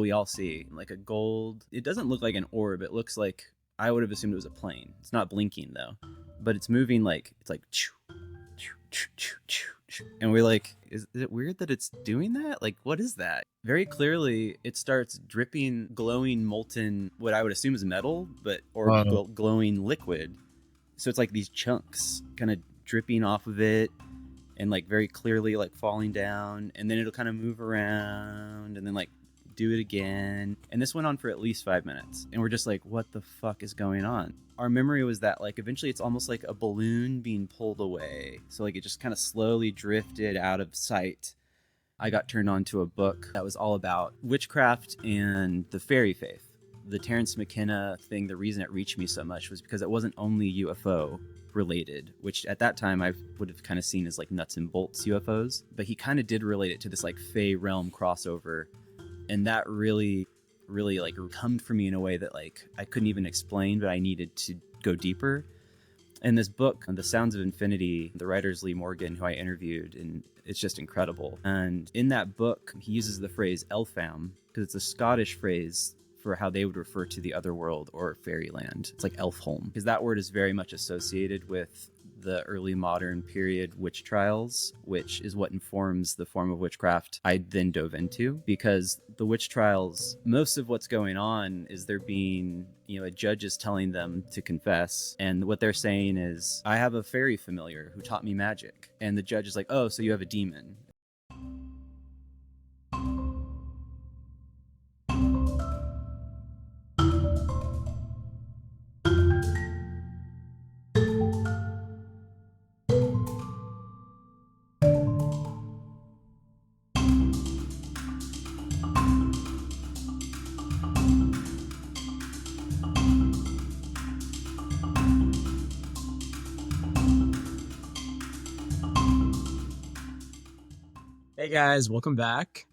we all see, like a gold. It doesn't look like an orb. It looks like, I would have assumed it was a plane. It's not blinking though, but it's moving like, it's like, and we're like, is it weird that it's doing that? Like, what is that? Very clearly, it starts dripping, glowing, molten, what I would assume is metal, but or glowing liquid. So it's like these chunks kind of dripping off of it, and like very clearly like falling down, and then it'll kind of move around, and then like do it again. And this went on for at least 5 minutes, and we're just like, what the fuck is going on? Our memory was that like eventually it's almost like a balloon being pulled away, so like it just kind of slowly drifted out of sight. I got turned on to a book that was all about witchcraft and the fairy faith. The Terrence McKenna thing, the reason it reached me so much was because it wasn't only UFO related, which at that time I would have kind of seen as like nuts and bolts UFOs, but he kind of did relate it to this like Fey realm crossover. And that really like hummed for me in a way that like I couldn't even explain, but I needed to go deeper. And this book, The Sounds of Infinity, the writer is Lee Morgan, who I interviewed, and it's just incredible. And in that book, he uses the phrase Elphame, because it's a Scottish phrase for how they would refer to the other world or fairyland. It's like Elfholm, because that word is very much associated with the early modern period witch trials, which is what informs the form of witchcraft I then dove into. Because the witch trials, most of what's going on is they're being, a judge is telling them to confess, and what they're saying is, I have a fairy familiar who taught me magic, and the judge is like, oh, so you have a demon. Hey guys, welcome back.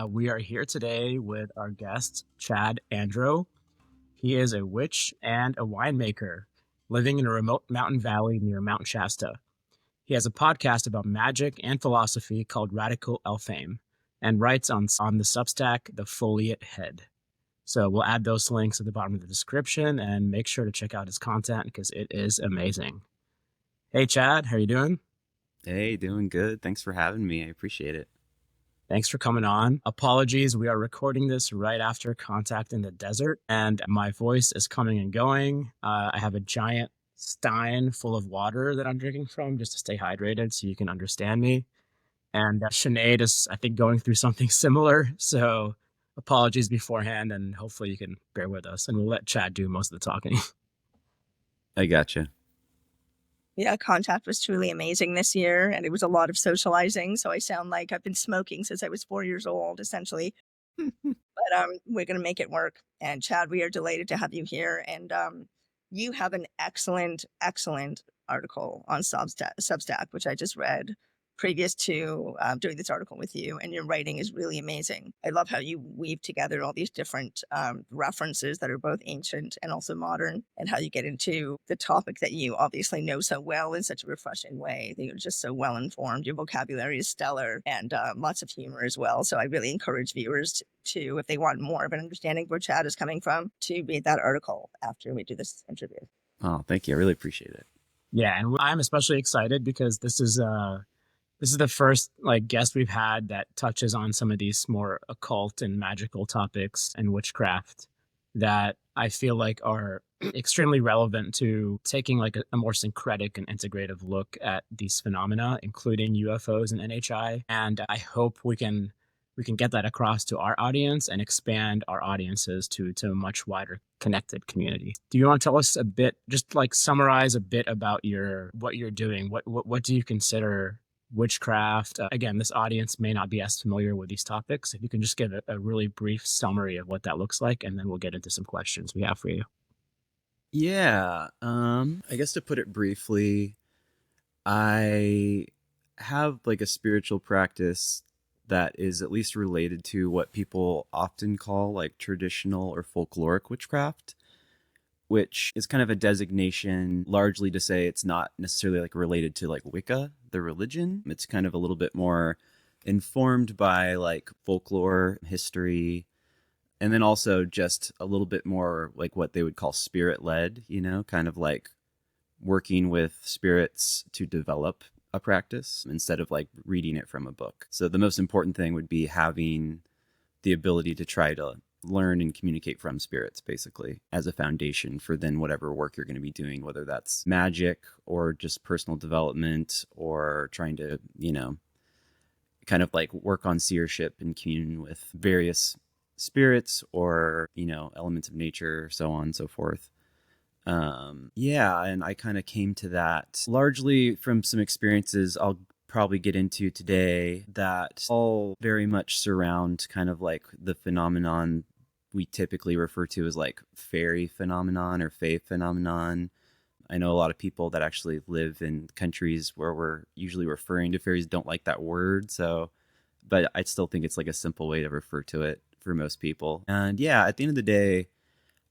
We are here today with our guest, Chad Andro. He is a witch and a winemaker living in a remote mountain valley near Mount Shasta. He has a podcast about magic and philosophy called Radical Elphame and writes on the Substack, The Foliate Head. So we'll add those links at the bottom of the description and make sure to check out his content because it is amazing. Hey Chad, how are you doing? Hey, doing good. Thanks for having me. I appreciate it. Thanks for coming on. Apologies, we are recording this right after contact in the desert, and my voice is coming and going. I have a giant stein full of water that I'm drinking from just to stay hydrated so you can understand me. And Sinead is, I think, going through something similar. So apologies beforehand, and hopefully you can bear with us, and we'll let Chad do most of the talking. I gotcha. Yeah, contact was truly amazing this year, and it was a lot of socializing. So I sound like I've been smoking since I was 4 years old, essentially. But we're going to make it work. And Chad, we are delighted to have you here. And you have an excellent article on Substack, which I just read previous to doing this article with you, and your writing is really amazing. I love how you weave together all these different references that are both ancient and also modern, and how you get into the topic that you obviously know so well in such a refreshing way. That you're just so well informed. Your vocabulary is stellar, and lots of humor as well. So I really encourage viewers to, if they want more of an understanding of where Chad is coming from, to read that article after we do this interview. Oh, thank you. I really appreciate it. Yeah, and I'm especially excited because this is the first guest we've had that touches on some of these more occult and magical topics and witchcraft that I feel like are extremely relevant to taking a more syncretic and integrative look at these phenomena, including UFOs and NHI. And I hope we can get that across to our audience and expand our audiences to a much wider connected community. Do you want to tell us a bit, just summarize a bit about what you're doing? What do you consider witchcraft? Again, this audience may not be as familiar with these topics. If you can just give a really brief summary of what that looks like, and then we'll get into some questions we have for you. Yeah, I guess to put it briefly, I have a spiritual practice that is at least related to what people often call traditional or folkloric witchcraft, which is kind of a designation largely to say it's not necessarily related to Wicca, the religion. It's kind of a little bit more informed by folklore, history, And then also just a little bit more like what they would call spirit led, you know, kind of like working with spirits to develop a practice instead of like reading it from a book. So the most important thing would be having the ability to try to learn and communicate from spirits, basically, as a foundation for then whatever work you're going to be doing, whether that's magic or just personal development or trying to, you know, kind of like work on seership and commune with various spirits or, you know, elements of nature, so on and so forth. Yeah, and I kind of came to that largely from some experiences I'll probably get into today that all very much surround kind of like the phenomenon we typically refer to as like fairy phenomenon or fae phenomenon. I know a lot of people that actually live in countries where we're usually referring to fairies don't like that word, so but I still think it's like a simple way to refer to it for most people. And yeah, at the end of the day,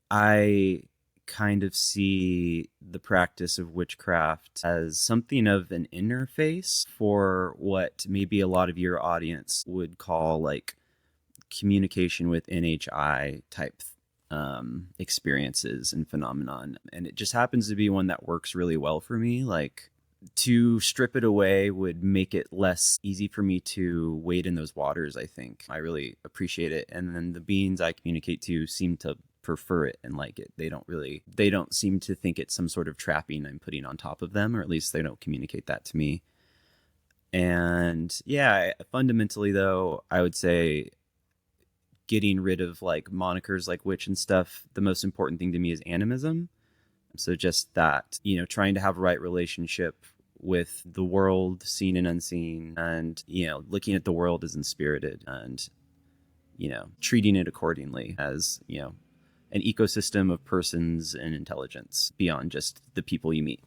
I kind of see the practice of witchcraft as something of an interface for what maybe a lot of your audience would call like communication with NHI type experiences and phenomenon. And it just happens to be one that works really well for me. Like, to strip it away would make it less easy for me to wade in those waters, I think. I really appreciate it. And then the beings I communicate to seem to prefer it and like it. They don't seem to think it's some sort of trapping I'm putting on top of them, or at least they don't communicate that to me. And yeah, fundamentally though, I would say getting rid of like monikers like witch and stuff, the most important thing to me is animism. So just that, you know, trying to have a right relationship with the world, seen and unseen, and, you know, looking at the world as unspirited and, you know, treating it accordingly as, you know, an ecosystem of persons and intelligence beyond just the people you meet.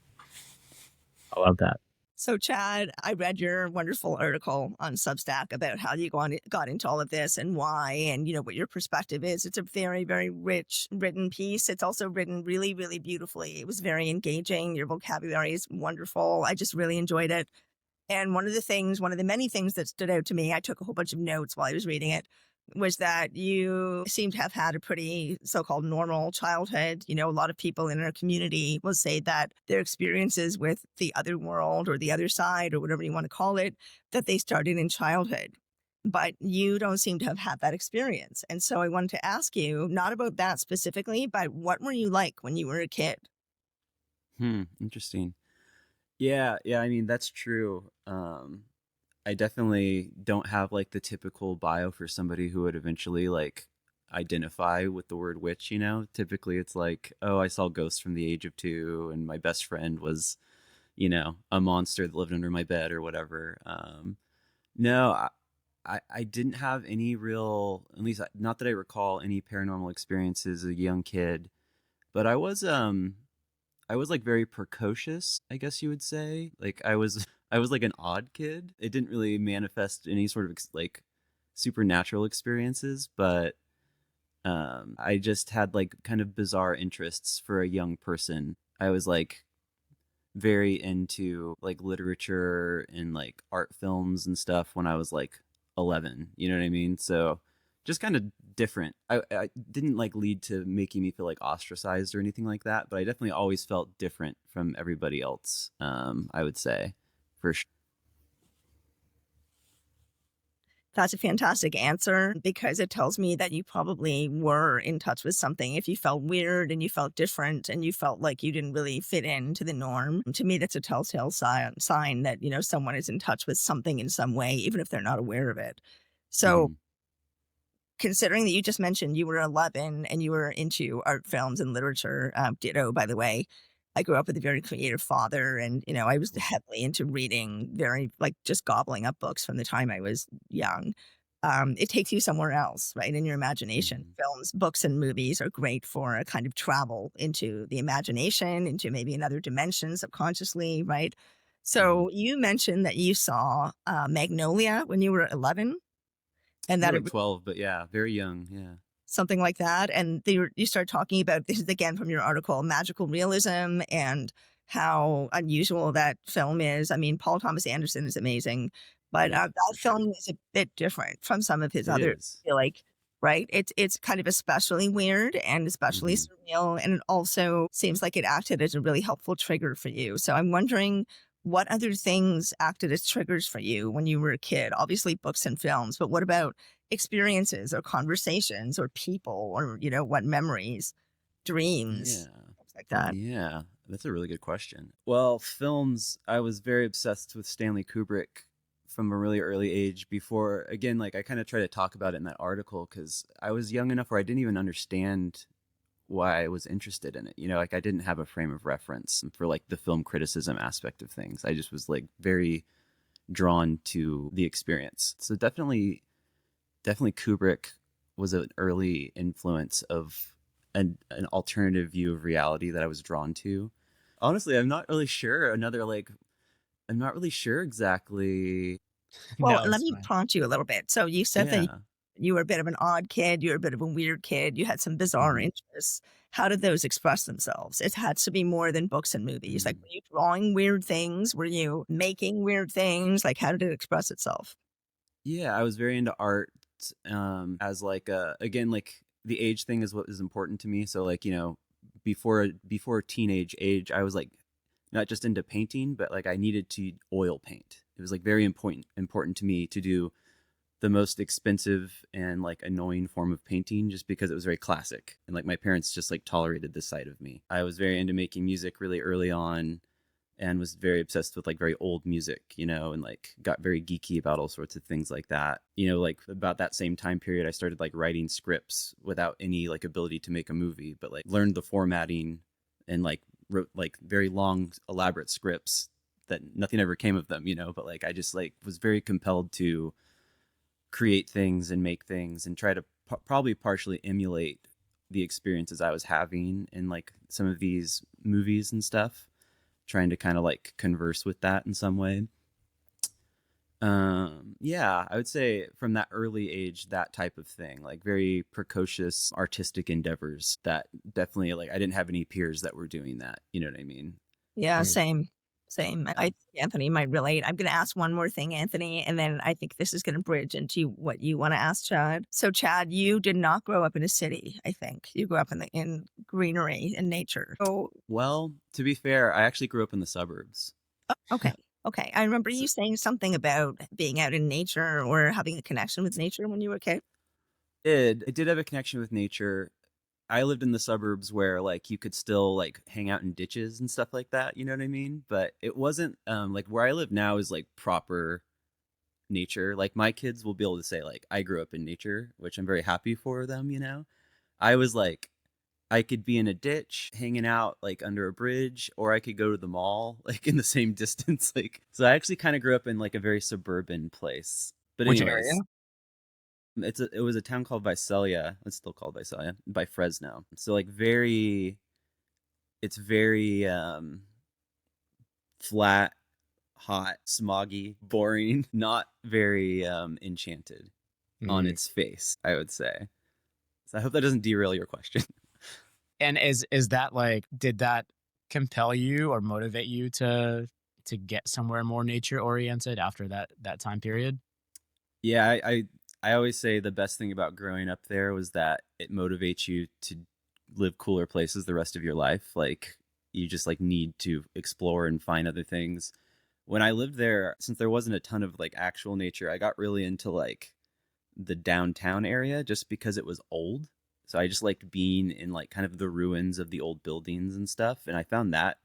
I love that. So, Chad, I read your wonderful article on Substack about how you got into all of this and why, and you know what your perspective is. It's a very, very rich written piece. It's also written really, really beautifully. It was very engaging. Your vocabulary is wonderful. I just really enjoyed it. And one of the many things that stood out to me, I took a whole bunch of notes while I was reading it, was that you seem to have had a pretty so-called normal childhood. You know, a lot of people in our community will say that their experiences with the other world or the other side or whatever you want to call it, that they started in childhood. But you don't seem to have had that experience. And so I wanted to ask you, not about that specifically, but what were you like when you were a kid? Interesting. Yeah, I mean, that's true. I definitely don't have like the typical bio for somebody who would eventually like identify with the word witch, you know? Typically it's like, oh, I saw ghosts from the age of 2 and my best friend was, you know, a monster that lived under my bed or whatever. No, I didn't have any real, at least not that I recall any paranormal experiences as a young kid, but I was like very precocious, I guess you would say. Like I was like an odd kid. It didn't really manifest any sort of like supernatural experiences, but I just had like kind of bizarre interests for a young person. I was like very into like literature and like art films and stuff when I was like 11. You know what I mean? So just kind of different. I didn't like lead to making me feel like ostracized or anything like that, but I definitely always felt different from everybody else. I would say, for sure. That's a fantastic answer because it tells me that you probably were in touch with something. If you felt weird and you felt different and you felt like you didn't really fit into the norm, to me, that's a telltale sign that, you know, someone is in touch with something in some way, even if they're not aware of it. So, considering that you just mentioned you were 11 and you were into art films and literature, ditto, by the way. I grew up with a very creative father and, you know, I was heavily into reading, very like just gobbling up books from the time I was young. It takes you somewhere else, right? In your imagination. Films, books, and movies are great for a kind of travel into the imagination, into maybe another dimension subconsciously, right? So you mentioned that you saw Magnolia when you were 11 and that like 12, but yeah, very young. Yeah. Something like that. And you start talking about, this is again from your article, magical realism and how unusual that film is. I mean, Paul Thomas Anderson is amazing, but that film is a bit different from some of his It others. is. I feel like right? It's kind of especially weird and especially surreal, and it also seems like it acted as a really helpful trigger for you. So I'm wondering what other things acted as triggers for you when you were a kid? Obviously books and films, but what about experiences or conversations or people or, what memories, dreams, Yeah. things like that? Yeah, that's a really good question. Well, films, I was very obsessed with Stanley Kubrick from a really early age before, again, like I kind of try to talk about it in that article because I was young enough where I didn't even understand why I was interested in it. Like I didn't have a frame of reference for like the film criticism aspect of things. I just was like very drawn to the experience. So definitely Kubrick was an early influence of an alternative view of reality that I was drawn to. Honestly, I'm not really sure. I'm not really sure exactly. Well, No, let it's me fine. prompt you a little bit. So you said that Yeah. you were a bit of an odd kid, you were a bit of a weird kid, you had some bizarre hmm interests. How did those express themselves? It had to be more than books and movies. Like, mm were you drawing weird things? Were you making weird things? Like, how did it express itself? Yeah, I was very into art. As like again, like the age thing is what is important to me. So like before teenage age, I was like not just into painting, but like I needed to oil paint. It was like very important to me to do the most expensive and like annoying form of painting just because it was very classic, and like my parents just like tolerated this side of me. I was very into making music really early on and was very obsessed with like very old music, and like got very geeky about all sorts of things like that. Like about that same time period, I started like writing scripts without any like ability to make a movie, but like learned the formatting and like wrote like very long, elaborate scripts that nothing ever came of them, but like I just like was very compelled to create things and make things and try to probably partially emulate the experiences I was having in like some of these movies and stuff, trying to kind of like converse with that in some way. Yeah, I would say from that early age, that type of thing, like very precocious artistic endeavors that definitely like I didn't have any peers that were doing that. You know what I mean? Yeah, Mm. same. Same. I Yeah. think Anthony might relate. I'm going to ask one more thing, Anthony, and then I think this is going to bridge into what you want to ask Chad. So, Chad, you did not grow up in a city. I think you grew up in greenery and nature. Oh, Well, to be fair, I actually grew up in the suburbs. okay. Okay. I remember So, you saying something about being out in nature or having a connection with nature when you were a kid. it did have a connection with nature. I lived in the suburbs where like you could still like hang out in ditches and stuff like that, you know what I mean? But it wasn't like where I live now is like proper nature. Like my kids will be able to say like I grew up in nature, which I'm very happy for them. I was like I could be in a ditch hanging out like under a bridge, or I could go to the mall like in the same distance. Like so I actually kind of grew up in like a very suburban place. But Which area? anyways, it was a town called Visalia. It's still called Visalia by Fresno. So like it's very flat, hot, smoggy, boring, not very enchanted on Mm. its face, I would say. So I hope that doesn't derail your question. And is that like, did that compel you or motivate you to get somewhere more nature oriented after that time period? Yeah, I always say the best thing about growing up there was that it motivates you to live cooler places the rest of your life. Like you just like need to explore and find other things. When I lived there, since there wasn't a ton of like actual nature, I got really into like the downtown area just because it was old. So I just liked being in like kind of the ruins of the old buildings and stuff. And I found that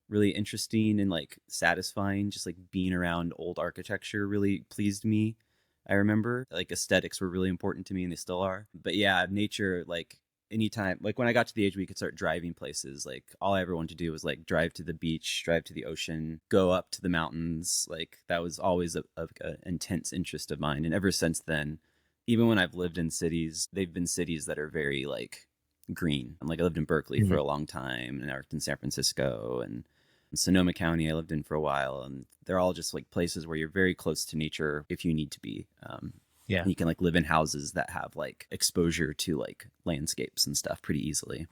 really interesting and like satisfying. Just like being around old architecture really pleased me. I remember like aesthetics were really important to me and they still are. But yeah, nature, like anytime, like when I got to the age where we could start driving places, like all I ever wanted to do was like drive to the beach, drive to the ocean, go up to the mountains. Like that was always a intense interest of mine. And ever since then, even when I've lived in cities, they've been cities that are very like green. I'm like I lived in Berkeley for Mhm. a long time and I worked in San Francisco and Sonoma County I lived in for a while, and they're all just like places where you're very close to nature if you need to be. Yeah, And you can like live in houses that have like exposure to like landscapes and stuff pretty easily.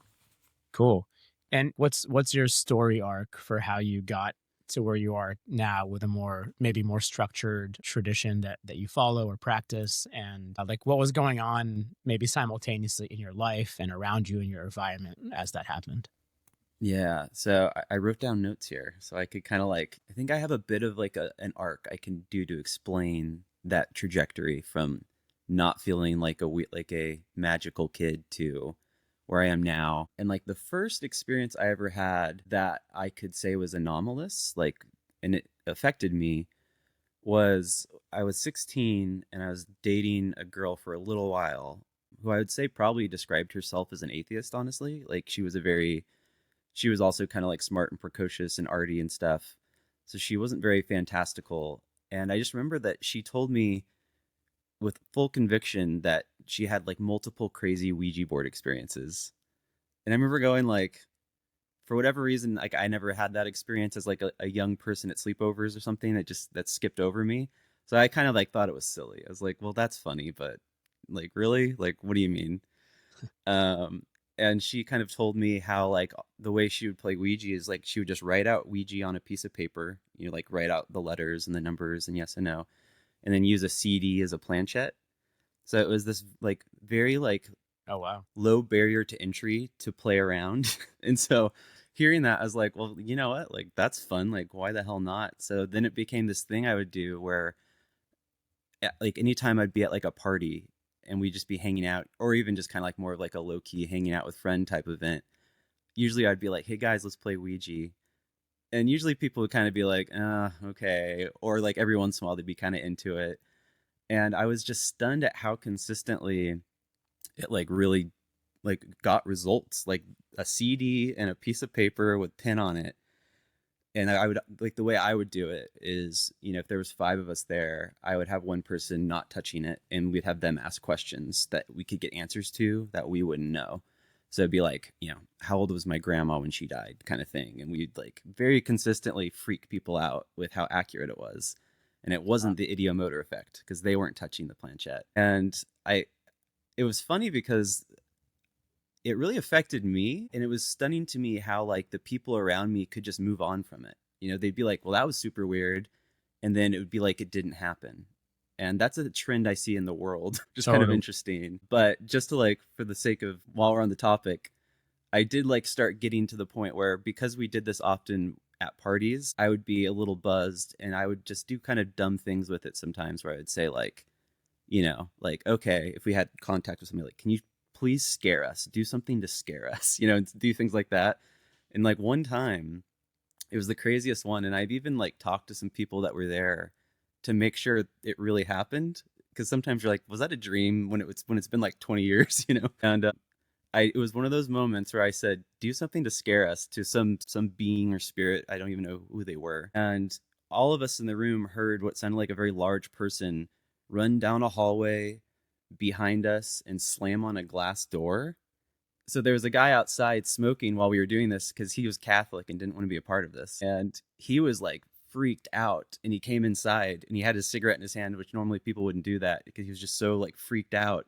cool. And what's your story arc for how you got to where you are now with a more, maybe more structured tradition that you follow or practice? And like what was going on maybe simultaneously in your life and around you in your environment as that happened? Yeah, so I wrote down notes here so I could kind of like, I think I have a bit of like an arc I can do to explain that trajectory from not feeling like like a magical kid to where I am now. And like the first experience I ever had that I could say was anomalous, like, and it affected me, was I was 16 and I was dating a girl for a little while who I would say probably described herself as an atheist, honestly. Like she was also kind of like smart and precocious and arty and stuff. So she wasn't very fantastical. And I just remember that she told me with full conviction that she had like multiple crazy Ouija board experiences. And I remember going like, for whatever reason, like I never had that experience as like a young person at sleepovers or something that skipped over me. So I kind of like thought it was silly. I was like, well, that's funny, but like really? Like, what do you mean? Um, and she kind of told me how like the way she would play Ouija is like she would just write out Ouija on a piece of paper, you know, like write out the letters and the numbers and yes and no, and then use a CD as a planchette. So it was this like very like Oh, wow. low barrier to entry to play around. And so hearing that, I was like, well, you know what? Like that's fun. Like why the hell not? So then it became this thing I would do where like anytime I'd be at like a party and we'd just be hanging out, or even just kind of like more of like a low key hanging out with friend type event, usually I'd be like, hey guys, let's play Ouija. And usually people would kind of be like, okay. Or like every once in a while they'd be kind of into it. And I was just stunned at how consistently it like really like got results, like a CD and a piece of paper with pen on it. And I would like the way I would do it is, you know, if there was five of us there, I would have one person not touching it and we'd have them ask questions that we could get answers to that we wouldn't know. So it'd be like, you know, how old was my grandma when she died kind of thing. And we'd like very consistently freak people out with how accurate it was. And it wasn't the idiomotor effect because they weren't touching the planchette. And it was funny because it really affected me, and it was stunning to me how like the people around me could just move on from it. You know, they'd be like, well, that was super weird, and then it would be like it didn't happen. And that's a trend I see in the world. Just kind of interesting. But just to like, for the sake of, while we're on the topic, I did like start getting to the point where, because we did this often at parties, I would be a little buzzed and I would just do kind of dumb things with it sometimes, where I would say like, you know, like, okay, if we had contact with somebody, like, can you please scare us? Do something to scare us, you know, do things like that. And like one time, it was the craziest one. And I've even like talked to some people that were there to make sure it really happened. Cause sometimes you're like, was that a dream when it's been like 20 years, you know? And it was one of those moments where I said, do something to scare us, to some being or spirit. I don't even know who they were. And all of us in the room heard what sounded like a very large person run down a hallway behind us and slam on a glass door. So there was a guy outside smoking while we were doing this because he was Catholic and didn't want to be a part of this. And he was like freaked out, and he came inside and he had his cigarette in his hand, which normally people wouldn't do that because he was just so like freaked out.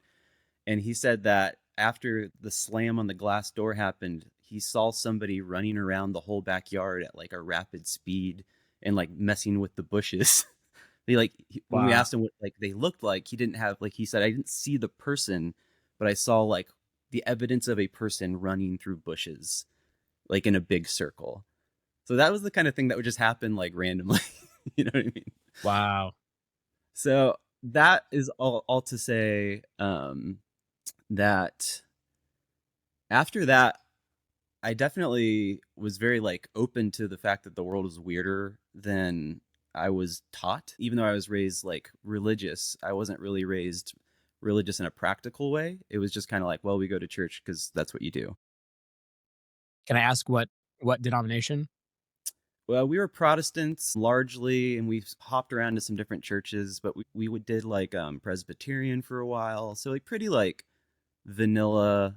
And he said that after the slam on the glass door happened, he saw somebody running around the whole backyard at like a rapid speed and like messing with the bushes. They like, when we asked him what like they looked like, he didn't have, like he said, I didn't see the person, but I saw like the evidence of a person running through bushes, like in a big circle. So that was the kind of thing that would just happen like randomly. You know what I mean? Wow. So that is all to say that after that, I definitely was very like open to the fact that the world was weirder than I was taught. Even though I was raised like religious, I wasn't really raised religious in a practical way. It was just kind of like, well, we go to church because that's what you do. Can I ask what denomination? Well, we were Protestants largely, and we hopped around to some different churches, but we did like Presbyterian for a while. So like pretty like vanilla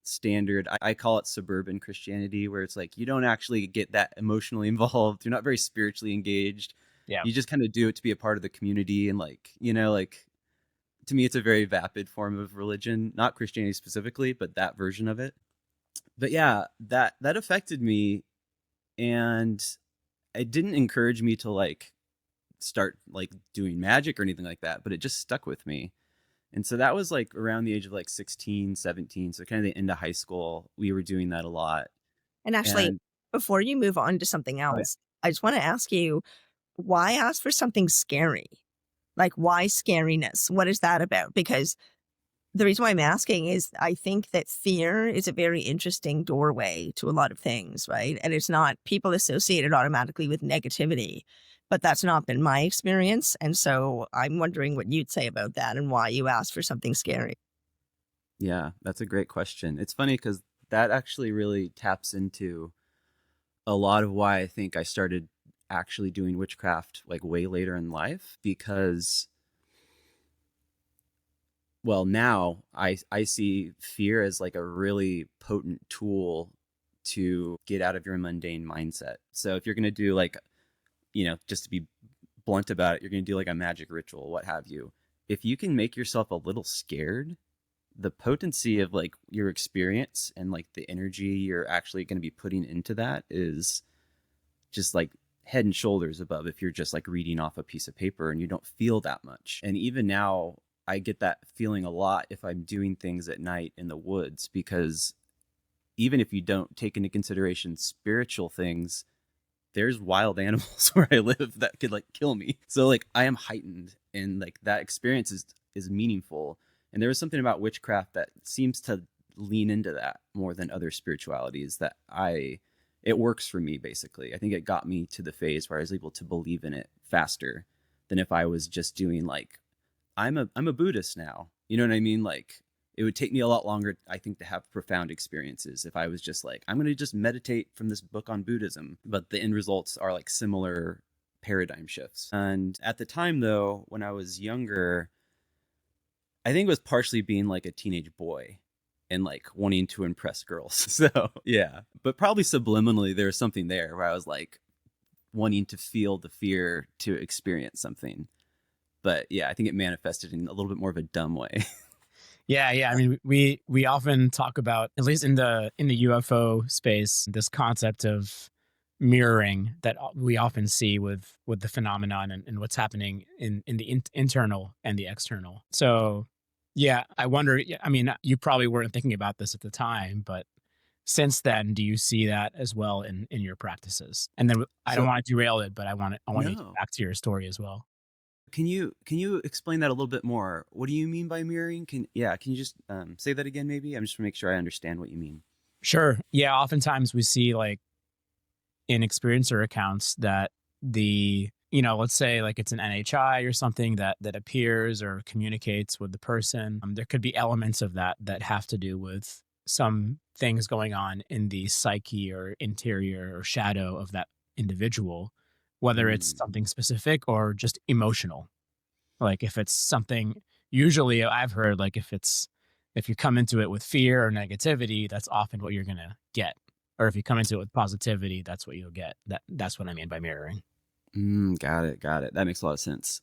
standard. I call it suburban Christianity, where it's like you don't actually get that emotionally involved. You're not very spiritually engaged. Yeah. You just kind of do it to be a part of the community. And like, you know, like to me, it's a very vapid form of religion, not Christianity specifically, but that version of it. But yeah, that affected me. And it didn't encourage me to like start like doing magic or anything like that, but it just stuck with me. And so that was like around the age of like 16, 17. So kind of the end of high school, we were doing that a lot. And actually, And before you move on to something oh, yeah. else, I just want to ask you, why ask for something scary? Like, why scariness? What is that about? Because the reason why I'm asking is I think that fear is a very interesting doorway to a lot of things, right? And it's not, people associate it automatically with negativity, but that's not been my experience. And so I'm wondering what you'd say about that and why you asked for something scary. Yeah, that's a great question. It's funny because that actually really taps into a lot of why I think I started actually doing witchcraft like way later in life, because well, now I see fear as like a really potent tool to get out of your mundane mindset. So if you're going to do like, just to be blunt about it, you're going to do like a magic ritual, what have you. If you can make yourself a little scared, the potency of like your experience and like the energy you're actually going to be putting into that is just like head and shoulders above if you're just like reading off a piece of paper and you don't feel that much. And even now I get that feeling a lot if I'm doing things at night in the woods, because even if you don't take into consideration spiritual things, there's wild animals where I live that could like kill me. So like I am heightened, and like that experience is meaningful. And there was something about witchcraft that seems to lean into that more than other spiritualities that it works for me basically. I think it got me to the phase where I was able to believe in it faster than if I was just doing like I'm a Buddhist now. You know what I mean? Like it would take me a lot longer, I think, to have profound experiences if I was just like, I'm going to just meditate from this book on Buddhism. But the end results are like similar paradigm shifts. And at the time, though, when I was younger, I think it was partially being like a teenage boy and like wanting to impress girls. So yeah, but probably subliminally, there was something there where I was like wanting to feel the fear to experience something. But yeah, I think it manifested in a little bit more of a dumb way. Yeah. I mean, we often talk about, at least in the UFO space, this concept of mirroring that we often see with the phenomenon and what's happening in the internal and the external. So yeah, I wonder. I mean, you probably weren't thinking about this at the time, but since then, do you see that as well in your practices? And then I don't So want to derail it, but I want you to get no. back to your story as well. Can you explain that a little bit more? What do you mean by mirroring? Can you just say that again? Maybe I'm just to make sure I understand what you mean. Sure. Yeah. Oftentimes we see like in experiencer accounts that let's say like it's an NHI or something that appears or communicates with the person. There could be elements of that have to do with some things going on in the psyche or interior or shadow of that individual, whether it's Mm. something specific or just emotional. Like if it's something, usually I've heard like if you come into it with fear or negativity, that's often what you're gonna get. Or if you come into it with positivity, that's what you'll get. That's what I mean by mirroring. Got it. Got it. That makes a lot of sense.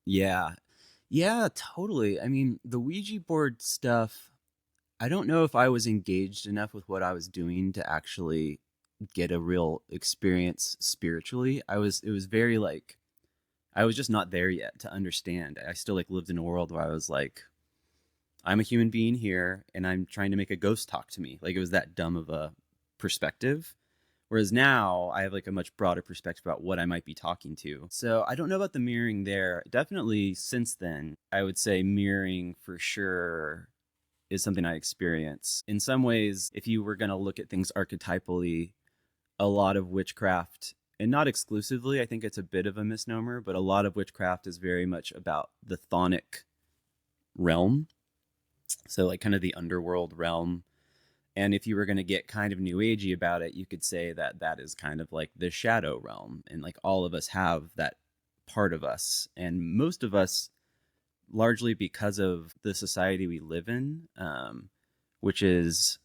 Yeah. Yeah, totally. I mean, the Ouija board stuff, I don't know if I was engaged enough with what I was doing to actually get a real experience spiritually. It was very like, I was just not there yet to understand. I still like lived in a world where I was like, I'm a human being here and I'm trying to make a ghost talk to me. Like it was that dumb of a perspective. Whereas now I have like a much broader perspective about what I might be talking to. So I don't know about the mirroring there. Definitely since then, I would say mirroring for sure is something I experience. In some ways, if you were going to look at things archetypally, a lot of witchcraft, and not exclusively, I think it's a bit of a misnomer, but a lot of witchcraft is very much about the chthonic realm. So like kind of the underworld realm. And if you were going to get kind of new agey about it, you could say that that is kind of like the shadow realm. And like all of us have that part of us. And most of us, largely because of the society we live in, which is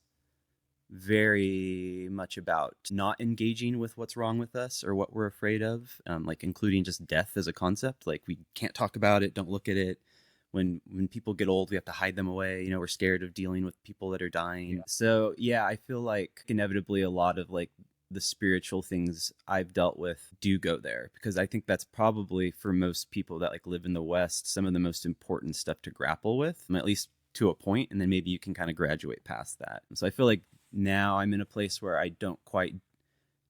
very much about not engaging with what's wrong with us or what we're afraid of, like including just death as a concept. Like we can't talk about it, don't look at it. When people get old, we have to hide them away. You know, we're scared of dealing with people that are dying. So yeah, I feel like inevitably a lot of like the spiritual things I've dealt with do go there, because I think that's probably, for most people that like live in the West, some of the most important stuff to grapple with, at least to a point, and then maybe you can kind of graduate past that. So I feel like now I'm in a place where I don't quite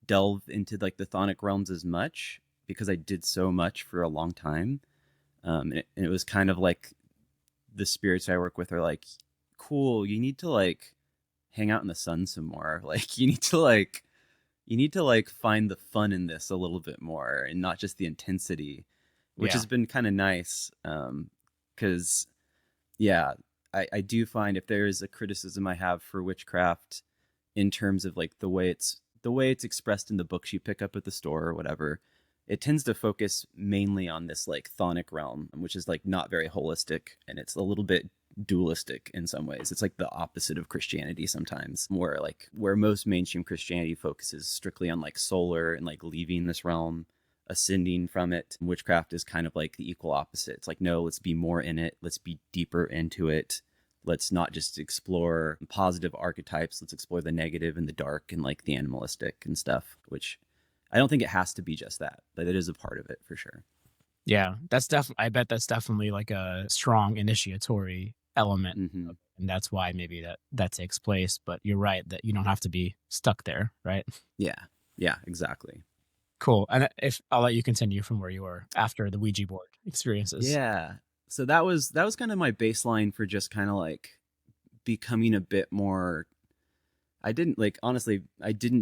delve into like the chthonic realms as much, because I did so much for a long time. And it was kind of like the spirits I work with are like, cool, you need to like hang out in the sun some more. Like you need to like find the fun in this a little bit more, and not just the intensity, which has been kind of nice. Because yeah, I do find, if there is a criticism I have for witchcraft in terms of like the way it's expressed in the books you pick up at the store or whatever, it tends to focus mainly on this like chthonic realm, which is like not very holistic, and it's a little bit dualistic in some ways. It's like the opposite of Christianity sometimes, where most mainstream Christianity focuses strictly on like solar and like leaving this realm, ascending from it. Witchcraft is kind of like the equal opposite. It's like, no, let's be more in it, let's be deeper into it, let's not just explore positive archetypes, let's explore the negative and the dark and like the animalistic and stuff, which I don't think it has to be just that, but it is a part of it for sure. Yeah, I bet that's definitely like a strong initiatory element. Mm-hmm. And that's why maybe that takes place. But you're right that you don't have to be stuck there, right? Yeah, exactly. Cool. And if I'll let you continue from where you were after the Ouija board experiences. Yeah. So that was kind of my baseline for just kind of like becoming a bit more. I didn't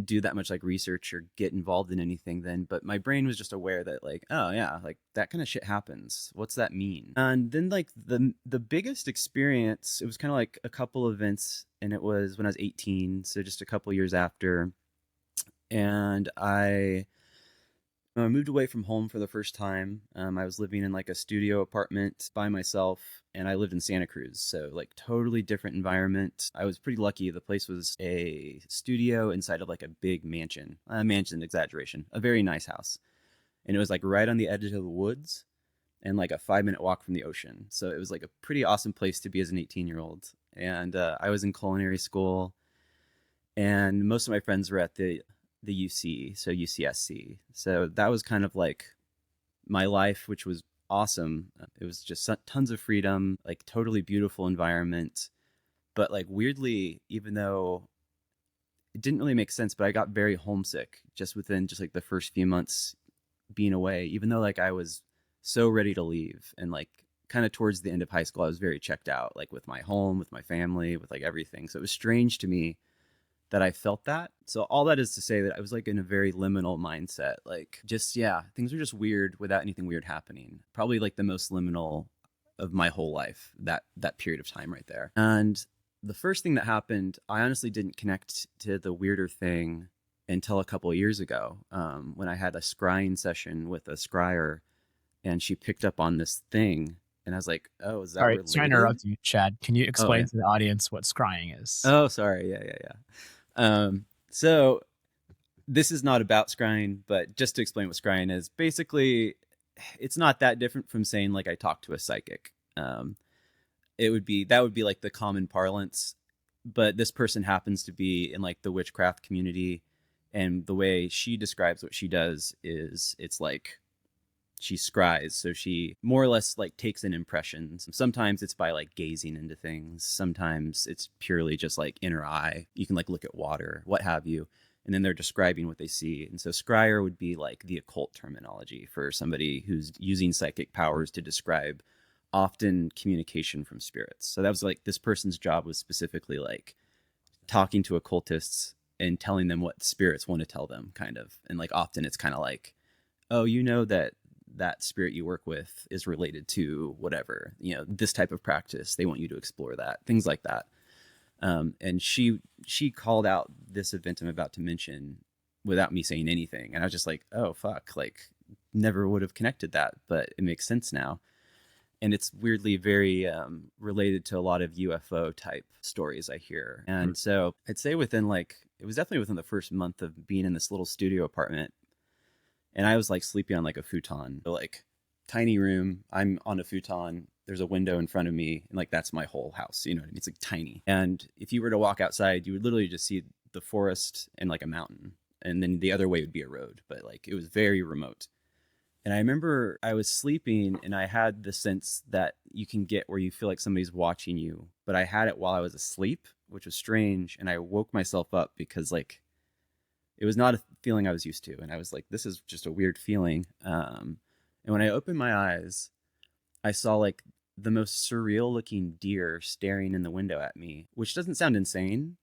do that much like research or get involved in anything then, but my brain was just aware that like, oh yeah, like that kind of shit happens. What's that mean? And then like the biggest experience, it was kind of like a couple events, and it was when I was 18, so just a couple years after, and I moved away from home for the first time. I was living in like a studio apartment by myself, and I lived in Santa Cruz, so like totally different environment. I was pretty lucky. The place was a studio inside of like a big mansion. Mansion, exaggeration. A very nice house. And it was like right on the edge of the woods and like a 5-minute walk from the ocean. So it was like a pretty awesome place to be as an 18-year-old. And I was in culinary school, and most of my friends were at the UC, so UCSC. So that was kind of like my life, which was awesome. It was just tons of freedom, like totally beautiful environment. But like weirdly, even though it didn't really make sense, but I got very homesick just within just like the first few months being away, even though like I was so ready to leave. And like kind of towards the end of high school, I was very checked out, like with my home, with my family, with like everything. So it was strange to me that I felt that. So all that is to say that I was like in a very liminal mindset. Like just, yeah, things were just weird without anything weird happening. Probably like the most liminal of my whole life, that period of time right there. And the first thing that happened, I honestly didn't connect to the weirder thing until a couple of years ago, when I had a scrying session with a scryer, and she picked up on this thing. And I was like, oh, is that related? Sorry to interrupt you, Chad. Can you explain to the audience what scrying is? Oh, sorry. Yeah. So this is not about scrying, but just to explain what scrying is, basically, it's not that different from saying like I talk to a psychic. That would be like the common parlance, but this person happens to be in like the witchcraft community, and the way she describes what she does is it's like she scries. So she more or less like takes in impressions. Sometimes it's by like gazing into things. Sometimes it's purely just like inner eye. You can like look at water, what have you. And then they're describing what they see. And so scryer would be like the occult terminology for somebody who's using psychic powers to describe often communication from spirits. So that was like this person's job was specifically like talking to occultists and telling them what spirits want to tell them, kind of. And like often it's kind of like, oh, you know that spirit you work with is related to whatever, this type of practice. They want you to explore that, things like that. And she called out this event I'm about to mention without me saying anything. And I was just like, oh, fuck, like never would have connected that, but it makes sense now. And it's weirdly very related to a lot of UFO type stories I hear. And so I'd say it was definitely within the first month of being in this little studio apartment. And I was like sleeping on like a futon, like tiny room. I'm on a futon. There's a window in front of me. And like, that's my whole house. You know what I mean? It's like tiny. And if you were to walk outside, you would literally just see the forest and like a mountain. and then the other way would be a road, but like it was very remote. And I remember I was sleeping and I had the sense that you can get where you feel like somebody's watching you, but I had it while I was asleep, which was strange. And I woke myself up because like it was not a feeling I was used to. And I was like, this is just a weird feeling. And when I opened my eyes, I saw like the most surreal looking deer staring in the window at me, which doesn't sound insane,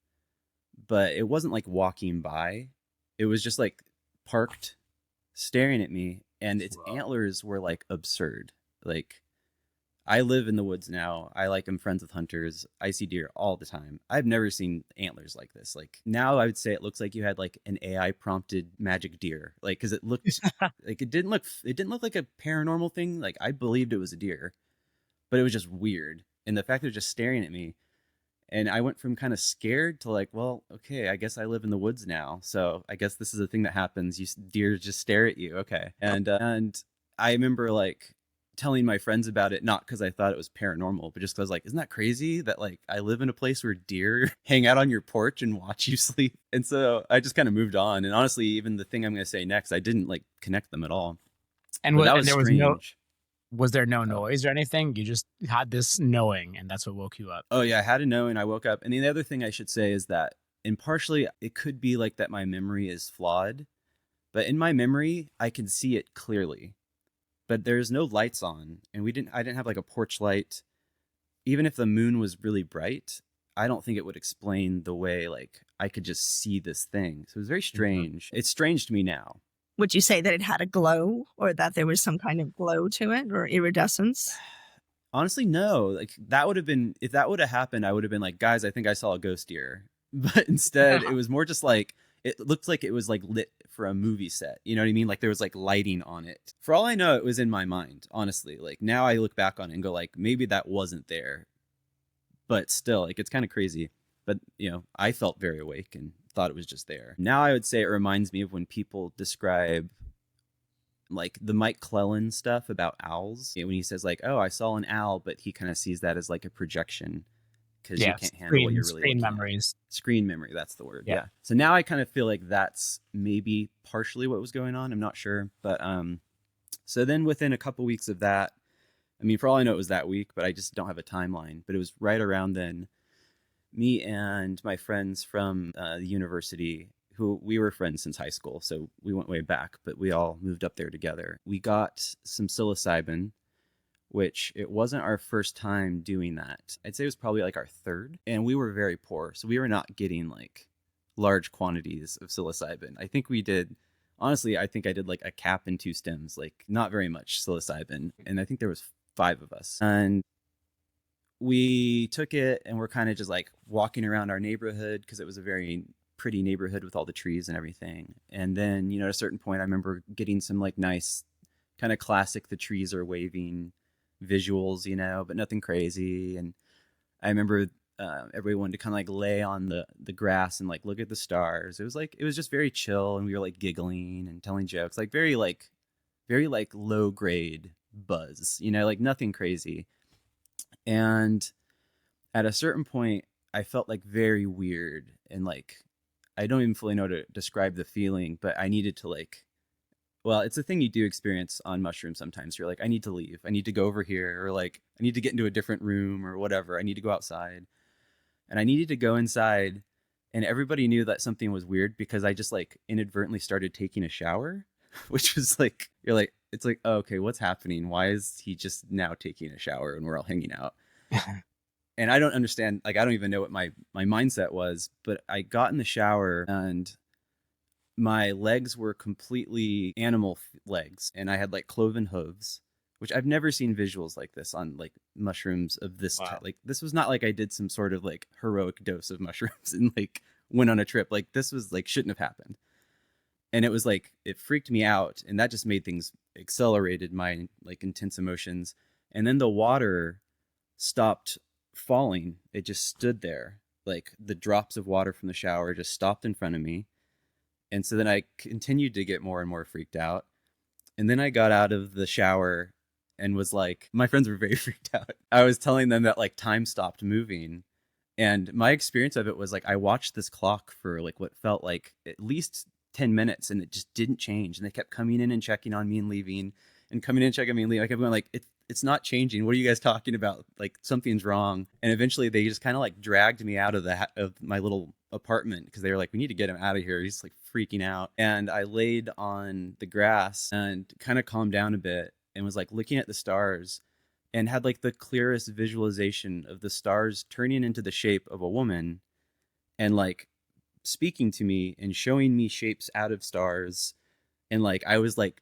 but it wasn't like walking by. It was just like parked staring at me, and its antlers were like absurd. Like, I live in the woods now. I like am friends with hunters. I see deer all the time. I've never seen antlers like this. Like now I would say it looks like you had like an AI prompted magic deer. Like, cause it looked like it didn't look like a paranormal thing. Like I believed it was a deer, but it was just weird. And the fact that it was just staring at me, and I went from kind of scared to like, well, okay, I guess I live in the woods now. So I guess this is a thing that happens. Deer just stare at you. Okay. And I remember like telling my friends about it, not because I thought it was paranormal, but just because like, isn't that crazy that like I live in a place where deer hang out on your porch and watch you sleep? And so I just kind of moved on. And honestly, even the thing I'm going to say next, I didn't like connect them at all. And that was there strange. Was there no noise or anything? You just had this knowing, and that's what woke you up. Oh yeah, I had a knowing. I woke up. And the other thing I should say is that, and partially it could be like that my memory is flawed, but in my memory, I can see it clearly. But there's no lights on, and I didn't have like a porch light. Even if the moon was really bright, I don't think it would explain the way like I could just see this thing. So it was very strange. Mm-hmm. It's strange to me now. Would you say that it had a glow, or that there was some kind of glow to it, or iridescence? Honestly, no. Like that would have been, if that would have happened, I would have been like, guys, I think I saw a ghost deer. But instead, it was more just like, it looked like it was like lit for a movie set. You know what I mean? Like there was like lighting on it. For all I know, it was in my mind, honestly. Like now I look back on it and go like, maybe that wasn't there. But still, like it's kind of crazy. But, you know, I felt very awake and thought it was just there. Now I would say it reminds me of when people describe like the Mike Clellan stuff about owls. You know, when he says like, oh, I saw an owl, but he kind of sees that as like a projection because you can't handle what you're really screen memories. Screen memory, that's the word. Yeah. So now I kind of feel like that's maybe partially what was going on. I'm not sure. But so then within a couple weeks of that, I mean, for all I know, it was that week, but I just don't have a timeline. But it was right around then, me and my friends from the university, who we were friends since high school, so we went way back, but we all moved up there together. We got some psilocybin, which it wasn't our first time doing that. I'd say it was probably like our third, and we were very poor, so we were not getting like large quantities of psilocybin. I think we did, honestly, I think I did like a cap and 2 stems, like not very much psilocybin, and I think there was 5 of us. And we took it and we're kind of just like walking around our neighborhood because it was a very pretty neighborhood with all the trees and everything. And then, you know, at a certain point, I remember getting some like nice kind of classic, the trees are waving visuals, you know, but nothing crazy. And I remember everyone to kind of like lay on the grass and like look at the stars. It was just very chill, and we were like giggling and telling jokes, like very low grade buzz, you know, like nothing crazy. And at a certain point, I felt like very weird, and like I don't even fully know how to describe the feeling, but I needed to like, well, it's a thing you do experience on mushrooms sometimes. You're like, I need to leave. I need to go over here, or like I need to get into a different room or whatever. I need to go outside. And I needed to go inside, and everybody knew that something was weird because I just like inadvertently started taking a shower, which was like, you're like, it's like, oh, okay, what's happening? Why is he just now taking a shower and we're all hanging out? And I don't understand, like, I don't even know what my mindset was, but I got in the shower and my legs were completely animal legs, and I had like cloven hooves, which I've never seen visuals like this on like mushrooms of this type. Like this was not like I did some sort of like heroic dose of mushrooms and like went on a trip. Like this was like shouldn't have happened. And it was like, it freaked me out, and that just made things, accelerated my like intense emotions. And then the water stopped falling. It just stood there. Like the drops of water from the shower just stopped in front of me. And so then I continued to get more and more freaked out. And then I got out of the shower and was like, my friends were very freaked out. I was telling them that like time stopped moving. And my experience of it was like, I watched this clock for like what felt like at least 10 minutes and it just didn't change. And they kept coming in and checking on me and leaving, and coming in and checking on me and leaving. I kept going like, it's not changing. What are you guys talking about? Like, something's wrong. And eventually they just kind of like dragged me out of of my little apartment, because they were like, we need to get him out of here. He's like freaking out. And I laid on the grass and kind of calmed down a bit and was like looking at the stars, and had like the clearest visualization of the stars turning into the shape of a woman and like speaking to me and showing me shapes out of stars. And like, I was like,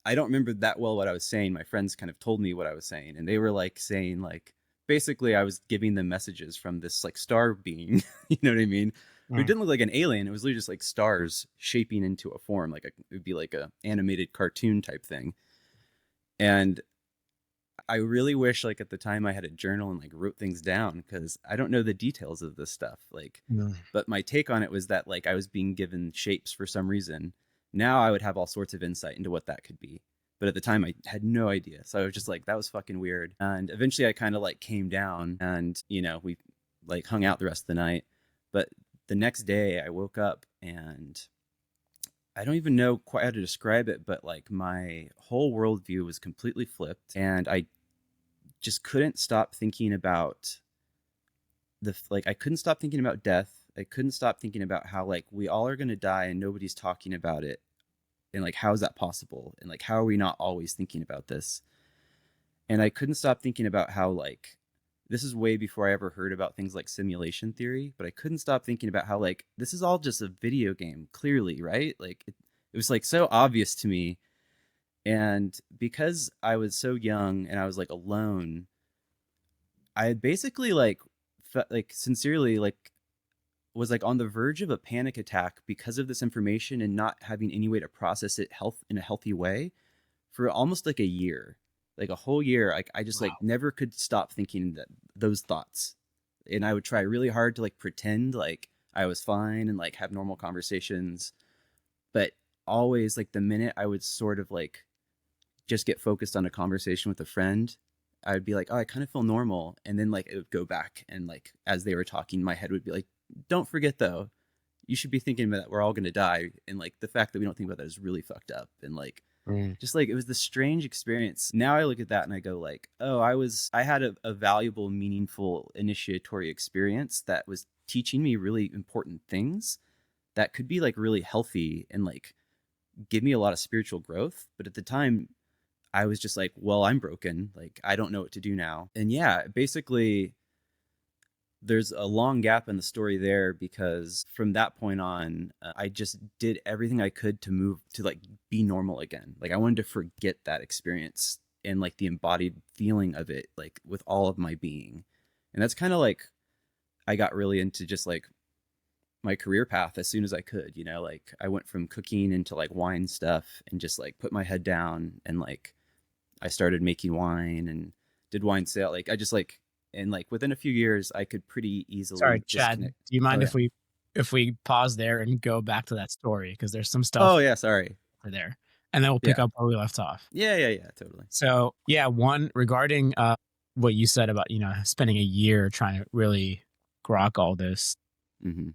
I don't remember that well what I was saying. My friends kind of told me what I was saying, and they were like saying like, basically I was giving them messages from this like star being, you know what I mean? It didn't look like an alien. It was literally just like stars shaping into a form. Like it would be like a animated cartoon type thing. And I really wish like at the time I had a journal and like wrote things down, because I don't know the details of this stuff. Like, but my take on it was that like I was being given shapes for some reason. Now I would have all sorts of insight into what that could be. But at the time I had no idea. So I was just like, that was fucking weird. And eventually I kind of like came down and, you know, we like hung out the rest of the night. But the next day I woke up and I don't even know quite how to describe it, but like my whole worldview was completely flipped, and I just couldn't stop thinking about I couldn't stop thinking about death. I couldn't stop thinking about how like we all are going to die and nobody's talking about it. And like, how is that possible? And like, how are we not always thinking about this? And I couldn't stop thinking about how like, this is way before I ever heard about things like simulation theory, but I couldn't stop thinking about how like, this is all just a video game, clearly, right? Like it was like so obvious to me. And because I was so young and I was like alone, I had basically like sincerely like was like on the verge of a panic attack because of this information and not having any way to process it in a healthy way for almost like a year, like a whole year. Like I just like never could stop thinking those thoughts. And I would try really hard to like pretend like I was fine and like have normal conversations. But always like the minute I would sort of like just get focused on a conversation with a friend, I would be like, oh, I kind of feel normal. And then like it would go back. And like, as they were talking, my head would be like, don't forget though, you should be thinking about that we're all going to die. And like the fact that we don't think about that is really fucked up. And like, just like, it was this strange experience. Now I look at that and I go like, oh, I had a valuable, meaningful initiatory experience that was teaching me really important things that could be like really healthy and like give me a lot of spiritual growth. But at the time, I was just like, well, I'm broken. Like, I don't know what to do now. And yeah, basically, there's a long gap in the story there, because from that point on, I just did everything I could to move to like be normal again. Like, I wanted to forget that experience and like the embodied feeling of it, like with all of my being. And that's kind of like, I got really into just like my career path as soon as I could, you know, like I went from cooking into like wine stuff and just like put my head down and like, I started making wine and did wine sale. Like I just like, and like within a few years I could pretty easily Sorry, Chad, disconnect. do you mind if we pause there and go back to that story? Because there's some stuff. Oh yeah, sorry. There. And then we'll pick up where we left off. Yeah, totally. So yeah, one regarding what you said about, you know, spending a year trying to really grok all this. Mm-hmm.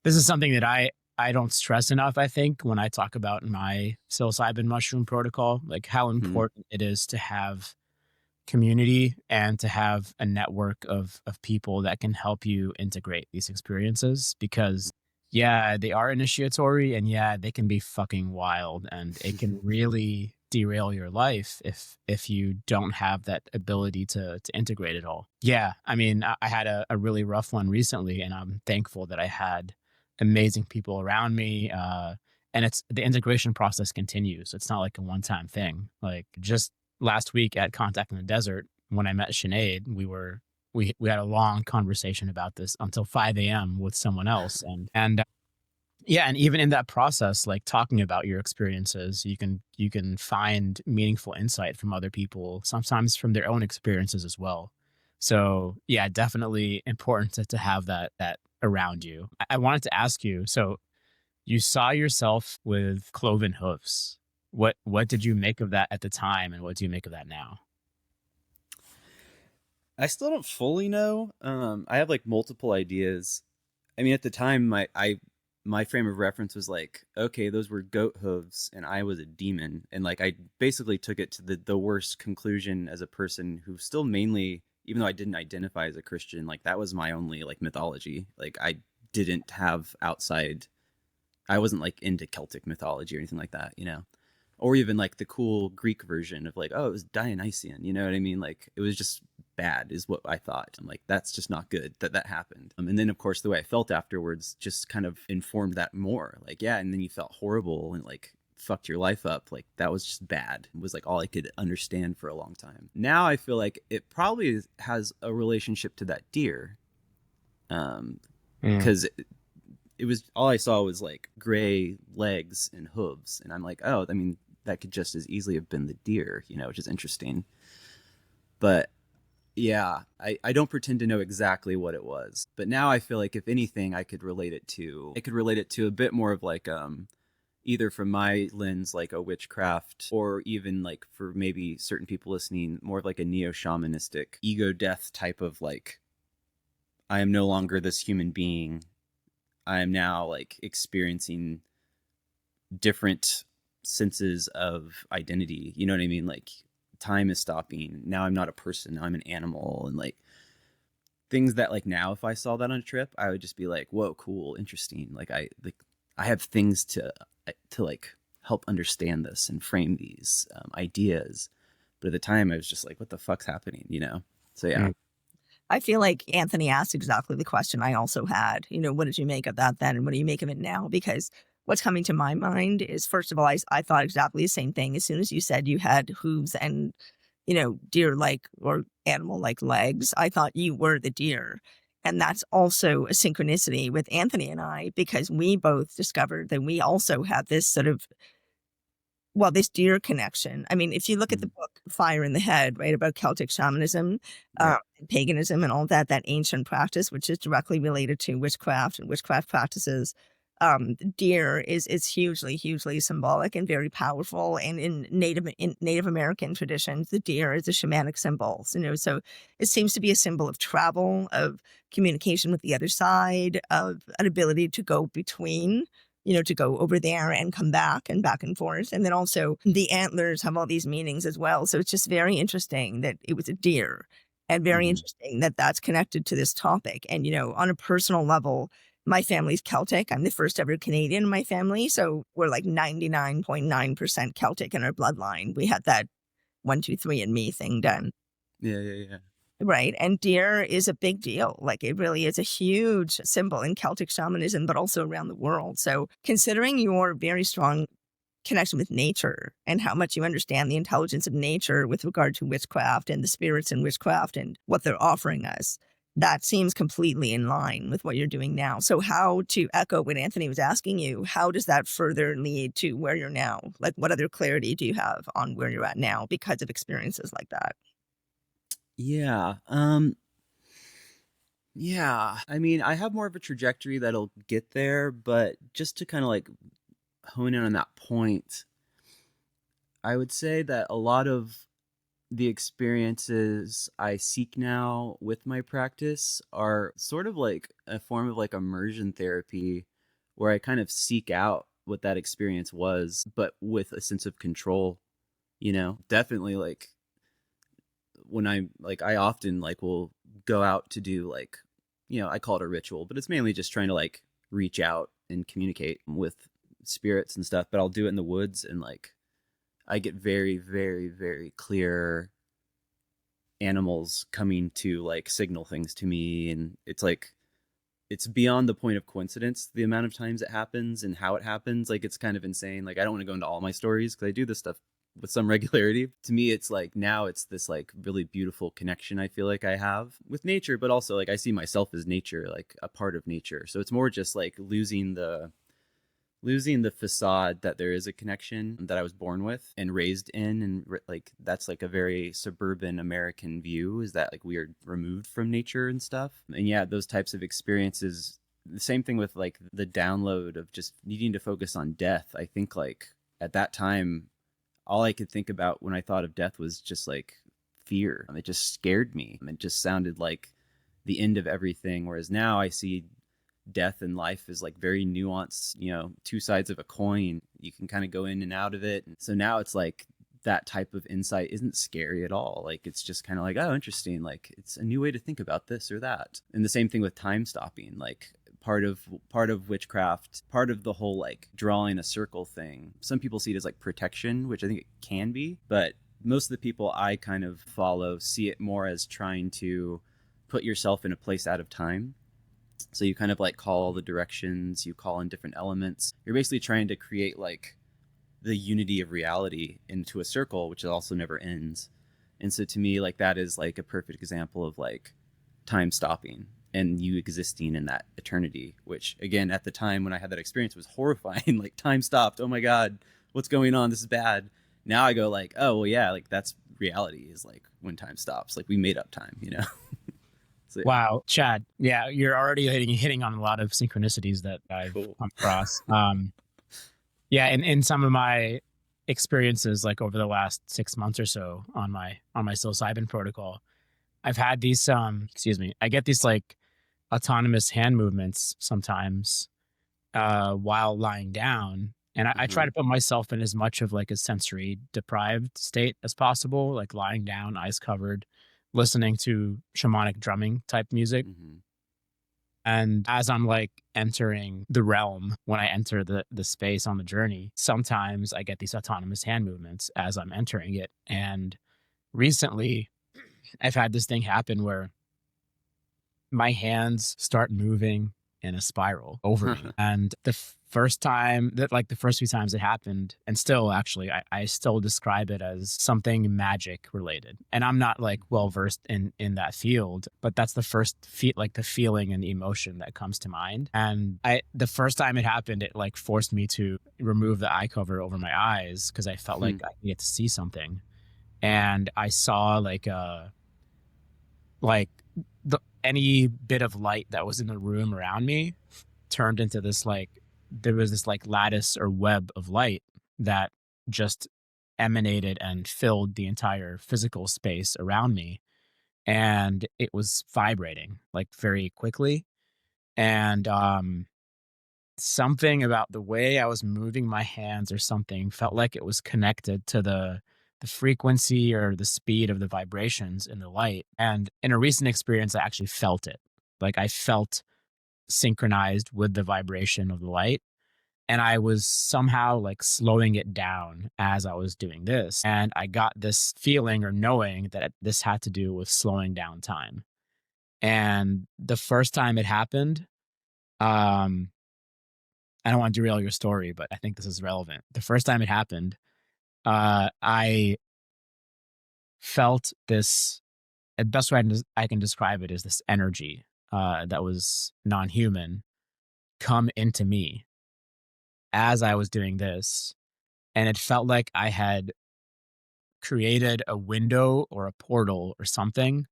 This is something that I don't stress enough, I think, when I talk about my psilocybin mushroom protocol, like how important it is to have community and to have a network of people that can help you integrate these experiences, because yeah, they are initiatory and yeah, they can be fucking wild and it can really derail your life if you don't have that ability to integrate it all. Yeah, I mean, I had a really rough one recently, and I'm thankful that I had amazing people around me. And it's the integration process continues. It's not like a one-time thing. Like just last week at Contact in the Desert, when I met Sinead, we had a long conversation about this until 5 a.m. with someone else. And yeah, and even in that process, like talking about your experiences, you can find meaningful insight from other people, sometimes from their own experiences as well. So yeah, definitely important to have that around you. I wanted to ask you, so you saw yourself with cloven hoofs. What did you make of that at the time, and what do you make of that now? I still don't fully know. I have like multiple ideas. I mean, at the time, I my frame of reference was like, okay, those were goat hooves and I was a demon. And like, I basically took it to the worst conclusion as a person who still mainly, even though I didn't identify as a Christian, like that was my only like mythology. Like I didn't have outside, I wasn't like into Celtic mythology or anything like that, you know? Or even like the cool Greek version of like, oh, it was Dionysian, you know what I mean? Like it was just bad is what I thought. I'm like, that's just not good that happened. And then of course the way I felt afterwards just kind of informed that more. Like, yeah, and then you felt horrible and like fucked your life up. Like that was just bad. It was like all I could understand for a long time. Now I feel like it probably has a relationship to that deer. Because it was, all I saw was like gray legs and hooves. And I'm like, oh, I mean, that could just as easily have been the deer, you know, which is interesting. But yeah, I don't pretend to know exactly what it was. But now I feel like if anything, I could relate it to a bit more of like, either from my lens, like a witchcraft, or even like for maybe certain people listening, more of like a neo-shamanistic ego death type of like, I am no longer this human being. I am now like experiencing different senses of identity. You know what I mean? Like time is stopping. Now I'm not a person. Now I'm an animal. And like things that like now, if I saw that on a trip, I would just be like, whoa, cool, interesting. Like I have things to like help understand this and frame these ideas. But at the time I was just like, what the fuck's happening? You know? So yeah. I feel like Anthony asked exactly the question I also had. You know, what did you make of that then? And what do you make of it now? Because what's coming to my mind is, first of all, I thought exactly the same thing. As soon as you said you had hooves and, you know, deer-like or animal-like legs, I thought you were the deer. And that's also a synchronicity with Anthony and I, because we both discovered that we also have this sort of, well, this deer connection. I mean, if you look at the book Fire in the Head, right, about Celtic shamanism, Right. paganism and all that ancient practice, which is directly related to witchcraft and witchcraft practices, deer is hugely, hugely symbolic and very powerful. And in Native American traditions, the deer is a shamanic symbol. You know, so it seems to be a symbol of travel, of communication with the other side, of an ability to go between, you know, to go over there and come back and forth. And then also the antlers have all these meanings as well. So it's just very interesting that it was a deer, and very interesting that that's connected to this topic. And, you know, on a personal level, my family's Celtic. I'm the first ever Canadian in my family. So we're like 99.9% Celtic in our bloodline. We had that 1, 2, 3 and me thing done. Yeah. Right. And deer is a big deal. Like it really is a huge symbol in Celtic shamanism, but also around the world. So considering your very strong connection with nature and how much you understand the intelligence of nature with regard to witchcraft and the spirits in witchcraft and what they're offering us, that seems completely in line with what you're doing now. So how, to echo what Anthony was asking you, how does that further lead to where you're now? Like what other clarity do you have on where you're at now because of experiences like that? Yeah. Yeah. I mean, I have more of a trajectory that'll get there, but just to kind of like hone in on that point, I would say that a lot of the experiences I seek now with my practice are sort of like a form of like immersion therapy, where I kind of seek out what that experience was, but with a sense of control, you know? Definitely like when I often like will go out to do like, you know, I call it a ritual, but it's mainly just trying to like reach out and communicate with spirits and stuff. But I'll do it in the woods, and like I get very, very, very clear animals coming to like signal things to me. And it's like, it's beyond the point of coincidence, the amount of times it happens and how it happens. Like it's kind of insane. Like I don't want to go into all my stories because I do this stuff with some regularity. To me, it's like now it's this like really beautiful connection I feel like I have with nature, but also like I see myself as nature, like a part of nature. So it's more just like losing the facade that there is a connection that I was born with and raised in. And like that's like a very suburban American view, is that like we are removed from nature and stuff. And yeah, those types of experiences, the same thing with like the download of just needing to focus on death. I think like at that time, all I could think about when I thought of death was just like fear. It just scared me. It just sounded like the end of everything. Whereas now I see death and life is like very nuanced, two sides of a coin. You can kind of go in and out of it. And so now it's like that type of insight isn't scary at all. Like it's just kind of like, oh, interesting. Like it's a new way to think about this or that. And the same thing with time stopping. Like part of witchcraft, part of the whole like drawing a circle thing. Some people see it as like protection, which I think it can be, but most of the people I kind of follow see it more as trying to put yourself in a place out of time. So you kind of like call all the directions, you call in different elements. You're basically trying to create like the unity of reality into a circle, which also never ends. And so to me, like that is like a perfect example of like time stopping and you existing in that eternity, which again, at the time when I had that experience was horrifying. Like time stopped. Oh my God, what's going on? This is bad. Now I go like, oh, well, yeah, like that's reality is like when time stops, like we made up time, So, yeah. Wow, Chad. Yeah, you're already hitting on a lot of synchronicities that I've come across. Yeah, in some of my experiences, like over the last 6 months or so on my Psilocybin protocol, I've had these I get these like autonomous hand movements sometimes while lying down. And I try to put myself in as much of like a sensory deprived state as possible, like lying down, eyes covered, listening to shamanic drumming type music. And as I'm like entering the realm, when I enter the space on the journey, sometimes I get these autonomous hand movements as I'm entering it. And recently I've had this thing happen where my hands start moving in a spiral over me. And the first few times it happened, and still actually, I still describe it as something magic related. And I'm not like well versed in that field, but that's the first the feeling and the emotion that comes to mind. And the first time it happened, it like forced me to remove the eye cover over my eyes because I felt like I needed to see something. And I saw any bit of light that was in the room around me turned into this there was this like lattice or web of light that just emanated and filled the entire physical space around me. And it was vibrating like very quickly. And something about the way I was moving my hands or something felt like it was connected to the frequency or the speed of the vibrations in the light. And in a recent experience, I actually felt it. Like I felt synchronized with the vibration of the light. And I was somehow like slowing it down as I was doing this. And I got this feeling or knowing that this had to do with slowing down time. And the first time it happened, I don't want to derail your story, but I think this is relevant. The first time it happened, I felt this, the best way I can describe it is this energy that was non-human come into me as I was doing this. And it felt like I had created a window or a portal or something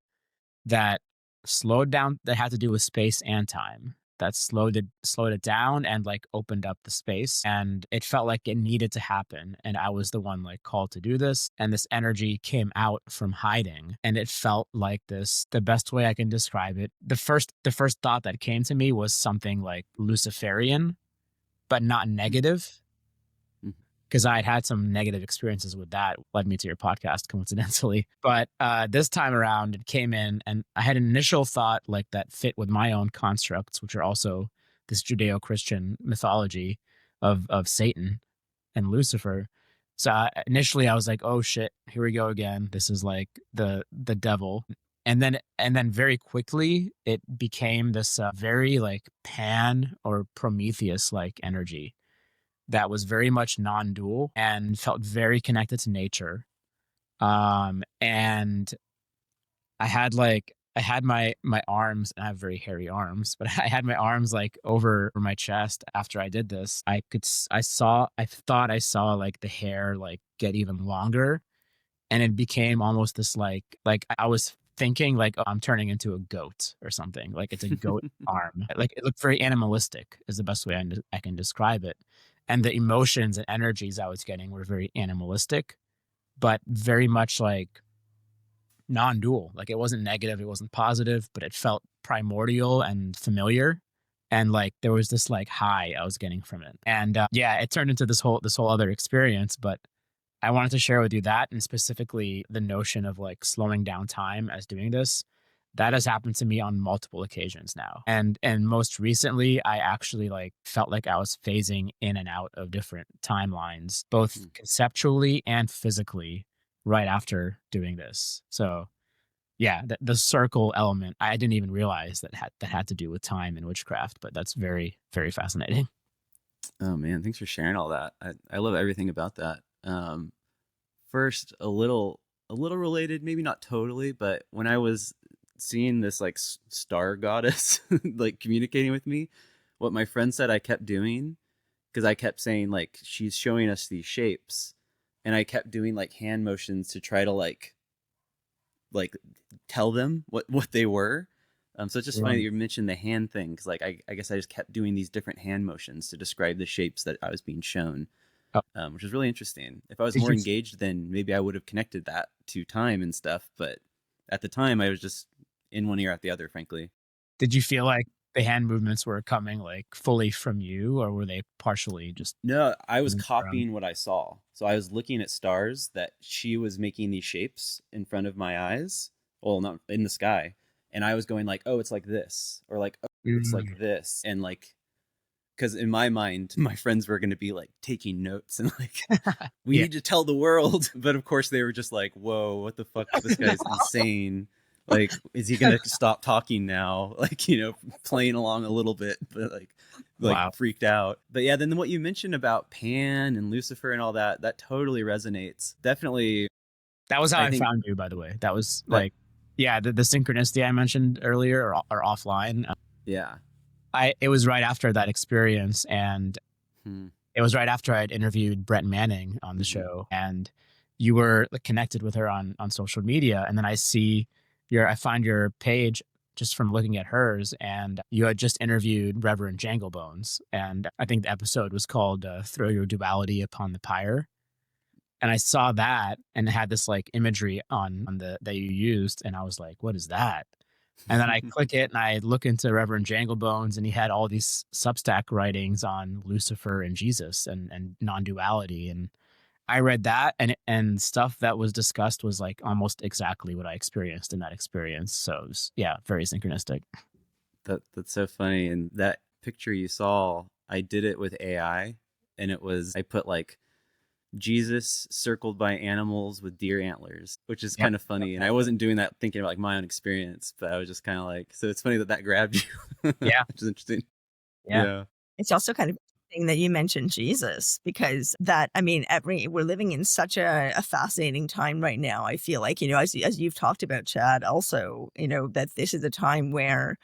that slowed down, that had to do with space and time, that slowed it down and like opened up the space. And it felt like it needed to happen. And I was the one like called to do this. And this energy came out from hiding. And it felt like this, the best way I can describe it. The first thought that came to me was something like Luciferian, but not negative. Because I had some negative experiences with that, led me to your podcast coincidentally. But this time around, it came in and I had an initial thought like that fit with my own constructs, which are also this Judeo-Christian mythology of Satan and Lucifer. So initially I was like, oh shit, here we go again. This is like the devil. And then very quickly it became this very like Pan or Prometheus like energy that was very much non-dual and felt very connected to nature. And I had my arms, and I have very hairy arms, but I had my arms like over my chest after I did this. I thought I saw like the hair like get even longer, and it became almost this like I was thinking like, oh, I'm turning into a goat or something. Like it's a goat arm. Like it looked very animalistic is the best way I can describe it. And the emotions and energies I was getting were very animalistic, but very much like non-dual. Like it wasn't negative, it wasn't positive, but it felt primordial and familiar. And like there was this like high I was getting from it. And yeah, it turned into this whole other experience. But I wanted to share with you that, and specifically the notion of like slowing down time as doing this. That has happened to me on multiple occasions now. And most recently, I actually like felt like I was phasing in and out of different timelines, both conceptually and physically, right after doing this. So yeah, the circle element, I didn't even realize that had to do with time and witchcraft, but that's very, very fascinating. Oh man, thanks for sharing all that. I love everything about that. First, a little related, maybe not totally, but when I was seeing this like star goddess like communicating with me, what my friend said I kept doing, because I kept saying like she's showing us these shapes, and I kept doing like hand motions to try to like tell them what they were. So it's just funny that you mentioned the hand thing, because like I guess I just kept doing these different hand motions to describe the shapes that I was being shown. Which is really interesting. If I was more engaged, then maybe I would have connected that to time and stuff. But at the time, I was just in one ear out the other, frankly. Did you feel like the hand movements were coming like fully from you, or were they partially just? No, I was copying what I saw. So I was looking at stars that she was making these shapes in front of my eyes. Well, not in the sky. And I was going like, oh, it's like this, or like, oh, it's like this. And like, because in my mind, my friends were going to be like taking notes and like, we need to tell the world. But of course they were just like, whoa, what the fuck? This guy's insane. Like, is he going to stop talking now? Like, you know, playing along a little bit, but like wow. Freaked out. But yeah, then what you mentioned about Pan and Lucifer and all that, that totally resonates. Definitely. That was how I found you, by the way. That was like, yeah, the synchronicity I mentioned earlier or offline. Yeah. It was right after that experience, and it was right after I'd interviewed Brett Manning on the show, and you were connected with her on social media. And then I find your page just from looking at hers, and you had just interviewed Reverend Janglebones. And I think the episode was called Throw Your Duality Upon the Pyre. And I saw that, and it had this like imagery on that you used. And I was like, what is that? And then I click it and I look into Reverend Janglebones, and he had all these Substack writings on Lucifer and Jesus and non-duality. And I read that, and stuff that was discussed was like almost exactly what I experienced in that experience. So it was, yeah, very synchronistic. That's so funny. And that picture you saw, I did it with AI, and I put like Jesus circled by animals with deer antlers, which is kind of funny. And I wasn't doing that thinking about like my own experience, but I was just kind of like, so it's funny that grabbed you. Yeah. Which is interesting. Yeah. It's also kind of interesting that you mentioned Jesus, because we're living in such a fascinating time right now. I feel like, you know, as you've talked about, Chad, also, you know, that this is a time where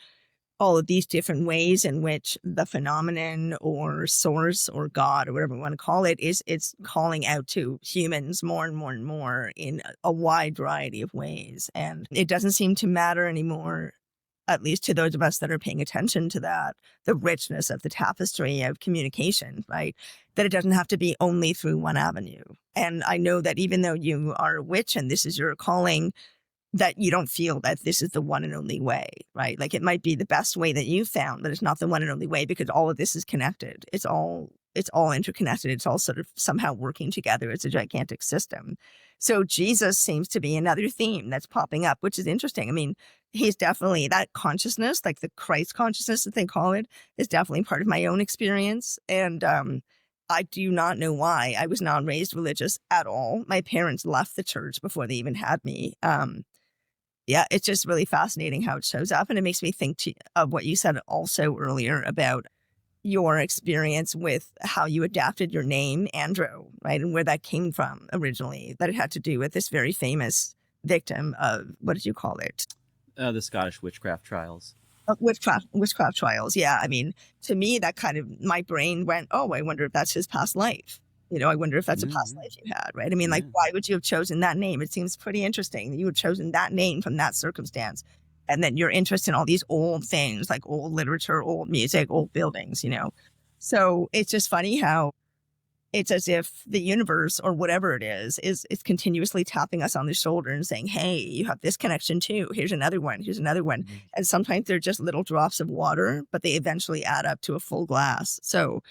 all of these different ways in which the phenomenon or source or God or whatever we want to call it it's calling out to humans more and more and more in a wide variety of ways. And it doesn't seem to matter anymore, at least to those of us that are paying attention to that, the richness of the tapestry of communication, right? That it doesn't have to be only through one avenue. And I know that even though you are a witch and this is your calling, that you don't feel that this is the one and only way, right? Like it might be the best way that you found, but it's not the one and only way, because all of this is connected. It's all interconnected. It's all sort of somehow working together. It's a gigantic system. So Jesus seems to be another theme that's popping up, which is interesting. I mean, he's definitely that consciousness, like the Christ consciousness that they call it, is definitely part of my own experience. And I do not know why. I was not raised religious at all. My parents left the church before they even had me. Yeah, it's just really fascinating how it shows up. And it makes me think of what you said also earlier about your experience with how you adapted your name, Andro, right? And where that came from originally, that it had to do with this very famous victim of, what did you call it? The Scottish witchcraft trials. Witchcraft trials. Yeah. I mean, to me, that kind of, my brain went, oh, I wonder if that's his past life. You know, I wonder if that's a past life you had, right? I mean, like, why would you have chosen that name? It seems pretty interesting that you had chosen that name from that circumstance. And then your interest in all these old things, like old literature, old music, old buildings, you know? So it's just funny how it's as if the universe or whatever it is continuously tapping us on the shoulder and saying, hey, you have this connection too. Here's another one. Here's another one. Mm-hmm. And sometimes they're just little drops of water, but they eventually add up to a full glass. So,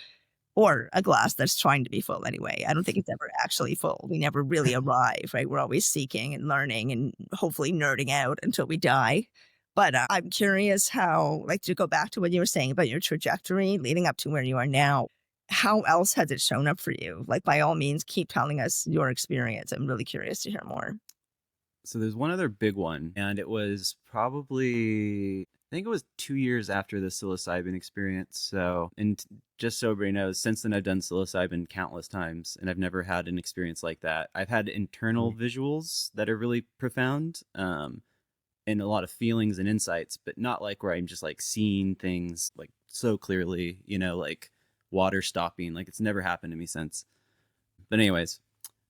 or a glass that's trying to be full anyway. I don't think it's ever actually full. We never really arrive, right? We're always seeking and learning and hopefully nerding out until we die. But I'm curious how, like, to go back to what you were saying about your trajectory leading up to where you are now, how else has it shown up for you? Like, by all means, keep telling us your experience. I'm really curious to hear more. So there's one other big one, and it was probably, I think it was 2 years after the psilocybin experience. So, and just so everybody knows, since then I've done psilocybin countless times, and I've never had an experience like that. I've had internal visuals that are really profound, and a lot of feelings and insights, but not like where I'm just like seeing things like so clearly, you know, like water stopping. Like, it's never happened to me since. But anyways,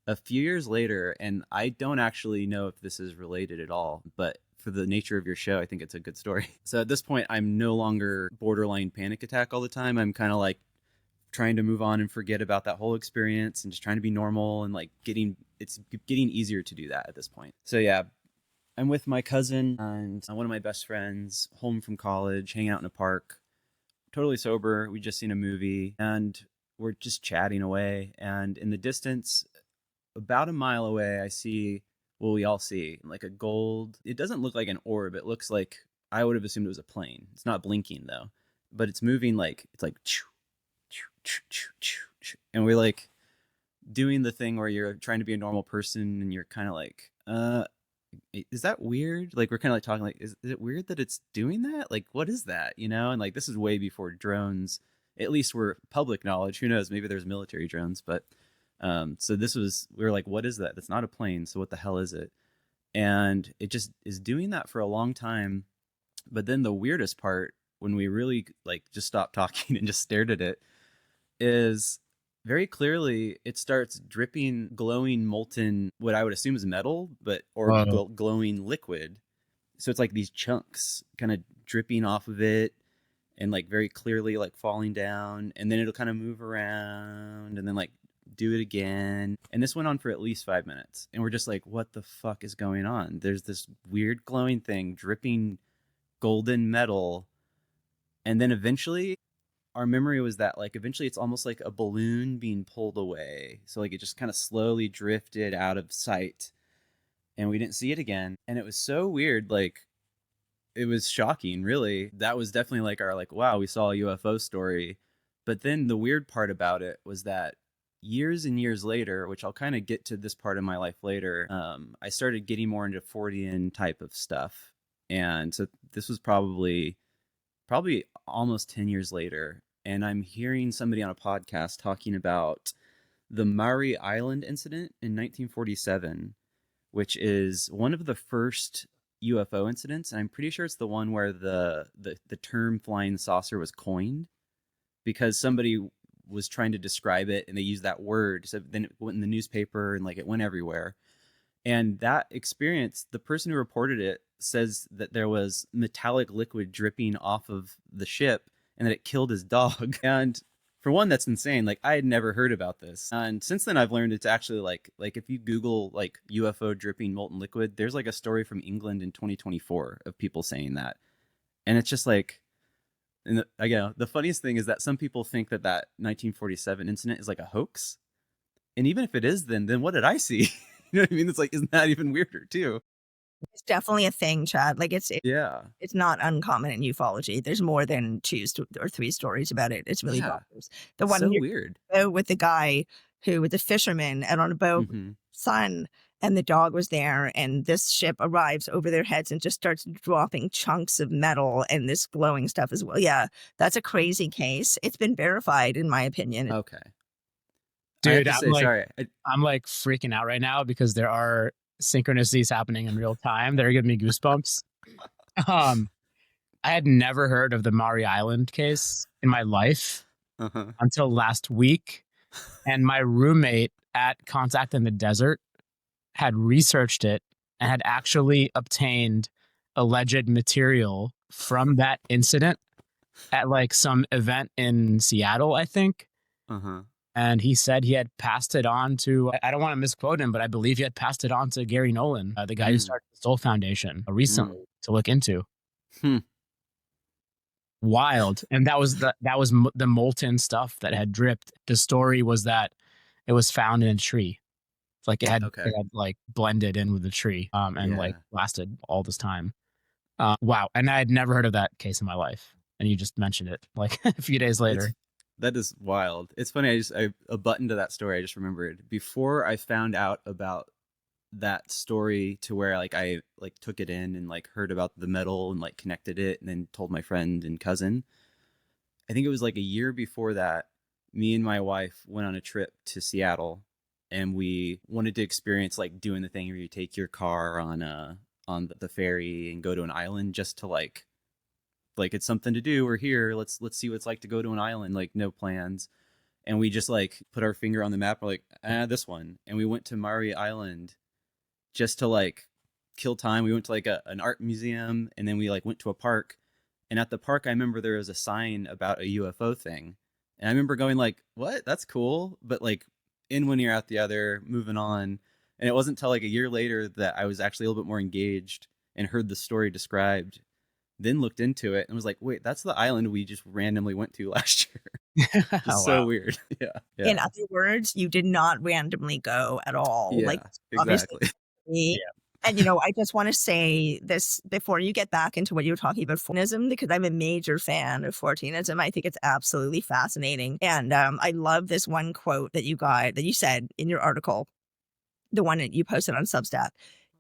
a few years later, and I don't actually know if this is related at all, but for the nature of your show, I think it's a good story. So at this point, I'm no longer borderline panic attack all the time. I'm kind of like trying to move on and forget about that whole experience and just trying to be normal, and like it's getting easier to do that at this point. So yeah, I'm with my cousin and one of my best friends, home from college, hanging out in a park, totally sober. We just seen a movie and we're just chatting away. And in the distance, about a mile away, I see, well, we all see like a gold. It doesn't look like an orb. It looks like, I would have assumed it was a plane. It's not blinking though, but it's moving like, it's like, and we're like doing the thing where you're trying to be a normal person and you're kind of like, is that weird? Like, we're kind of like talking like, is it weird that it's doing that? Like, what is that? You know? And like, this is way before drones, at least were public knowledge. Who knows? Maybe there's military drones, but so we were like, what is that? That's not a plane. So what the hell is it? And it just is doing that for a long time. But then the weirdest part, when we really like just stopped talking and just stared at it, is very clearly it starts dripping glowing molten, what I would assume is metal, but glowing liquid. So it's like these chunks kind of dripping off of it and like very clearly like falling down, and then it'll kind of move around and then like do it again. And this went on for at least 5 minutes, and we're just like, what the fuck is going on? There's this weird glowing thing dripping golden metal, and then eventually our memory was that like eventually it's almost like a balloon being pulled away. So like it just kind of slowly drifted out of sight and we didn't see it again. And it was so weird. Like, it was shocking, really. That was definitely like our like, wow, we saw a UFO story. But then the weird part about it was that years and years later, which I'll kind of get to this part of my life later, I started getting more into Fortean type of stuff. And so this was probably almost 10 years later. And I'm hearing somebody on a podcast talking about the Maury Island incident in 1947, which is one of the first UFO incidents. And I'm pretty sure it's the one where the term flying saucer was coined because somebody was trying to describe it and they used that word. So then it went in the newspaper and like it went everywhere. And that experience, the person who reported it says that there was metallic liquid dripping off of the ship and that it killed his dog. And for one, that's insane. Like, I had never heard about this. And since then I've learned it's actually like if you Google like UFO dripping molten liquid, there's like a story from England in 2024 of people saying that. And it's just like, and again, the funniest thing is that some people think that 1947 incident is like a hoax. And even if it is, then what did I see? You know what I mean? It's like, isn't that even weirder too? It's definitely a thing, Chad. Like it's not uncommon in ufology. There's more than 2 or 3 stories about it. It's really bonkers. The one so weird with the guy who was a fisherman out on a boat, sun, and the dog was there, and this ship arrives over their heads and just starts dropping chunks of metal and this glowing stuff as well. Yeah, that's a crazy case. It's been verified, in my opinion. Okay. Dude, I'm like freaking out right now because there are synchronicities happening in real time that are giving me goosebumps. I had never heard of the Maury Island case in my life until last week. And my roommate at Contact in the Desert had researched it and had actually obtained alleged material from that incident at like some event in Seattle, I think. And he said he had passed it on to, I don't want to misquote him, but I believe he had passed it on to Gary Nolan, the guy who started the Soul Foundation recently to look into. Wild. And that was the molten stuff that had dripped. The story was that it was found in a tree. It's like it had like blended in with the tree and like lasted all this time. Wow. And I had never heard of that case in my life. And you just mentioned it like a few days later. That is wild. It's funny. A button to that story. I just remembered before I found out about that story to where like I like took it in and like heard about the metal and like connected it and then told my friend and cousin. I think it was like a year before that, me and my wife went on a trip to Seattle and we wanted to experience like doing the thing where you take your car on the ferry and go to an island just to like it's something to do. We're here. Let's see what it's like to go to an island. Like no plans. And we just like put our finger on the map. We're like, this one. And we went to Maury Island just to like kill time. We went to like an art museum and then we like went to a park. And at the park, I remember there was a sign about a UFO thing. And I remember going like, what? That's cool. But like in one ear, out the other, moving on. And it wasn't until like a year later that I was actually a little bit more engaged and heard the story described. Then looked into it and was like, wait, that's the island we just randomly went to last year. It's so weird. Yeah. In other words, you did not randomly go at all. Yeah, like exactly. And, you know, I just want to say this before you get back into what you were talking about, Forteanism, because I'm a major fan of Forteanism. I think it's absolutely fascinating. And I love this one quote that you said in your article, the one that you posted on Substack.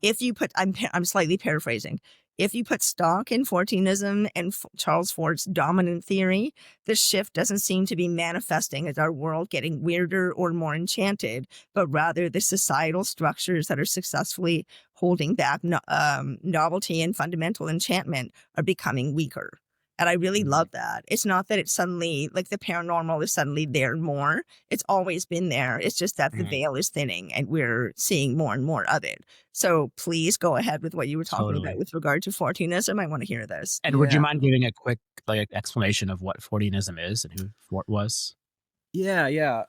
If you put, I'm slightly paraphrasing, if you put stock in Forteanism and Charles Fort's dominant theory, the shift doesn't seem to be manifesting as our world getting weirder or more enchanted, but rather the societal structures that are successfully holding back novelty and fundamental enchantment are becoming weaker. And I really love that. It's not that it's suddenly like the paranormal is suddenly there more. It's always been there. It's just that the veil is thinning and we're seeing more and more of it. So please go ahead with what you were talking about with regard to Forteanism. I want to hear this. And would you mind giving a quick like explanation of what Forteanism is and who Fort was? Yeah.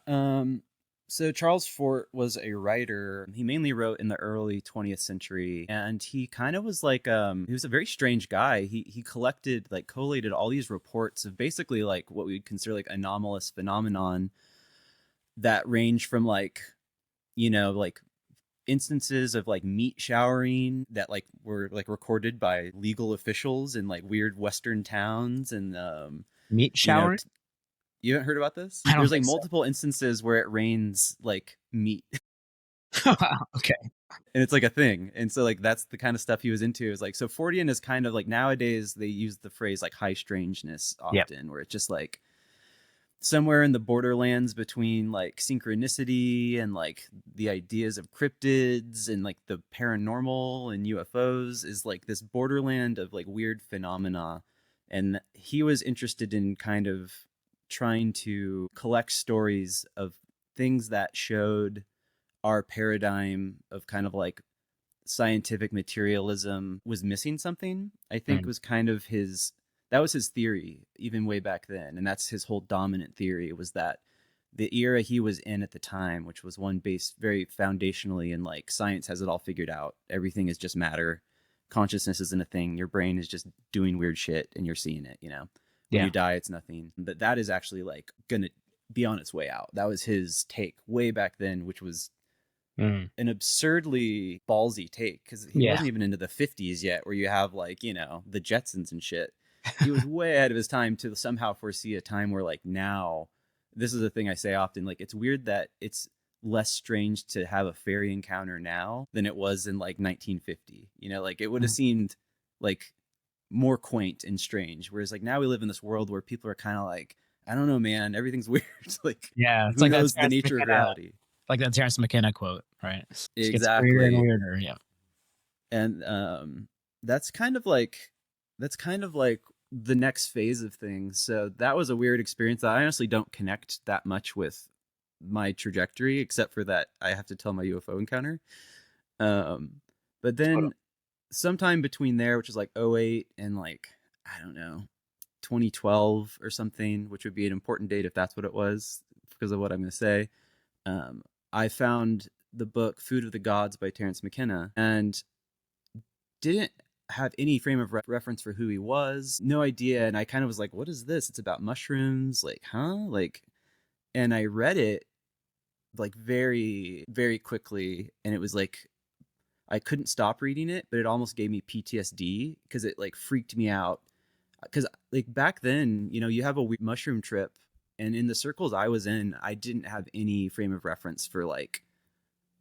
So Charles Fort was a writer. He mainly wrote in the early 20th century, and he kind of was like he was a very strange guy. He collected, like collated all these reports of basically like what we would consider like anomalous phenomenon that range from like, you know, like instances of like meat showering that like were like recorded by legal officials in like weird Western towns and meat showering. You haven't heard about this? There's like multiple instances where it rains like meat. Okay. And it's like a thing. And so like that's the kind of stuff he was into. Is like, so Fortean is kind of like, nowadays they use the phrase like high strangeness often, where it's just like somewhere in the borderlands between like synchronicity and like the ideas of cryptids and like the paranormal and UFOs is like this borderland of like weird phenomena. And he was interested in kind of trying to collect stories of things that showed our paradigm of kind of like scientific materialism was missing something. I think was kind of that was his theory even way back then. And that's his whole dominant theory, was that the era he was in at the time, which was one based very foundationally in like science has it all figured out. Everything is just matter. Consciousness isn't a thing. Your brain is just doing weird shit and you're seeing it, you know? When you die, it's nothing. But that is actually like going to be on its way out. That was his take way back then, which was an absurdly ballsy take, because he wasn't even into the 50s yet, where you have like, you know, the Jetsons and shit. He was way ahead of his time to somehow foresee a time where like now, this is a thing I say often, like it's weird that it's less strange to have a fairy encounter now than it was in like 1950. You know, like it would have seemed like more quaint and strange, whereas like now we live in this world where people are kind of like, I don't know, man, everything's weird. Like, it's who like knows the nature of reality? Like that Terrence McKenna quote, right? It exactly. Weirder and weirder, and that's kind of like the next phase of things. So that was a weird experience that I honestly don't connect that much with my trajectory, except for that I have to tell my UFO encounter. But then sometime between there, which is like 2008 and like, I don't know, 2012 or something, which would be an important date if that's what it was. because of what I'm going to say. I found the book Food of the Gods by Terence McKenna and didn't have any frame of reference for who he was. No idea. And I kind of was like, what is this? It's about mushrooms. Like, huh? Like, and I read it like very, very quickly. And it was like, I couldn't stop reading it, but it almost gave me PTSD because it like freaked me out. Because like back then, you know, you have a mushroom trip, and in the circles I was in, I didn't have any frame of reference for like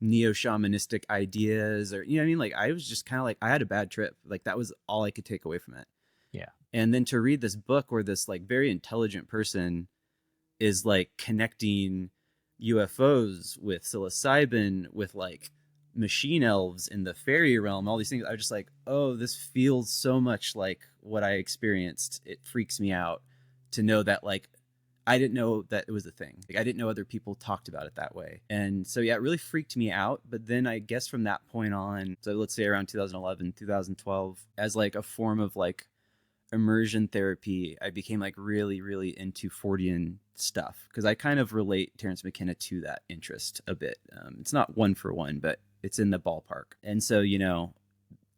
neo-shamanistic ideas, or you know what I mean? Like I was just kind of like, I had a bad trip. Like that was all I could take away from it. Yeah. And then to read this book where this like very intelligent person is like connecting UFOs with psilocybin, with like machine elves in the fairy realm, all these things, I was just like, oh, this feels so much like what I experienced. It freaks me out to know that like I didn't know that it was a thing. Like I didn't know other people talked about it that way. And so, yeah, it really freaked me out. But then I guess from that point on, so let's say around 2011, 2012, as like a form of like immersion therapy, I became like really, really into Fortean stuff because I kind of relate Terence McKenna to that interest a bit. It's not one for one, but it's in the ballpark. And so, you know,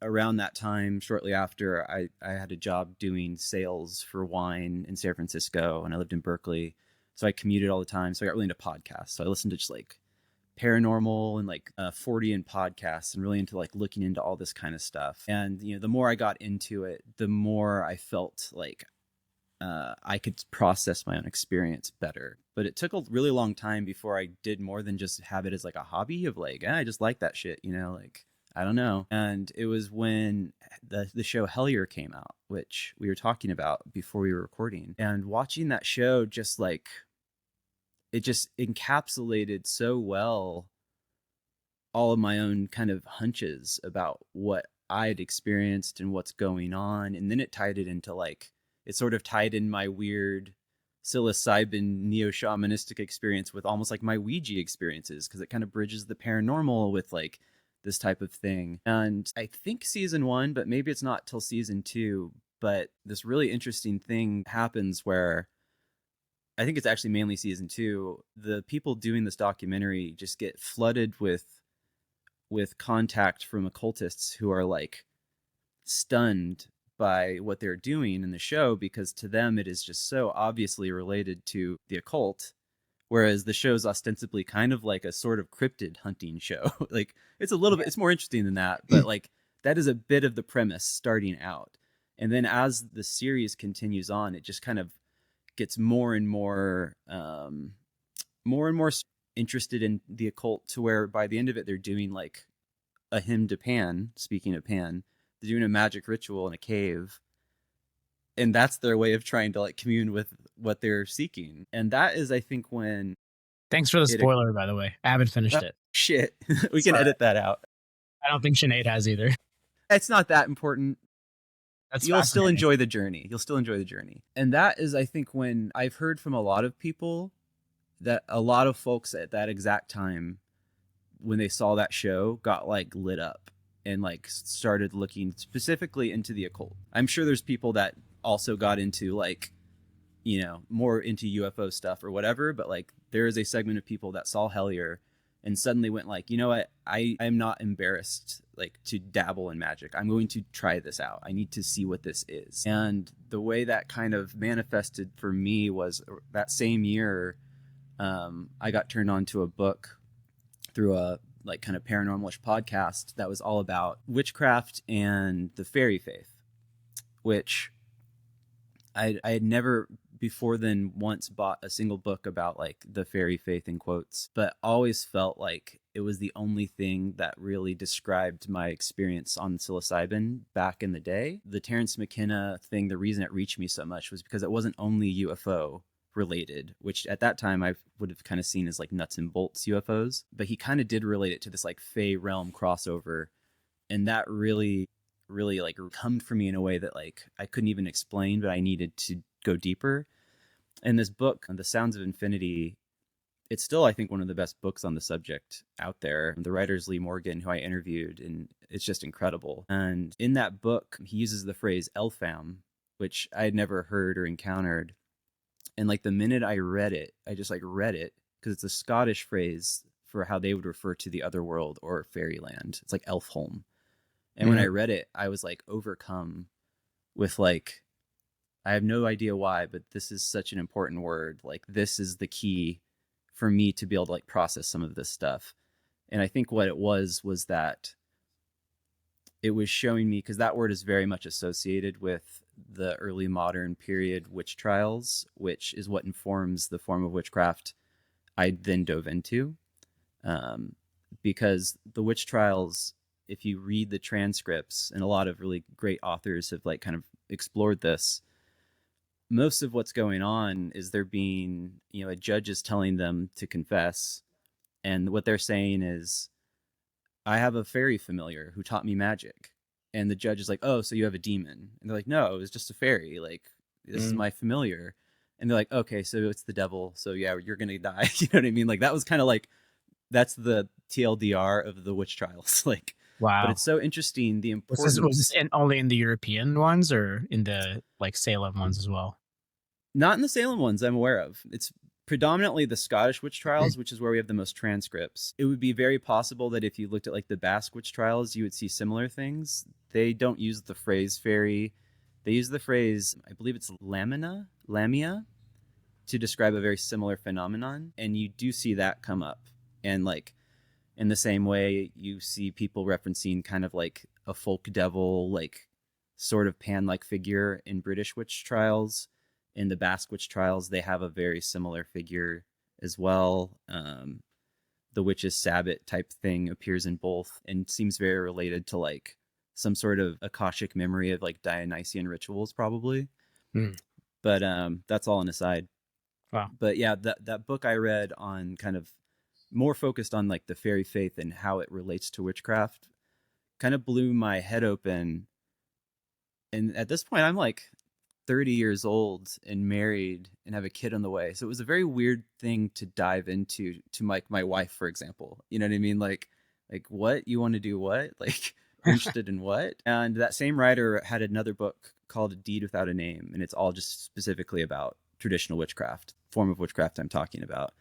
around that time, shortly after, I had a job doing sales for wine in San Francisco, and I lived in Berkeley. So I commuted all the time. So I got really into podcasts. So I listened to just like paranormal and like Fortean podcasts, and really into like looking into all this kind of stuff. And, you know, the more I got into it, the more I felt like I could process my own experience better. But it took a really long time before I did more than just have it as like a hobby of like, I just like that shit, you know, like, I don't know. And it was when the show Hellier came out, which we were talking about before we were recording. And watching that show just like, it just encapsulated so well all of my own kind of hunches about what I had experienced and what's going on. And then it tied it into like, it sort of tied in my weird psilocybin neo-shamanistic experience with almost like my Ouija experiences, because it kind of bridges the paranormal with like this type of thing. And I think season 1, but maybe it's not till season 2, but this really interesting thing happens where I think it's actually mainly season 2. The people doing this documentary just get flooded with contact from occultists who are like stunned by what they're doing in the show, because to them it is just so obviously related to the occult, whereas the show's ostensibly kind of like a sort of cryptid hunting show. Like it's a little bit, it's more interesting than that, but like that is a bit of the premise starting out. And then as the series continues on, it just kind of gets more and more interested in the occult, to where by the end of it, they're doing like a hymn to Pan. Speaking of Pan, they're doing a magic ritual in a cave. And that's their way of trying to like commune with what they're seeking. And that is, I think, when... Thanks for the spoiler, by the way. I haven't finished it. Shit. We can edit that out. I don't think Sinead has either. It's not that important. You'll still enjoy the journey. And that is, I think, when I've heard from a lot of people that a lot of folks at that exact time, when they saw that show, got like lit up and like started looking specifically into the occult. I'm sure there's people that also got into like, you know, more into UFO stuff or whatever, but like there is a segment of people that saw Hellier and suddenly went like, you know what, I'm not embarrassed like to dabble in magic. I'm going to try this out. I need to see what this is. And the way that kind of manifested for me was that same year, I got turned on to a book through a like kind of paranormalish podcast that was all about witchcraft and the fairy faith, which I had never before then once bought a single book about like the fairy faith in quotes, but always felt like it was the only thing that really described my experience on psilocybin back in the day. The Terence McKenna thing, the reason it reached me so much was because it wasn't only UFO related, which at that time I would have kind of seen as like nuts and bolts UFOs, but he kind of did relate it to this like Fey realm crossover. And that really like hummed for me in a way that like I couldn't even explain, but I needed to go deeper. And this book, The Sounds of Infinity, it's still, I think, one of the best books on the subject out there. The writer's Lee Morgan, who I interviewed, and it's just incredible. And in that book, he uses the phrase Elphame, which I had never heard or encountered. And like the minute I read it, I just like read it, because it's a Scottish phrase for how they would refer to the other world or fairyland. It's like Elphame. And when I read it, I was like overcome with like, I have no idea why, but this is such an important word. Like, this is the key for me to be able to like process some of this stuff. And I think what it was that it was showing me, because that word is very much associated with the early modern period witch trials, which is what informs the form of witchcraft I then dove into. Because the witch trials, if you read the transcripts, and a lot of really great authors have like kind of explored this, most of what's going on is they're being, a judge is telling them to confess. And what they're saying is, I have a fairy familiar who taught me magic. And the judge is like, oh, so you have a demon. And they're like, no, it was just a fairy. Like, this is my familiar. And they're like, okay, so it's the devil. So yeah, you're going to die. You know what I mean? Like, that was kind of like, that's the TLDR of the witch trials. Like, wow. But it's so interesting. The importance. Was this only in the European ones or in the like Salem ones as well? Not in the Salem ones I'm aware of. It's predominantly the Scottish witch trials, which is where we have the most transcripts. It would be very possible that if you looked at like the Basque witch trials, you would see similar things. They don't use the phrase fairy. They use the phrase, I believe it's lamia, to describe a very similar phenomenon. And you do see that come up. And like, in the same way, you see people referencing kind of like a folk devil, like sort of Pan-like figure in British witch trials. In the Basque witch trials, they have a very similar figure as well. The witch's sabbat type thing appears in both and seems very related to like some sort of Akashic memory of like Dionysian rituals, probably. But that's all an aside. Wow. But yeah, that book I read on kind of more focused on like the fairy faith and how it relates to witchcraft kind of blew my head open. And at this point, I'm like 30 years old and married and have a kid on the way. So it was a very weird thing to dive into to my wife, for example. You know what I mean? Like what? You want to do what? Like, you're interested in what? And that same writer had another book called A Deed Without a Name. And it's all just specifically about traditional witchcraft, form of witchcraft I'm talking about.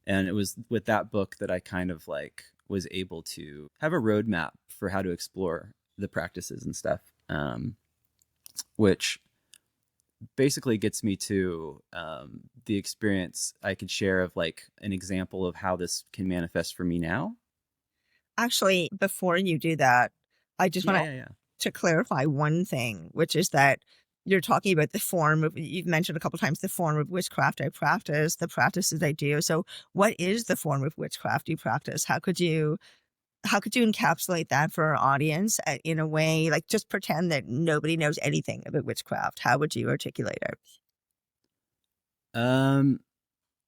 And it was with that book that I kind of like was able to have a roadmap for how to explore the practices and stuff, which basically gets me to the experience I could share of like an example of how this can manifest for me now. Actually, before you do that, I just want to clarify one thing, which is that you're talking about the form of, you've mentioned a couple of times the form of witchcraft I practice, the practices I do. So what is the form of witchcraft you practice? How could you encapsulate that for our audience in a way, like just pretend that nobody knows anything about witchcraft? How would you articulate it?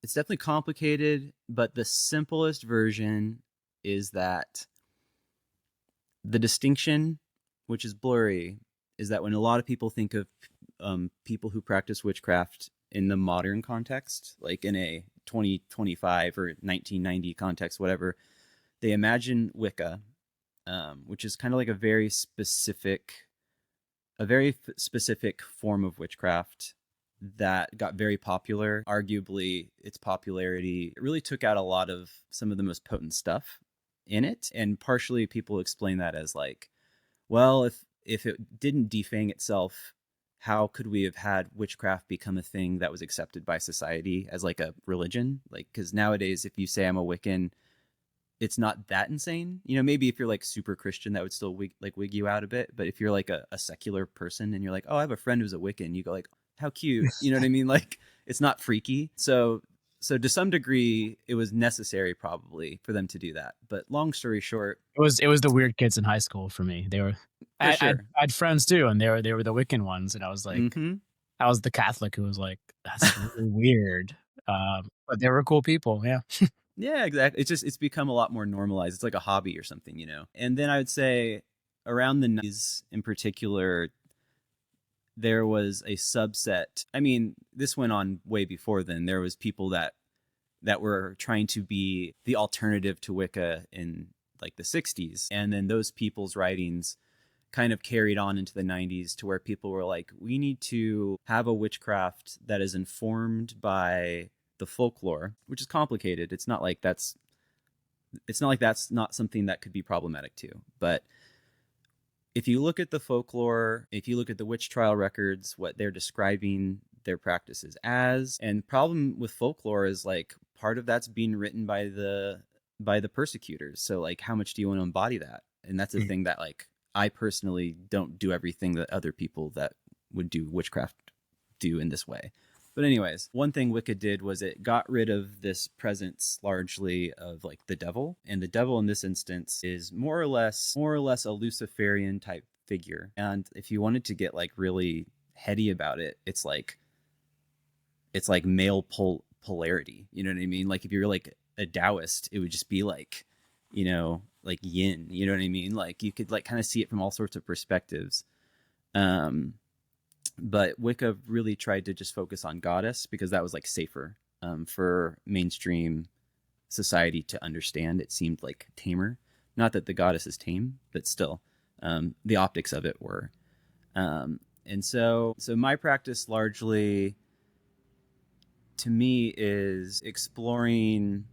It's definitely complicated, but the simplest version is that the distinction, which is blurry, is that when a lot of people think of people who practice witchcraft in the modern context, like in a 2025 or 1990 context, whatever, they imagine Wicca, which is kind of like a very specific form of witchcraft that got very popular. Arguably, its popularity really took out a lot of some of the most potent stuff in it. And partially people explain that as like, well, if it didn't defang itself, how could we have had witchcraft become a thing that was accepted by society as like a religion? Like, because nowadays, if you say I'm a Wiccan, it's not that insane. Maybe if you're like super Christian, that would still wig you out a bit. But if you're like a secular person and you're like, oh, I have a friend who's a Wiccan, you go like, how cute. You know what I mean? Like, it's not freaky. So to some degree, it was necessary probably for them to do that. But long story short, it was the weird kids in high school for me. They were, I had friends too, and they were the Wiccan ones, and I was like, I was the Catholic who was like, that's really weird. But they were cool people. Yeah. Yeah, exactly. It's become a lot more normalized. It's like a hobby or something, And then I would say around the 90s in particular, there was a subset. I mean, this went on way before then. There was people that were trying to be the alternative to Wicca in like the 60s. And then those people's writings kind of carried on into the 90s to where people were like, we need to have a witchcraft that is informed by the folklore, which is complicated. It's not like that's not something that could be problematic too. But if you look at the folklore, if you look at the witch trial records, what they're describing their practices as, and problem with folklore is like part of that's being written by the persecutors. So like, how much do you want to embody that? And that's a thing that like I personally don't do everything that other people that would do witchcraft do in this way. But anyways, one thing Wicca did was it got rid of this presence largely of like the devil. And the devil in this instance is more or less a Luciferian type figure. And if you wanted to get like really heady about it, it's like male polarity. You know what I mean? Like if you're like a Taoist, it would just be like, you know, like yin, you know what I mean? Like you could like kind of see it from all sorts of perspectives. But Wicca really tried to just focus on goddess because that was like safer for mainstream society to understand. It seemed like tamer. Not that the goddess is tame, but still the optics of it were. And so my practice largely to me is exploring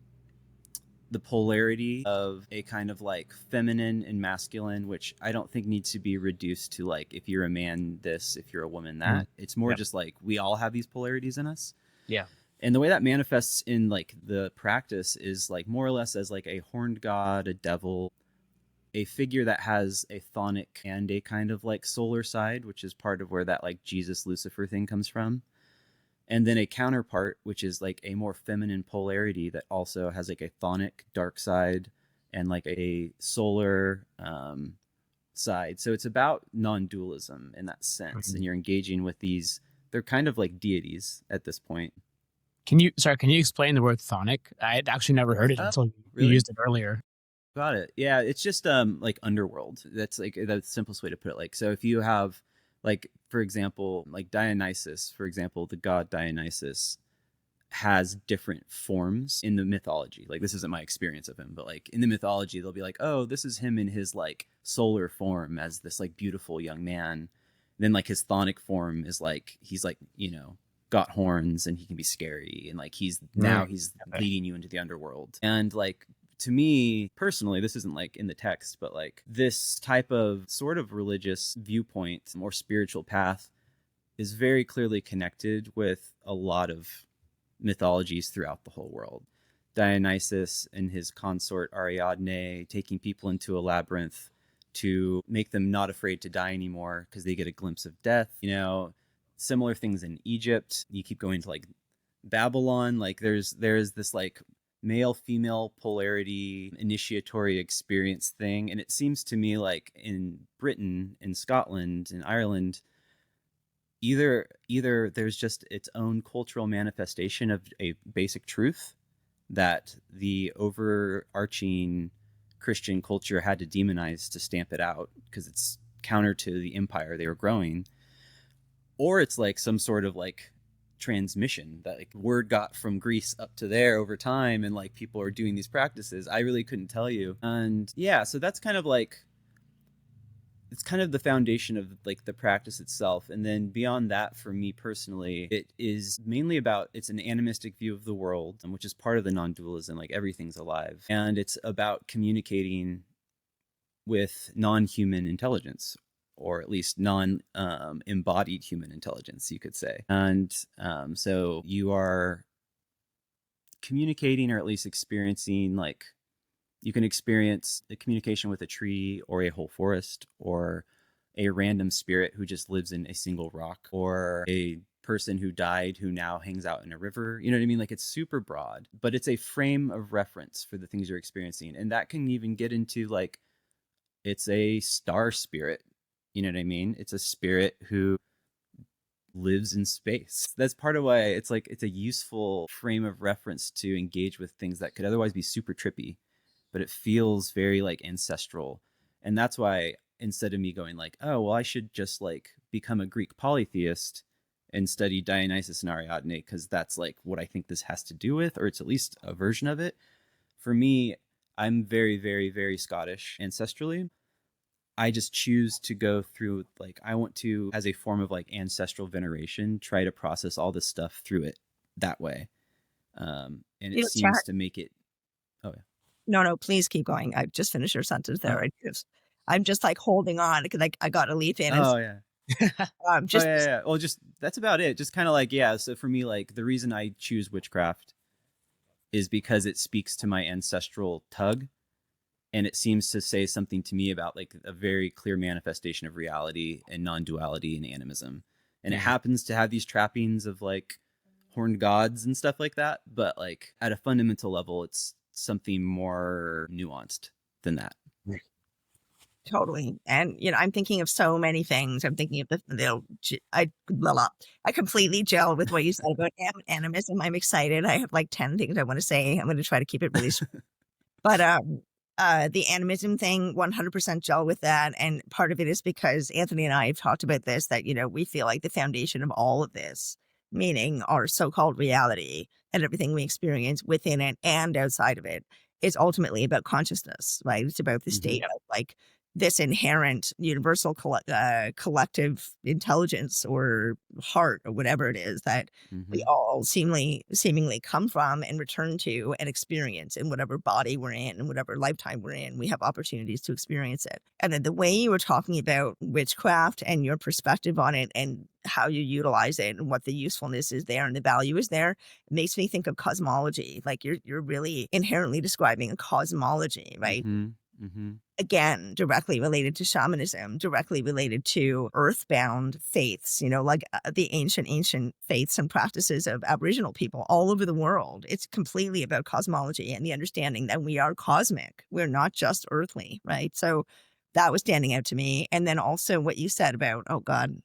the polarity of a kind of like feminine and masculine, which I don't think needs to be reduced to like, if you're a man, this, if you're a woman, that. It's more just like, we all have these polarities in us. Yeah. And the way that manifests in like the practice is like more or less as like a horned god, a devil, a figure that has a chthonic and a kind of like solar side, which is part of where that like Jesus Lucifer thing comes from. And then a counterpart, which is like a more feminine polarity that also has like a chthonic dark side and like a solar side. So it's about non-dualism in that sense. And you're engaging with these, they're kind of like deities at this point. Can you explain the word chthonic? I had actually never heard it until you used it earlier. Got it. Yeah, it's just like underworld. That's like the simplest way to put it. Like, so if you have like, for example, like Dionysus, for example, the god Dionysus has different forms in the mythology. Like, this isn't my experience of him, but like in the mythology, they'll be like, oh, this is him in his like solar form as this like beautiful young man. And then like his chthonic form is like, he's like, you know, got horns and he can be scary. And like, he's leading you into the underworld. And like, to me personally, this isn't like in the text, but like this type of sort of religious viewpoint, more spiritual path is very clearly connected with a lot of mythologies throughout the whole world. Dionysus and his consort Ariadne taking people into a labyrinth to make them not afraid to die anymore because they get a glimpse of death. You know, similar things in Egypt. You keep going to like Babylon, like there's this like male-female polarity initiatory experience thing. And it seems to me like in Britain, in Scotland, in Ireland, either there's just its own cultural manifestation of a basic truth that the overarching Christian culture had to demonize to stamp it out because it's counter to the empire they were growing, or it's like some sort of like transmission that like word got from Greece up to there over time and like people are doing these practices. I really couldn't tell you. And yeah, so that's kind of like, it's kind of the foundation of like the practice itself. And then beyond that, for me personally, it is mainly about, it's an animistic view of the world, which is part of the non-dualism, like everything's alive. And it's about communicating with non-human intelligence, or at least non-embodied human intelligence, you could say. And so you are communicating, or at least experiencing, like you can experience a communication with a tree or a whole forest, or a random spirit who just lives in a single rock, or a person who died who now hangs out in a river. You know what I mean? Like, it's super broad, but it's a frame of reference for the things you're experiencing. And that can even get into like, it's a star spirit. You know what I mean? It's a spirit who lives in space. That's part of why it's like, it's a useful frame of reference to engage with things that could otherwise be super trippy, but it feels very like ancestral. And that's why instead of me going like, oh, well, I should just like become a Greek polytheist and study Dionysus and Ariadne, because that's like what I think this has to do with, or it's at least a version of it. For me, I'm very, very, very Scottish ancestrally. I just choose to go through, like, I want to, as a form of like ancestral veneration, try to process all this stuff through it that way. And it seems to make it. Oh yeah. No, please keep going. I just finished your sentence there. I'm just like holding on because I got to leap in. Oh yeah. Yeah. Well, just that's about it. Just kind of like, yeah. So for me, like the reason I choose witchcraft is because it speaks to my ancestral tug, and it seems to say something to me about like a very clear manifestation of reality and non-duality and animism. And it happens to have these trappings of like horned gods and stuff like that, but like at a fundamental level, it's something more nuanced than that. Totally. And, I'm thinking of so many things. I'm thinking of I completely gel with what you said about animism. I'm excited. I have like 10 things I want to say. I'm going to try to keep it really short. But the animism thing, 100% gel with that. And part of it is because Anthony and I have talked about this, that, we feel like the foundation of all of this, meaning our so-called reality and everything we experience within it and outside of it, is ultimately about consciousness, right? It's about the state of like this inherent universal collective intelligence or heart or whatever it is that we all seemingly come from and return to and experience in whatever body we're in and whatever lifetime we're in. We have opportunities to experience it. And then the way you were talking about witchcraft and your perspective on it and how you utilize it and what the usefulness is there and the value is there, it makes me think of cosmology. Like you're really inherently describing a cosmology, right? Again, directly related to shamanism, directly related to earthbound faiths, like the ancient faiths and practices of Aboriginal people all over the world. It's completely about cosmology and the understanding that we are cosmic. We're not just earthly, right? So that was standing out to me. And then also what you said about, oh God,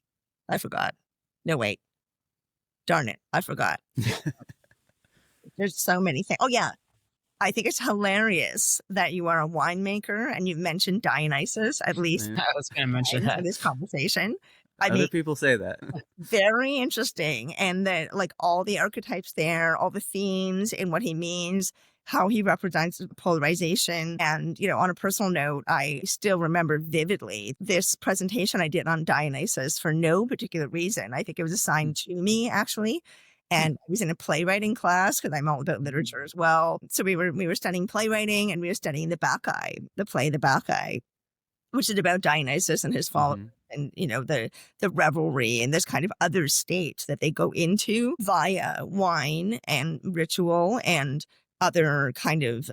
I forgot. No, wait. Darn it. I forgot. There's so many things. Oh, yeah. I think it's hilarious that you are a winemaker and you've mentioned Dionysus, at least. I was going to mention that in this conversation. Other people say that. Very interesting. And that like all the archetypes there, all the themes and what he means, how he represents polarization. And, on a personal note, I still remember vividly this presentation I did on Dionysus for no particular reason. I think it was assigned to me, actually. And I was in a playwriting class because I'm all about literature as well. So we were studying playwriting and we were studying the Bacchae, the play The Bacchae, which is about Dionysus and his fall and, the revelry and this kind of other state that they go into via wine and ritual and other kind of,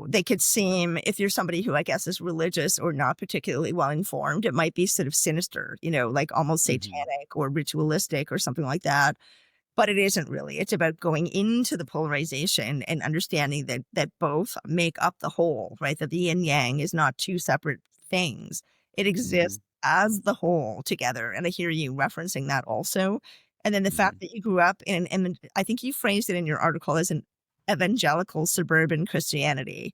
they could seem, if you're somebody who I guess is religious or not particularly well informed, it might be sort of sinister, like almost satanic or ritualistic or something like that. But it isn't really. It's about going into the polarization and understanding that both make up the whole, right? That the yin yang is not two separate things. It exists as the whole together. And I hear you referencing that also. And then the fact that you grew up in, I think you phrased it in your article as an evangelical suburban Christianity.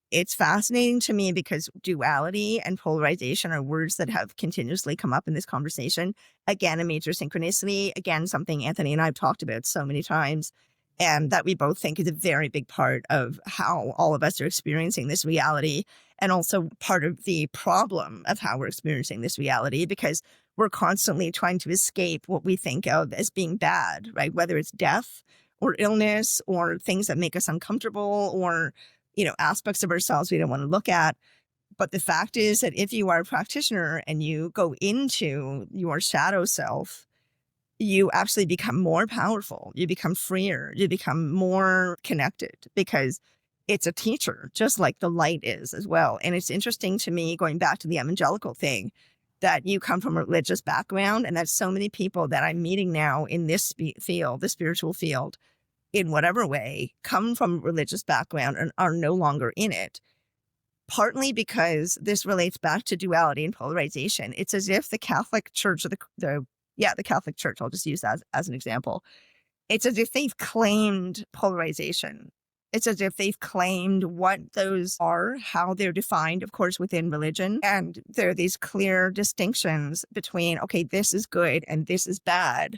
It's fascinating to me because duality and polarization are words that have continuously come up in this conversation. Again, a major synchronicity. Again, something Anthony and I have talked about so many times, and that we both think is a very big part of how all of us are experiencing this reality, and also part of the problem of how we're experiencing this reality, because we're constantly trying to escape what we think of as being bad, right? Whether it's death or illness or things that make us uncomfortable or, aspects of ourselves we don't want to look at. But the fact is that if you are a practitioner and you go into your shadow self, you actually become more powerful. You become freer. You become more connected because it's a teacher, just like the light is as well. And it's interesting to me, going back to the evangelical thing, that you come from a religious background and that so many people that I'm meeting now in this field, the spiritual field, in whatever way, come from a religious background and are no longer in it. Partly because this relates back to duality and polarization. It's as if the Catholic Church, or the Catholic Church, I'll just use that as an example. It's as if they've claimed polarization. It's as if they've claimed what those are, how they're defined, of course, within religion. And there are these clear distinctions between, okay, this is good and this is bad.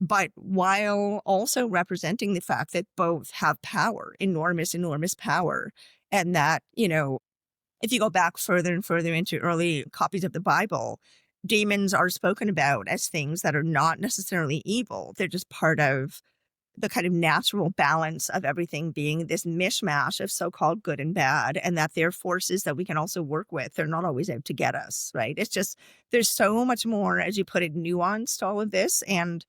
But while also representing the fact that both have power, enormous power. And that, if you go back further and further into early copies of the Bible, demons are spoken about as things that are not necessarily evil. They're just part of the kind of natural balance of everything being this mishmash of so-called good and bad, and that they're forces that we can also work with. They're not always out to get us, right? It's just, there's so much more, as you put it, nuance to all of this. And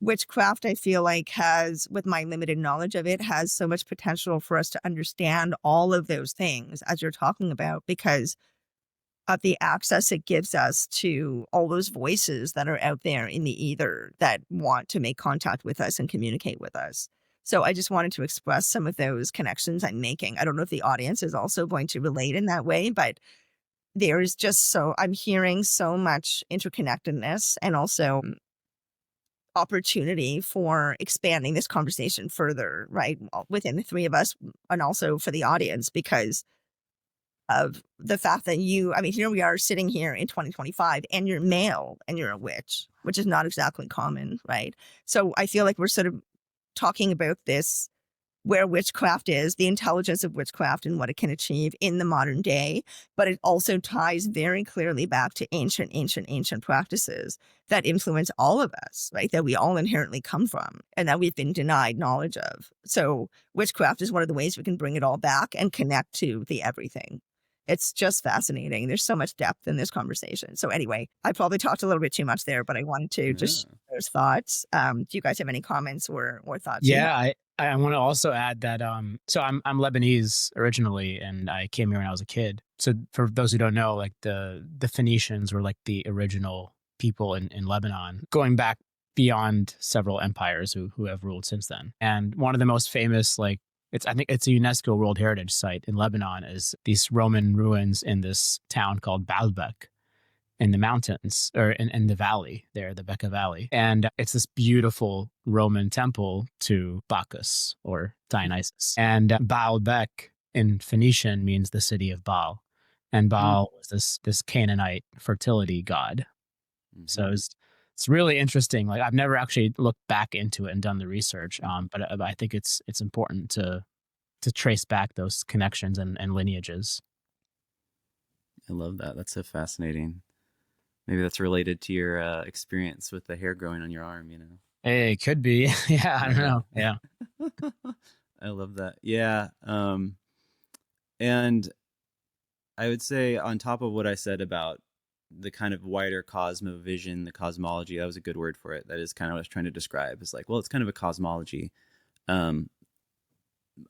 witchcraft, I feel like, has, with my limited knowledge of it, has so much potential for us to understand all of those things as you're talking about, because of the access it gives us to all those voices that are out there in the ether that want to make contact with us and communicate with us. So I just wanted to express some of those connections I'm making. I don't know if the audience is also going to relate in that way, but there's just I'm hearing so much interconnectedness and also opportunity for expanding this conversation further, right? Within the three of us and also for the audience, because of the fact that here we are sitting here in 2025 and you're male and you're a witch, which is not exactly common, right? So I feel like we're sort of talking about this, where witchcraft is, the intelligence of witchcraft and what it can achieve in the modern day. But it also ties very clearly back to ancient practices that influence all of us, right? That we all inherently come from and that we've been denied knowledge of. So witchcraft is one of the ways we can bring it all back and connect to the everything. It's just fascinating. There's so much depth in this conversation. So anyway, I probably talked a little bit too much there, but I wanted to just share those thoughts. Do you guys have any comments or thoughts? Yeah, I want to also add that so I'm Lebanese originally, and I came here when I was a kid. So for those who don't know, like the Phoenicians were like the original people in Lebanon, going back beyond several empires who have ruled since then. And one of the most famous, like, I think it's a UNESCO World Heritage Site in Lebanon, is these Roman ruins in this town called Baalbek in the mountains, or in the valley there, the Bekaa Valley. And it's this beautiful Roman temple to Bacchus or Dionysus. And Baalbek in Phoenician means the city of Baal. And Baal was this Canaanite fertility god. So it's really interesting. Like, I've never actually looked back into it and done the research, but I think it's important to trace back those connections and lineages. I love that. That's so fascinating. Maybe that's related to your experience with the hair growing on your arm, you know? Hey, it could be. Yeah, I don't know. Yeah. I love that. Yeah. And I would say, on top of what I said about the kind of wider cosmovision, the cosmology, that was a good word for it. That is kind of what I was trying to describe. It's like, well, it's kind of a cosmology. I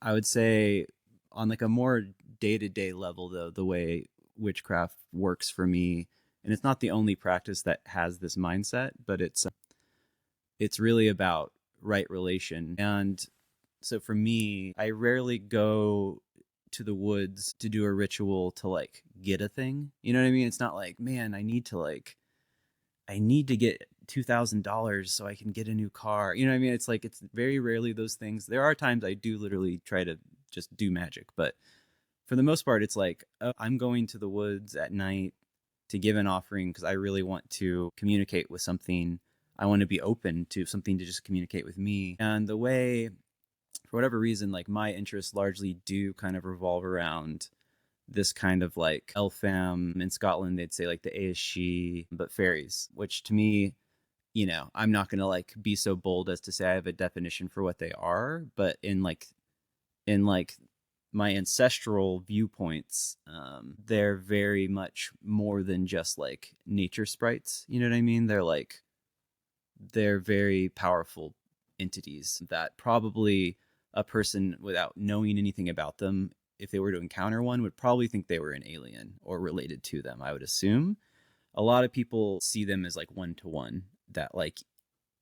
would say on like a more day-to-day level, though, the way witchcraft works for me, and it's not the only practice that has this mindset, but it's really about right relation. And so for me, I rarely go to the woods to do a ritual to like get a thing. You know what I mean? It's not like, man, I need to get $2,000 so I can get a new car. You know what I mean? It's like, it's very rarely those things. There are times I do literally try to just do magic, but for the most part, it's like, oh, I'm going to the woods at night to give an offering because I really want to communicate with something. I want to be open to something to just communicate with me. And the way, for whatever reason, like my interests largely do kind of revolve around this kind of like Elphame. In Scotland, they'd say like the Aeshe, but fairies, which to me, you know, I'm not going to like be so bold as to say I have a definition for what they are, but in my ancestral viewpoints, they're very much more than just like nature sprites. You know what I mean? They're very powerful entities that probably a person without knowing anything about them, if they were to encounter one, would probably think they were an alien or related to them, I would assume. A lot of people see them as like one-to-one, that like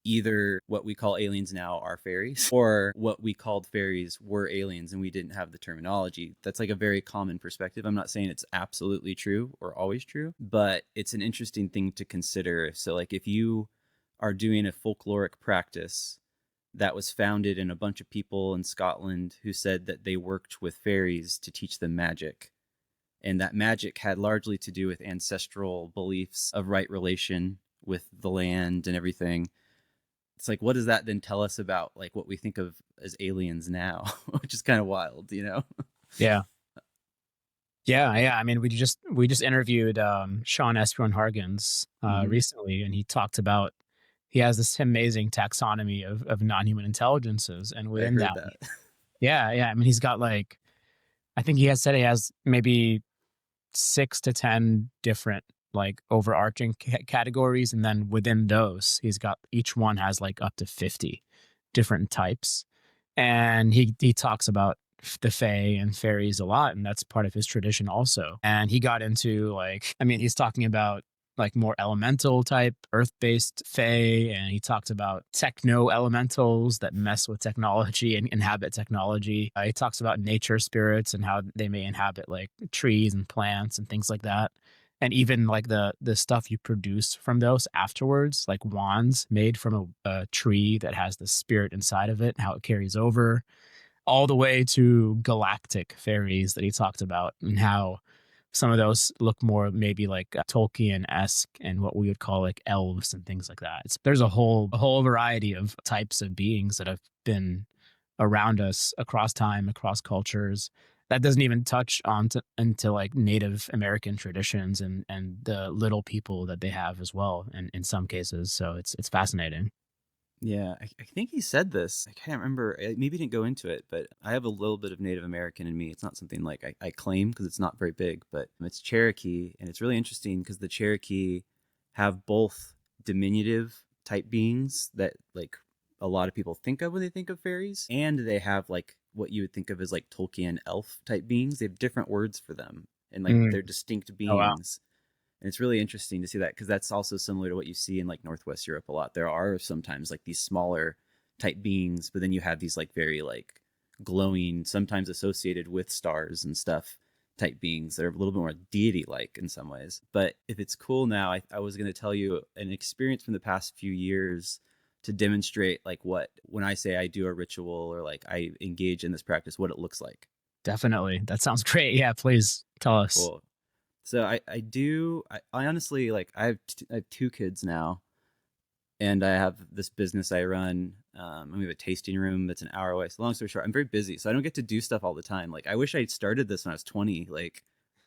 either what we call aliens now are fairies, or what we called fairies were aliens and we didn't have the terminology. That's like a very common perspective. I'm not saying it's absolutely true or always true, but it's an interesting thing to consider. So like if you are doing a folkloric practice that was founded in a bunch of people in Scotland who said that they worked with fairies to teach them magic, and that magic had largely to do with ancestral beliefs of right relation with the land and everything. It's like, what does that then tell us about like what we think of as aliens now? Which is kind of wild, you know? Yeah. Yeah. I mean, we just interviewed Sean Espeon Hargens Mm-hmm. recently, and he talked about he has this amazing taxonomy of non-human intelligences, and I within heard that, that. yeah. I mean, he's got like, I think he has said he has maybe 6 to 10 different like overarching categories, and then within those, he's got each one has like up to 50 different types, and he talks about the fae and fairies a lot, and that's part of his tradition also. And he got into like, I mean, he's talking about like more elemental type earth-based fae, and he talked about techno elementals that mess with technology and inhabit technology. He talks about nature spirits and how they may inhabit like trees and plants and things like that, and even like the stuff you produce from those afterwards, like wands made from a tree that has the spirit inside of it, how it carries over, all the way to galactic fairies that he talked about, and how some of those look more maybe like Tolkien-esque and what we would call like elves and things like that. There's a whole variety of types of beings that have been around us across time, across cultures. That doesn't even touch on into like Native American traditions and the little people that they have as well, in some cases. So it's fascinating. Yeah, I think he said this. I can't remember. Maybe he didn't go into it, but I have a little bit of Native American in me. It's not something like I claim because it's not very big, but it's Cherokee. And it's really interesting because the Cherokee have both diminutive type beings that like a lot of people think of when they think of fairies, and they have like what you would think of as like Tolkien elf type beings. They have different words for them, and like Mm. they're distinct Oh wow. beings. And it's really interesting to see that because that's also similar to what you see in like Northwest Europe a lot. There are sometimes like these smaller type beings, but then you have these like very like glowing, sometimes associated with stars and stuff type beings that are a little bit more deity like in some ways. But if it's cool now, I was going to tell you an experience from the past few years to demonstrate like what, when I say I do a ritual or like I engage in this practice, what it looks like. Definitely. That sounds great. Yeah, please tell us. Cool. So I honestly like I have two kids now, and I have this business I run. And we have a tasting room that's an hour away. So long story short, I'm very busy, so I don't get to do stuff all the time. Like I wish I started this when I was 20. Like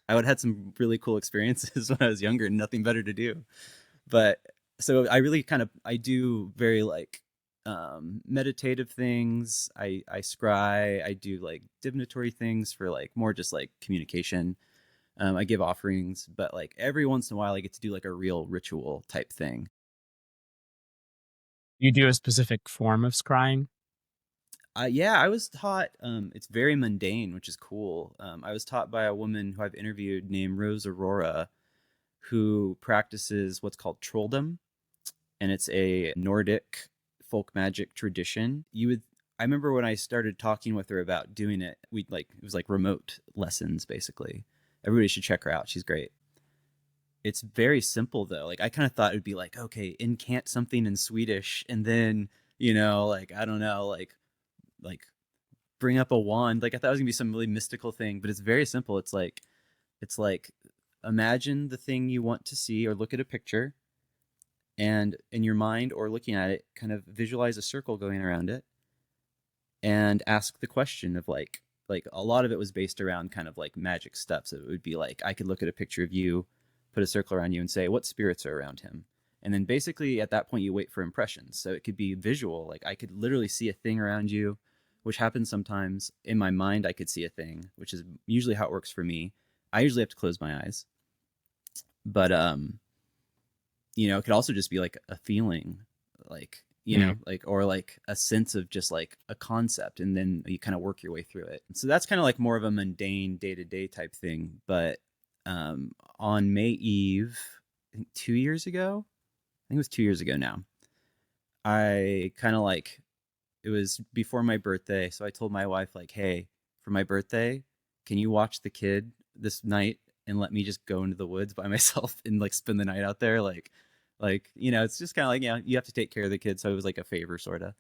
I would have had some really cool experiences when I was younger and nothing better to do. But so I really kind of I do very like meditative things. I scry. I do like divinatory things for like more just like communication. I give offerings, but like every once in a while, I get to do like a real ritual type thing. You do a specific form of scrying? Yeah, I was taught. It's very mundane, which is cool. I was taught by a woman who I've interviewed named Rose Aurora, who practices what's called trolldom, and it's a Nordic folk magic tradition. I remember when I started talking with her about doing it, it was like remote lessons basically. Everybody should check her out. She's great. It's very simple though. Like I kind of thought it would be like, okay, incant something in Swedish, and then like I don't know, like bring up a wand. Like I thought it was gonna be some really mystical thing, but it's very simple. It's like imagine the thing you want to see or look at a picture, and in your mind or looking at it, kind of visualize a circle going around it, and ask the question of like a lot of it was based around kind of like magic stuff. So it would be like I could look at a picture of you, put a circle around you, and say what spirits are around him. And then basically at that point you wait for impressions. So it could be visual, like I could literally see a thing around you, which happens sometimes. In my mind I could see a thing, which is usually how it works for me. I usually have to close my eyes. But it could also just be like a feeling, like Mm. like or like a sense of just like a concept, and then you kind of work your way through it. So that's kind of like more of a mundane day-to-day type thing. But on May Eve, I think 2 years ago, I think it was 2 years ago now, I kind of like, it was before my birthday, so I told my wife like, hey, for my birthday, can you watch the kid this night and let me just go into the woods by myself and like spend the night out there, it's just kind of like, you have to take care of the kid, so it was like a favor sort of.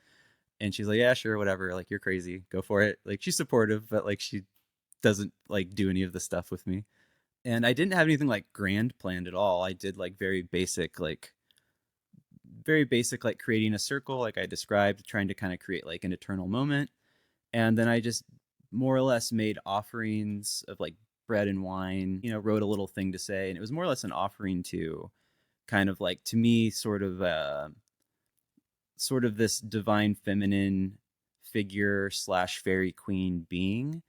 And she's like, yeah, sure, whatever, like you're crazy, go for it. Like she's supportive, but like she doesn't like do any of the stuff with me. And I didn't have anything like grand planned at all. I did like very basic, like creating a circle, like I described, trying to kind of create like an eternal moment. And then I just more or less made offerings of like bread and wine, wrote a little thing to say. And it was more or less an offering to kind of like, to me, sort of this divine feminine figure / fairy queen being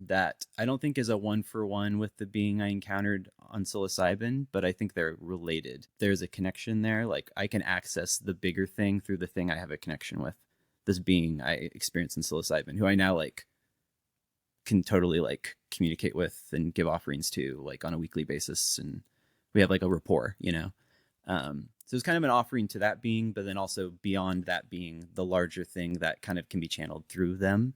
that I don't think is a 1-for-1 with the being I encountered on Psilocybin, but I think they're related. There's a connection there. Like I can access the bigger thing through the thing I have a connection with. This being I experienced in Psilocybin, who I now like can totally like communicate with and give offerings to like on a weekly basis, and we have like a rapport, so it's kind of an offering to that being, but then also beyond that being, the larger thing that kind of can be channeled through them.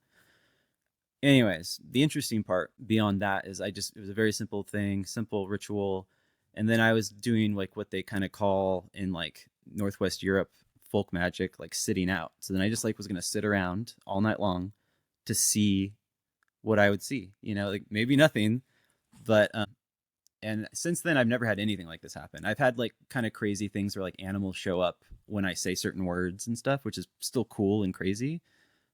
Anyways, the interesting part beyond that is it was a very simple thing, simple ritual. And then I was doing like what they kind of call in like Northwest Europe folk magic, like sitting out. So then I just like was going to sit around all night long to see what I would see, like maybe nothing, but and since then I've never had anything like this happen. I've had like kind of crazy things where like animals show up when I say certain words and stuff, which is still cool and crazy.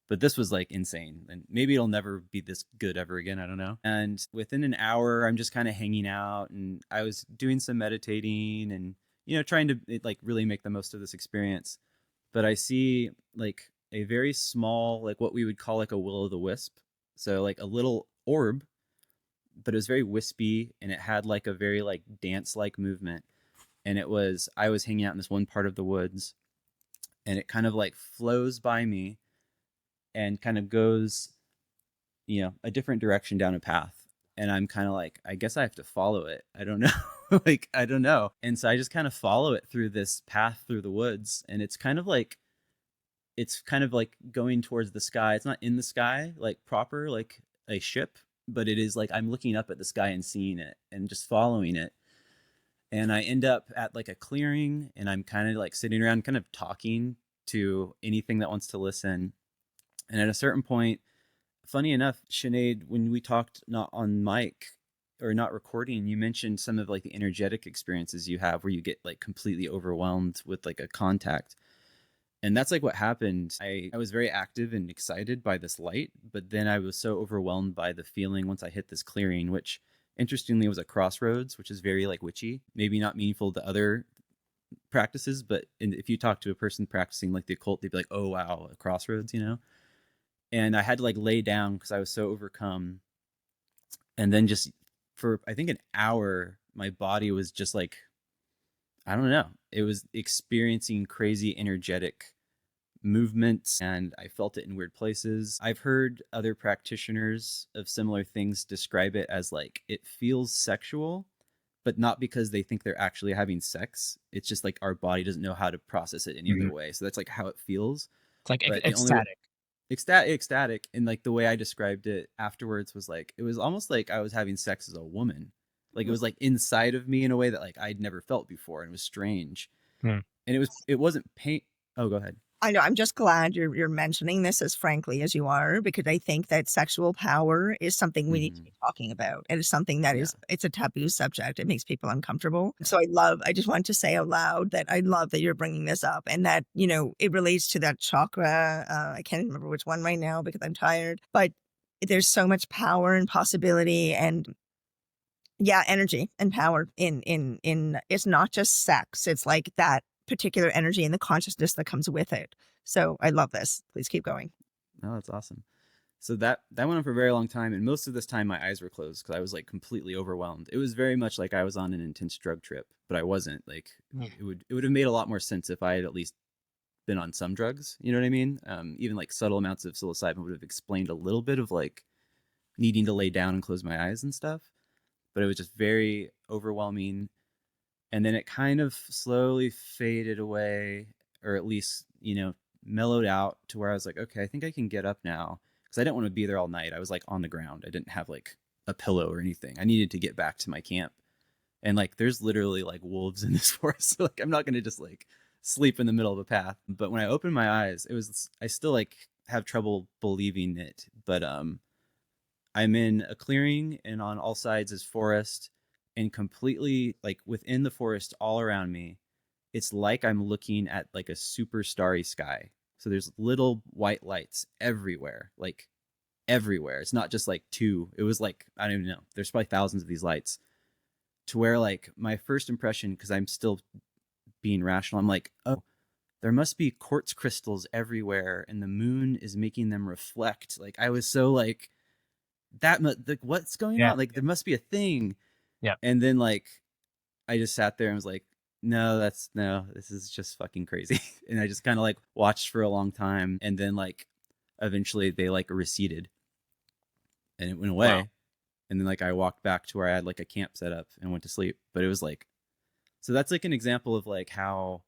But this was like insane, and maybe it'll never be this good ever again. I don't know. And within an hour, I'm just kind of hanging out, and I was doing some meditating and, trying to like really make the most of this experience. But I see like a very small, like what we would call like a will-o'-the-wisp. So like a little orb, but it was very wispy, and it had like a very like dance-like movement. And I was hanging out in this one part of the woods, and it kind of like flows by me and kind of goes, a different direction down a path. And I'm kind of like, I guess I have to follow it. I don't know. Like, I don't know. And so I just kind of follow it through this path through the woods. And it's kind of like going towards the sky. It's not in the sky, like proper, like a ship, but it is like I'm looking up at the sky and seeing it and just following it. And I end up at like a clearing, and I'm kind of like sitting around kind of talking to anything that wants to listen. And at a certain point, funny enough, Sinead, when we talked not on mic or not recording, you mentioned some of like the energetic experiences you have where you get like completely overwhelmed with like a contact. And that's like what happened. I was very active and excited by this light, but then I was so overwhelmed by the feeling once I hit this clearing, which interestingly was a crossroads, which is very like witchy, maybe not meaningful to other practices, but if you talk to a person practicing like the occult, they'd be like, oh wow, a crossroads, And I had to like lay down because I was so overcome. And then just for, I think, an hour, my body was just like, I don't know. It was experiencing crazy energetic movements, and I felt it in weird places. I've heard other practitioners of similar things describe it as like, it feels sexual, but not because they think they're actually having sex. It's just like our body doesn't know how to process it any other way. So that's like how it feels. It's like but ecstatic. Ecstatic. And like the way I described it afterwards was like, it was almost like I was having sex as a woman. Like it was like inside of me in a way that like I'd never felt before, and it was strange. And it wasn't pain. Oh, go ahead. I know. I'm just glad you're mentioning this as frankly as you are, because I think that sexual power is something we need to be talking about. It is something that it's a taboo subject. It makes people uncomfortable. So I just want to say out loud that I love that you're bringing this up, and that, it relates to that chakra. I can't remember which one right now because I'm tired, but there's so much power and possibility and energy and power in it's not just sex. It's like that particular energy and the consciousness that comes with it. So I love this. Please keep going. Oh, that's awesome. So that went on for a very long time, and most of this time my eyes were closed because I was like completely overwhelmed. It was very much like I was on an intense drug trip, but I wasn't. Like it would have made a lot more sense if I had at least been on some drugs. You know what I mean? Even like subtle amounts of psilocybin would have explained a little bit of like needing to lay down and close my eyes and stuff. But it was just very overwhelming. And then it kind of slowly faded away, or at least, mellowed out to where I was like, okay, I think I can get up now. Because I didn't want to be there all night. I was like on the ground. I didn't have like a pillow or anything. I needed to get back to my camp. And like, there's literally like wolves in this forest. So like, I'm not going to just like sleep in the middle of a path. But when I opened my eyes, I still like have trouble believing it. But I'm in a clearing, and on all sides is forest. And completely like within the forest all around me, it's like I'm looking at like a super starry sky. So there's little white lights everywhere, like everywhere. It's not just like two. It was like, I don't even know. There's probably thousands of these lights, to where like my first impression, because I'm still being rational, I'm like, oh, there must be quartz crystals everywhere and the moon is making them reflect. Like I was so like, like, what's going on? Like there must be a thing. Yeah. And then like I just sat there and was like, no, this is just fucking crazy. And I just kind of like watched for a long time, and then like eventually they like receded and it went away. Wow. And then like I walked back to where I had like a camp set up and went to sleep. But it was like, so that's like an example of like how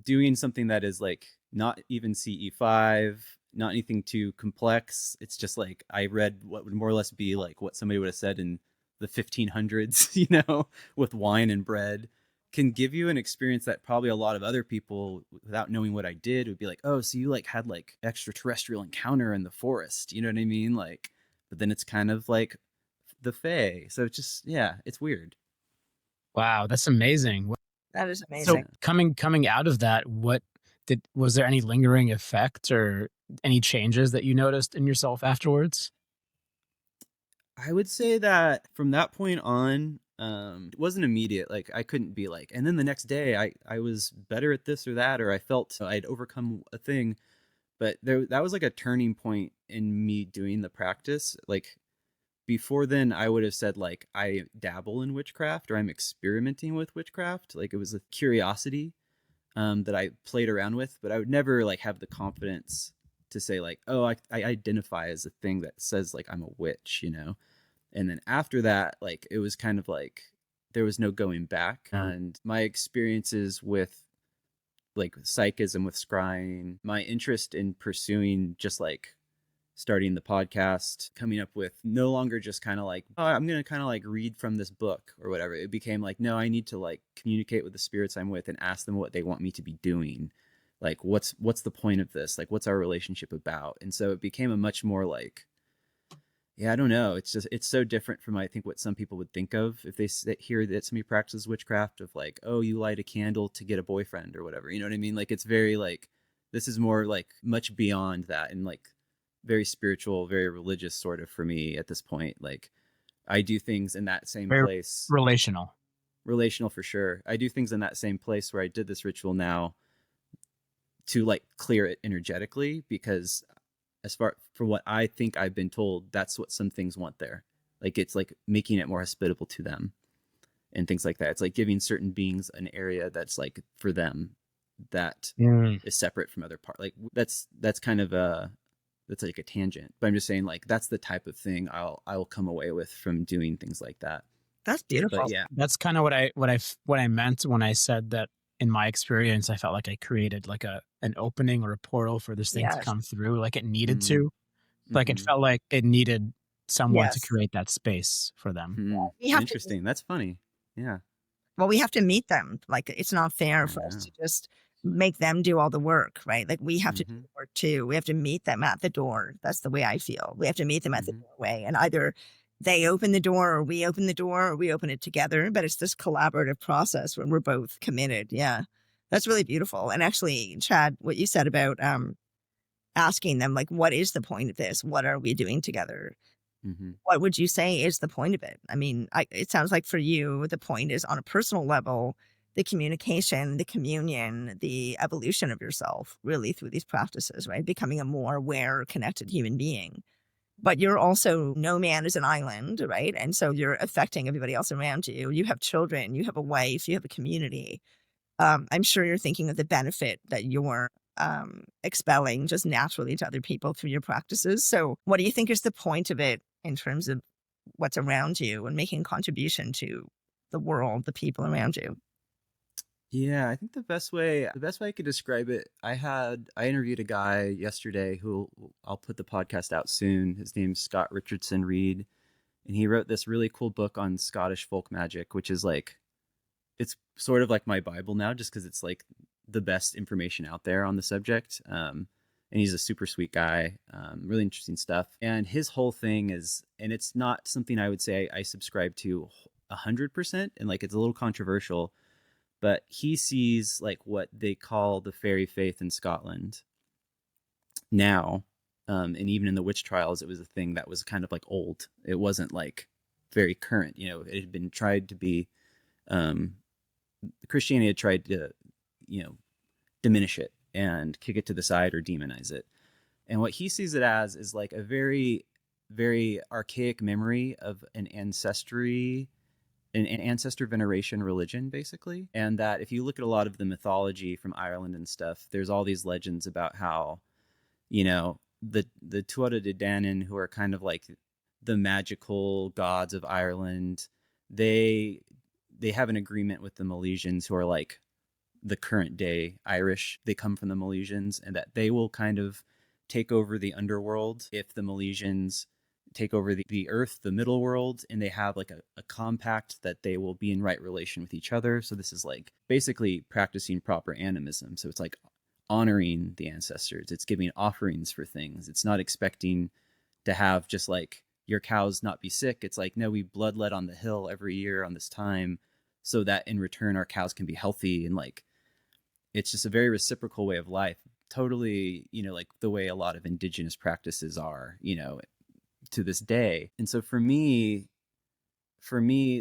doing something that is like not even CE5, not anything too complex. It's just like I read what would more or less be like what somebody would have said in the 1500s, you know, with wine and bread, can give you an experience that probably a lot of other people, without knowing what I did, would be like, oh, so you like had like extraterrestrial encounter in the forest, you know what I mean? Like, but then it's kind of like the Fae. So it's just, yeah, it's weird. Wow, that's amazing. That is amazing. So coming out of that, was there any lingering effect or any changes that you noticed in yourself afterwards? I would say that from that point on, it wasn't immediate. Like I couldn't be like, and then the next day I was better at this or that, or I felt I'd overcome a thing. But that was like a turning point in me doing the practice. Like before then, I would have said like I dabble in witchcraft or I'm experimenting with witchcraft. Like it was a curiosity that I played around with, but I would never like have the confidence to say like, oh, I identify as a thing that says like I'm a witch, you know? And then after that, like it was kind of like there was no going back. And my experiences with like psychism, with scrying, my interest in pursuing just like starting the podcast, coming up with no longer just kind of like, oh, I'm going to kind of like read from this book or whatever. It became like, no, I need to like communicate with the spirits I'm with and ask them what they want me to be doing. Like, what's the point of this? Like, what's our relationship about? And so it became a much more like, yeah, I don't know. It's just, it's so different from, I think, what some people would think of if they hear that somebody practices witchcraft, of like, oh, you light a candle to get a boyfriend or whatever. You know what I mean? Like, it's very like, this is more like much beyond that, and like very spiritual, very religious sort of for me at this point. Like I do things in that same place. Relational for sure. I do things in that same place where I did this ritual now to like clear it energetically, because as far from what I think I've been told, that's what some things want there. Like it's like making it more hospitable to them and things like that. It's like giving certain beings an area that's like for them, that is separate from other parts. Like that's kind of that's like a tangent, but I'm just saying like that's the type of thing I'll come away with from doing things like that. That's beautiful. But yeah, that's kind of what I meant when I said that. In my experience, I felt like I created like an opening or a portal for this thing to come through, like it needed to. Like it felt like it needed someone to create that space for them. Interesting. That's funny. Yeah. Well, we have to meet them. Like it's not fair for us to just make them do all the work, right? Like we have to do the work too. We have to meet them at the door. That's the way I feel. We have to meet them at the doorway, and either they open the door or we open the door or we open it together. But it's this collaborative process when we're both committed. Yeah. That's really beautiful. And actually, Chad, what you said about asking them, like, what is the point of this? What are we doing together? What would you say is the point of it? I mean, it sounds like for you, the point is on a personal level, the communication, the communion, the evolution of yourself, really through these practices, right? Becoming a more aware, connected human being. But you're also, no man is an island, right? And so you're affecting everybody else around you. You have children, you have a wife, you have a community. I'm sure you're thinking of the benefit that you're expelling just naturally to other people through your practices. So what do you think is the point of it in terms of what's around you and making a contribution to the world, the people around you? Yeah, I think the best way I could describe it, I interviewed a guy yesterday who I'll put the podcast out soon. His name's Scott Richardson Reed, and he wrote this really cool book on Scottish folk magic, which is like, it's sort of like my Bible now, just because it's like the best information out there on the subject. And he's a super sweet guy, really interesting stuff. And his whole thing is, and it's not something I would say I subscribe to 100%, and like it's a little controversial, but he sees like what they call the fairy faith in Scotland now And even in the witch trials, it was a thing that was kind of like old. It wasn't like very current. You know, it had been tried to be, Christianity had tried to, you know, diminish it and kick it to the side or demonize it. And what he sees it as is like a very, very archaic memory of an ancestor veneration religion, basically. And that if you look at a lot of the mythology from Ireland and stuff, there's all these legends about how, you know, the Tuatha De Danann, who are kind of like the magical gods of Ireland, they have an agreement with the Milesians, who are like the current day Irish. They come from the Milesians, and that they will kind of take over the underworld if the Milesians take over the earth, the middle world, and they have like a compact that they will be in right relation with each other. So this is like basically practicing proper animism. So it's like honoring the ancestors. It's giving offerings for things. It's not expecting to have just like your cows not be sick. It's like, no, we bloodlet on the hill every year on this time so that in return our cows can be healthy. And like, it's just a very reciprocal way of life. Totally, you know, like the way a lot of indigenous practices are, you know, to this day. And so for me,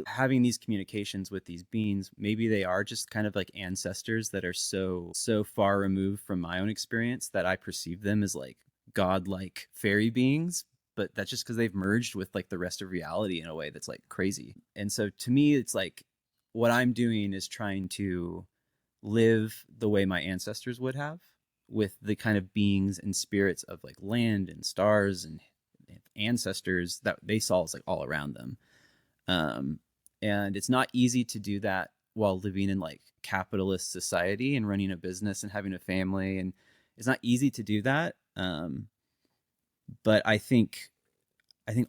having these communications with these beings, maybe they are just kind of like ancestors that are so far removed from my own experience that I perceive them as like godlike fairy beings. But that's just because they've merged with like the rest of reality in a way that's like crazy. And so to me, it's like what I'm doing is trying to live the way my ancestors would have, with the kind of beings and spirits of like land and stars and ancestors that they saw as like all around them. And it's not easy to do that while living in like capitalist society and running a business and having a family. And it's not easy to do that. But I think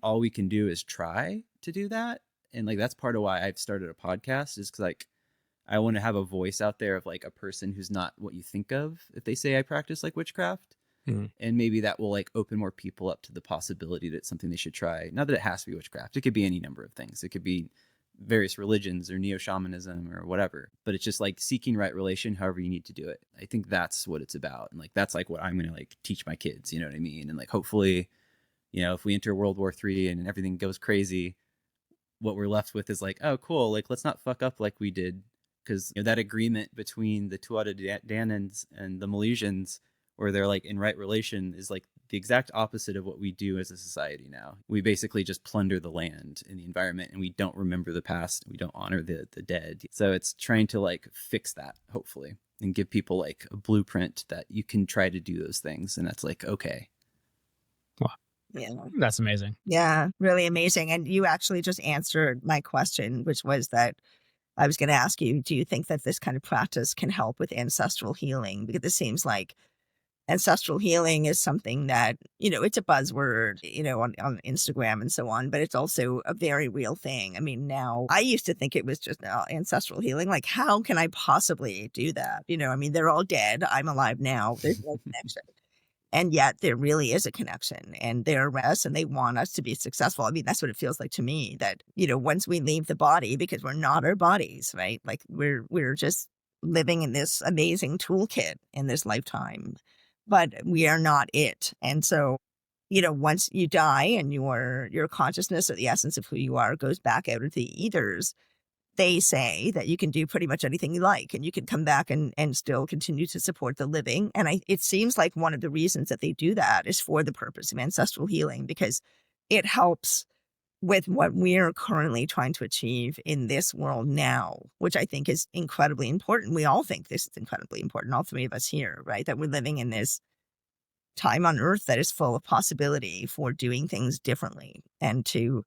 all we can do is try to do that. And like, that's part of why I've started a podcast, is because like, I want to have a voice out there of like a person who's not what you think of if they say I practice like witchcraft. And maybe that will like open more people up to the possibility that it's something they should try. Not that it has to be witchcraft. It could be any number of things. It could be various religions or Neo-Shamanism or whatever. But it's just like seeking right relation, however you need to do it. I think that's what it's about. And like, that's like what I'm going to like teach my kids, you know what I mean? And like, hopefully, you know, if we enter World War III and everything goes crazy, what we're left with is like, oh, cool. Like, let's not fuck up like we did. Because, you know, that agreement between the Tuatha De Dananns and the Milesians, where they're like in right relation, is like the exact opposite of what we do as a society now. We basically just plunder the land and the environment, and we don't remember the past. We don't honor the dead. So it's trying to like fix that, hopefully, and give people like a blueprint that you can try to do those things. And that's like, okay. Wow. Yeah. That's amazing. Yeah, really amazing. And you actually just answered my question, which was that I was going to ask you, do you think that this kind of practice can help with ancestral healing? Because it seems like ancestral healing is something that, you know, it's a buzzword, you know, on Instagram and so on, but it's also a very real thing. I mean, now I used to think it was just ancestral healing. Like, how can I possibly do that? You know, I mean, they're all dead. I'm alive now. There's no connection. And yet there really is a connection, and they're us and they want us to be successful. I mean, that's what it feels like to me, that, you know, once we leave the body, because we're not our bodies, right? Like we're just living in this amazing toolkit in this lifetime, but we are not it. And so, you know, once you die and your consciousness or the essence of who you are goes back out of the ethers, they say that you can do pretty much anything you like, and you can come back and still continue to support the living. And it seems like one of the reasons that they do that is for the purpose of ancestral healing, because it helps with what we're currently trying to achieve in this world now, which I think is incredibly important. We all think this is incredibly important, all three of us here, right? That we're living in this time on earth that is full of possibility for doing things differently, and to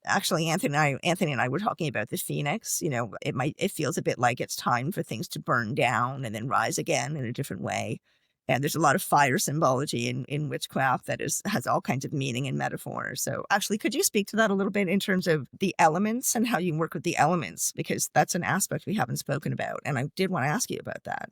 actually, Anthony and I were talking about the phoenix. You know, it feels a bit like it's time for things to burn down and then rise again in a different way. And there's a lot of fire symbology in witchcraft that has all kinds of meaning and metaphor. So actually, could you speak to that a little bit in terms of the elements and how you work with the elements? Because that's an aspect we haven't spoken about. And I did want to ask you about that.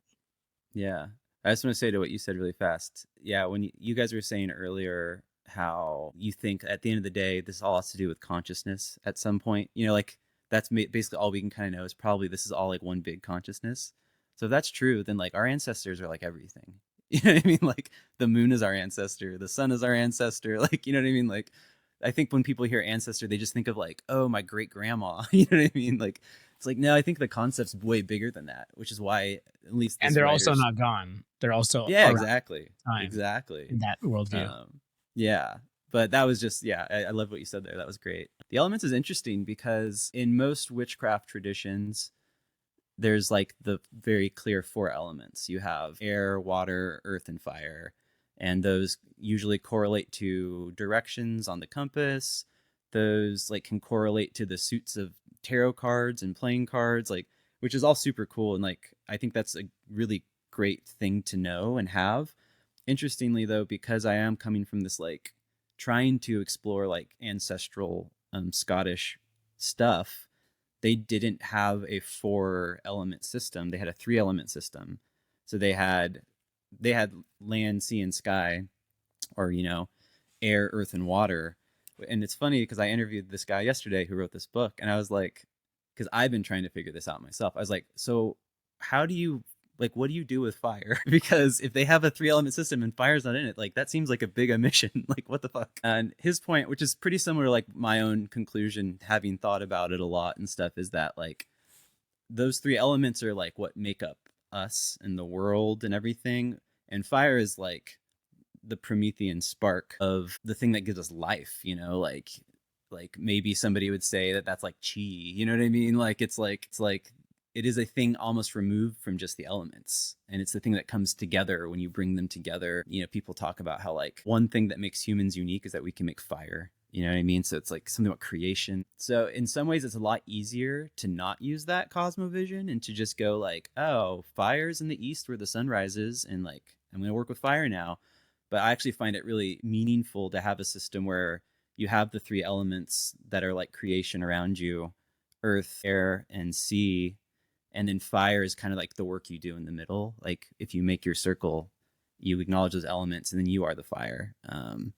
Yeah. I just want to say to what you said really fast. Yeah. When you guys were saying earlier how you think at the end of the day, this all has to do with consciousness at some point, you know, like that's basically all we can kind of know is probably this is all like one big consciousness. So if that's true, then like our ancestors are like everything. You know what I mean? Like the moon is our ancestor, the sun is our ancestor. Like, you know what I mean? Like, I think when people hear ancestor, they just think of like, oh, my great grandma. You know what I mean? Like, it's like, no, I think the concept's way bigger than that, which is why at least And this they're also writer's. not gone. They're also Yeah, around exactly. time Exactly. in that worldview. Yeah. But that was just, yeah, I love what you said there. That was great. The elements is interesting because in most witchcraft traditions, there's like the very clear four elements. You have air, water, earth, and fire. And those usually correlate to directions on the compass. Those like can correlate to the suits of tarot cards and playing cards, like, which is all super cool. And like, I think that's a really great thing to know and have. Interestingly though, because I am coming from this like trying to explore like ancestral Scottish stuff, they didn't have a 4-element system. They had a 3-element system. So they had land, sea, and sky, or air, earth, and water. And it's funny because I interviewed this guy yesterday who wrote this book, and I was like, because I've been trying to figure this out myself. I was like, so how do you like what do you do with fire? Because if they have a 3-element system and fire's not in it, like that seems like a big omission. Like what the fuck? And his point, which is pretty similar to like my own conclusion, having thought about it a lot and stuff, is that like those 3 elements are like what make up us and the world and everything. And fire is like the Promethean spark of the thing that gives us life, like maybe somebody would say that that's like chi, you know what I mean? Like it's like it is a thing almost removed from just the elements, and it's the thing that comes together when you bring them together. People talk about how like one thing that makes humans unique is that we can make fire, you know what I mean? So it's like something about creation. So in some ways it's a lot easier to not use that cosmovision and to just go like, oh, fire's in the east where the sun rises, and like I'm going to work with fire now. But I actually find it really meaningful to have a system where you have the 3 elements that are like creation around you: earth, air, and sea. And then fire is kind of like the work you do in the middle. Like if you make your circle, you acknowledge those elements, and then you are the fire. And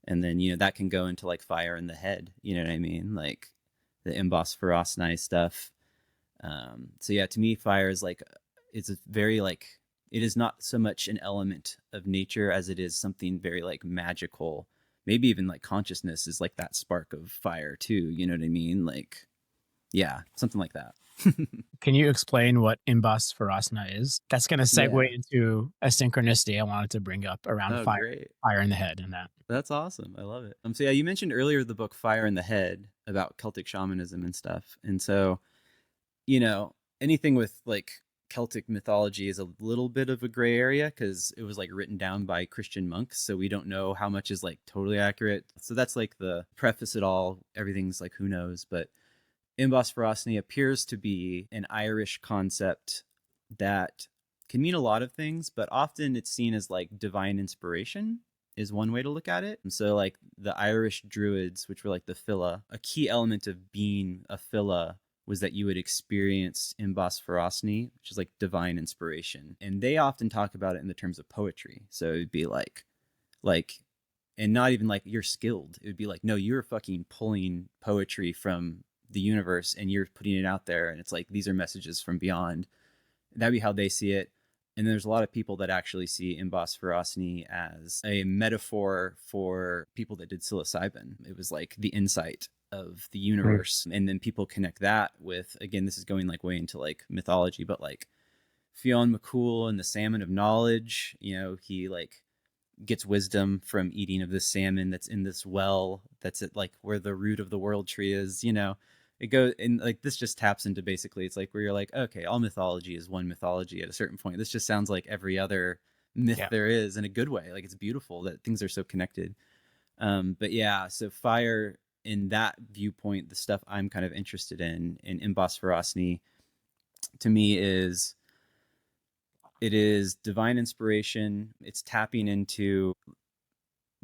then, that can go into like fire in the head. You know what I mean? Like the Imbas Forosnai stuff. So yeah, to me, fire is like, it's a very like, it is not so much an element of nature as it is something very like magical. Maybe even like consciousness is like that spark of fire too. You know what I mean? Like, yeah, something like that. Can you explain what Imbas Forosnai is? That's going to segue into a synchronicity I wanted to bring up around fire in the head and that. That's awesome. I love it. So yeah, you mentioned earlier the book Fire in the Head about Celtic shamanism and stuff. And so, anything with like Celtic mythology is a little bit of a gray area because it was like written down by Christian monks. So we don't know how much is like totally accurate. So that's like the preface it all. Everything's like, who knows? But Imbas Forosnai appears to be an Irish concept that can mean a lot of things, but often it's seen as like divine inspiration is one way to look at it. And so like the Irish druids, which were like the Fila, a key element of being a Fila was that you would experience Imbas Forosnai, which is like divine inspiration. And they often talk about it in the terms of poetry. So it'd be like, and not even like you're skilled. It would be like, no, you're fucking pulling poetry from the universe and you're putting it out there, and it's like these are messages from beyond. That'd be how they see it. And there's a lot of people that actually see Imbas Forosnai as a metaphor for people that did Psilocybin. It was like the insight of the universe. And then people connect that with, again, this is going like way into like mythology, but like Fionn McCool and the salmon of knowledge. He like gets wisdom from eating of this salmon that's in this well that's at like where the root of the world tree is. It goes and like this just taps into basically it's like where you're like, okay, all mythology is one mythology at a certain point. This just sounds like every other myth there is, in a good way. Like it's beautiful that things are so connected. But yeah, so fire in that viewpoint, the stuff I'm kind of interested in Imbas Forosnai, to me it is divine inspiration. It's tapping into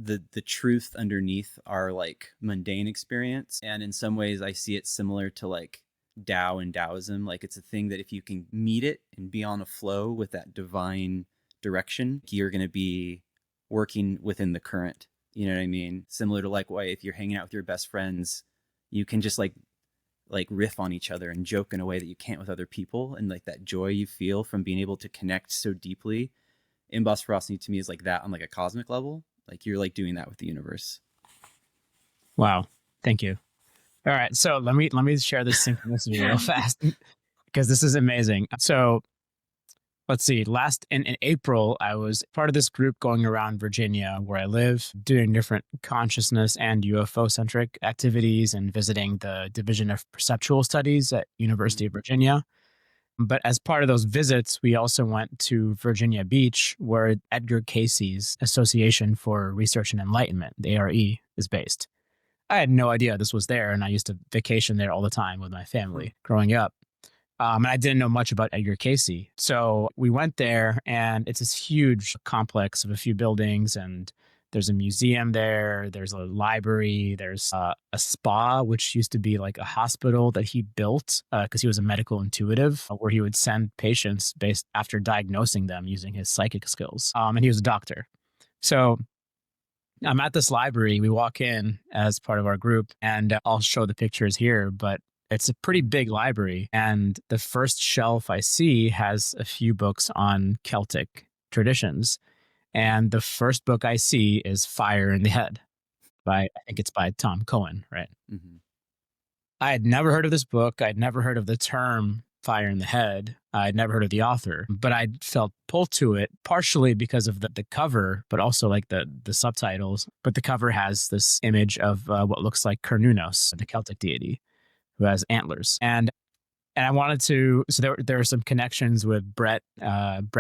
the truth underneath our like mundane experience. And in some ways I see it similar to like Tao and Taoism. Like it's a thing that if you can meet it and be on a flow with that divine direction, you're going to be working within the current. You know what I mean? Similar to like why if you're hanging out with your best friends, you can just like riff on each other and joke in a way that you can't with other people. And like that joy you feel from being able to connect so deeply Imbas Forosnai to me is like that on like a cosmic level. Like you're like doing that with the universe. Wow. Thank you. All right. So let me share this synchronicity real fast because this is amazing. So let's see. Last in April, I was part of this group going around Virginia where I live, doing different consciousness and UFO centric activities and visiting the Division of Perceptual Studies at University of Virginia. But as part of those visits, we also went to Virginia Beach, where Edgar Cayce's Association for Research and Enlightenment, the ARE, is based. I had no idea this was there, and I used to vacation there all the time with my family growing up. And I didn't know much about Edgar Cayce. So we went there, and it's this huge complex of a few buildings, and there's a museum there, there's a library, there's a spa, which used to be like a hospital that he built because he was a medical intuitive, where he would send patients based after diagnosing them using his psychic skills. And he was a doctor. So I'm at this library. We walk in as part of our group, and I'll show the pictures here, but it's a pretty big library. And the first shelf I see has a few books on Celtic traditions. And the first book I see is Fire in the Head I think it's by Tom Cohen, right? Mm-hmm. I had never heard of this book. I'd never heard of the term Fire in the Head. I'd never heard of the author, but I felt pulled to it partially because of the cover, but also like the subtitles. But the cover has this image of what looks like Cernunnos, the Celtic deity who has antlers. And I wanted to, so there are some connections with Brett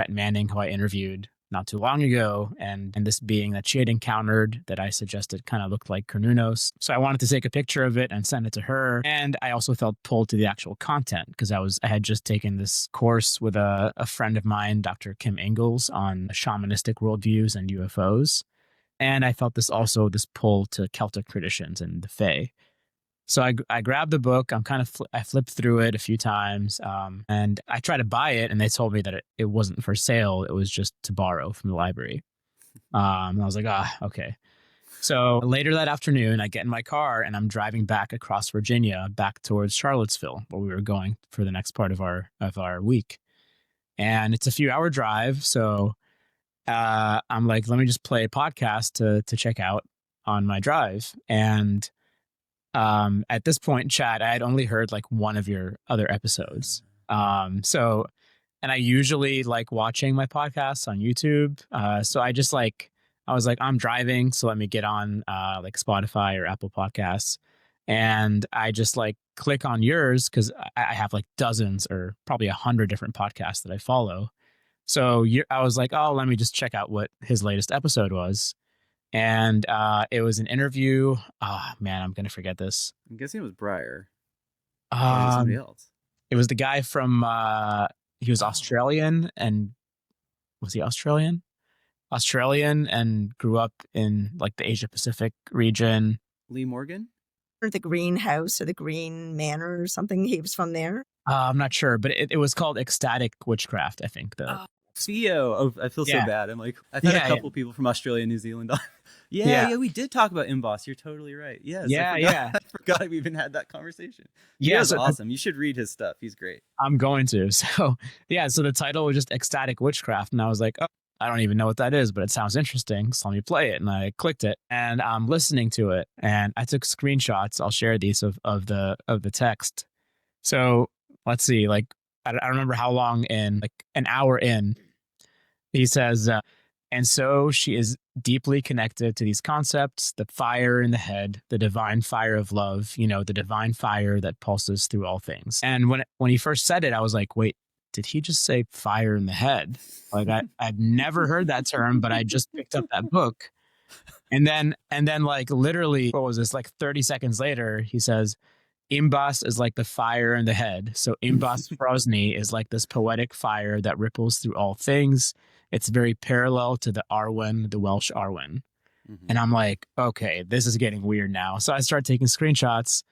Manning, who I interviewed not too long ago, and this being that she had encountered that I suggested kind of looked like Cernunnos. So I wanted to take a picture of it and send it to her. And I also felt pulled to the actual content because I had just taken this course with a friend of mine, Dr. Kim Ingalls, on shamanistic worldviews and UFOs. And I felt this pull to Celtic traditions and the Fae. So I grabbed the book. I flipped through it a few times, and I tried to buy it, and they told me that it wasn't for sale. It was just to borrow from the library. And I was like, okay. So later that afternoon, I get in my car, and I'm driving back across Virginia, back towards Charlottesville, where we were going for the next part of our week. And it's a few-hour drive, so I'm like, let me just play a podcast to check out on my drive. And at this point, Chad, I had only heard like one of your other episodes. And I usually like watching my podcasts on YouTube. So I was like, I'm driving, so let me get on like Spotify or Apple Podcasts. And I just like click on yours because I have like dozens or probably 100 different podcasts that I follow. So I was like, oh, let me just check out what his latest episode was. And it was an interview. Oh, man, I'm going to forget this. I'm guessing it was Breyer. Or somebody else. It was the guy from, he was Australian. And was he Australian? Australian and grew up in like the Asia Pacific region. Lee Morgan? Or the Greenhouse or the Green Manor or something. He was from there. I'm not sure, but it was called Ecstatic Witchcraft, I think. Theo. Oh, I feel so bad. I'm like, I've had a couple people from Australia and New Zealand on. Yeah, we did talk about Imbas. You're totally right. Yes. I forgot we even had that conversation. Yeah, that's awesome. You should read his stuff. He's great. I'm going to. So the title was just Ecstatic Witchcraft. And I was like, oh, I don't even know what that is, but it sounds interesting. So let me play it. And I clicked it and I'm listening to it. And I took screenshots. I'll share these of the text. So let's see, like, I don't remember how long in, like an hour in, he says, and so she is deeply connected to these concepts, the fire in the head, the divine fire of love, the divine fire that pulses through all things. And when he first said it, I was like, wait, did he just say fire in the head? Like I've never heard that term, but I just picked up that book. And then like literally, what was this? Like 30 seconds later, he says, Imbas is like the fire in the head. So Imbas Forosnai is like this poetic fire that ripples through all things. It's very parallel to the Arwen, the Welsh Arwen. Mm-hmm. And I'm like, okay, this is getting weird now. So I start taking screenshots.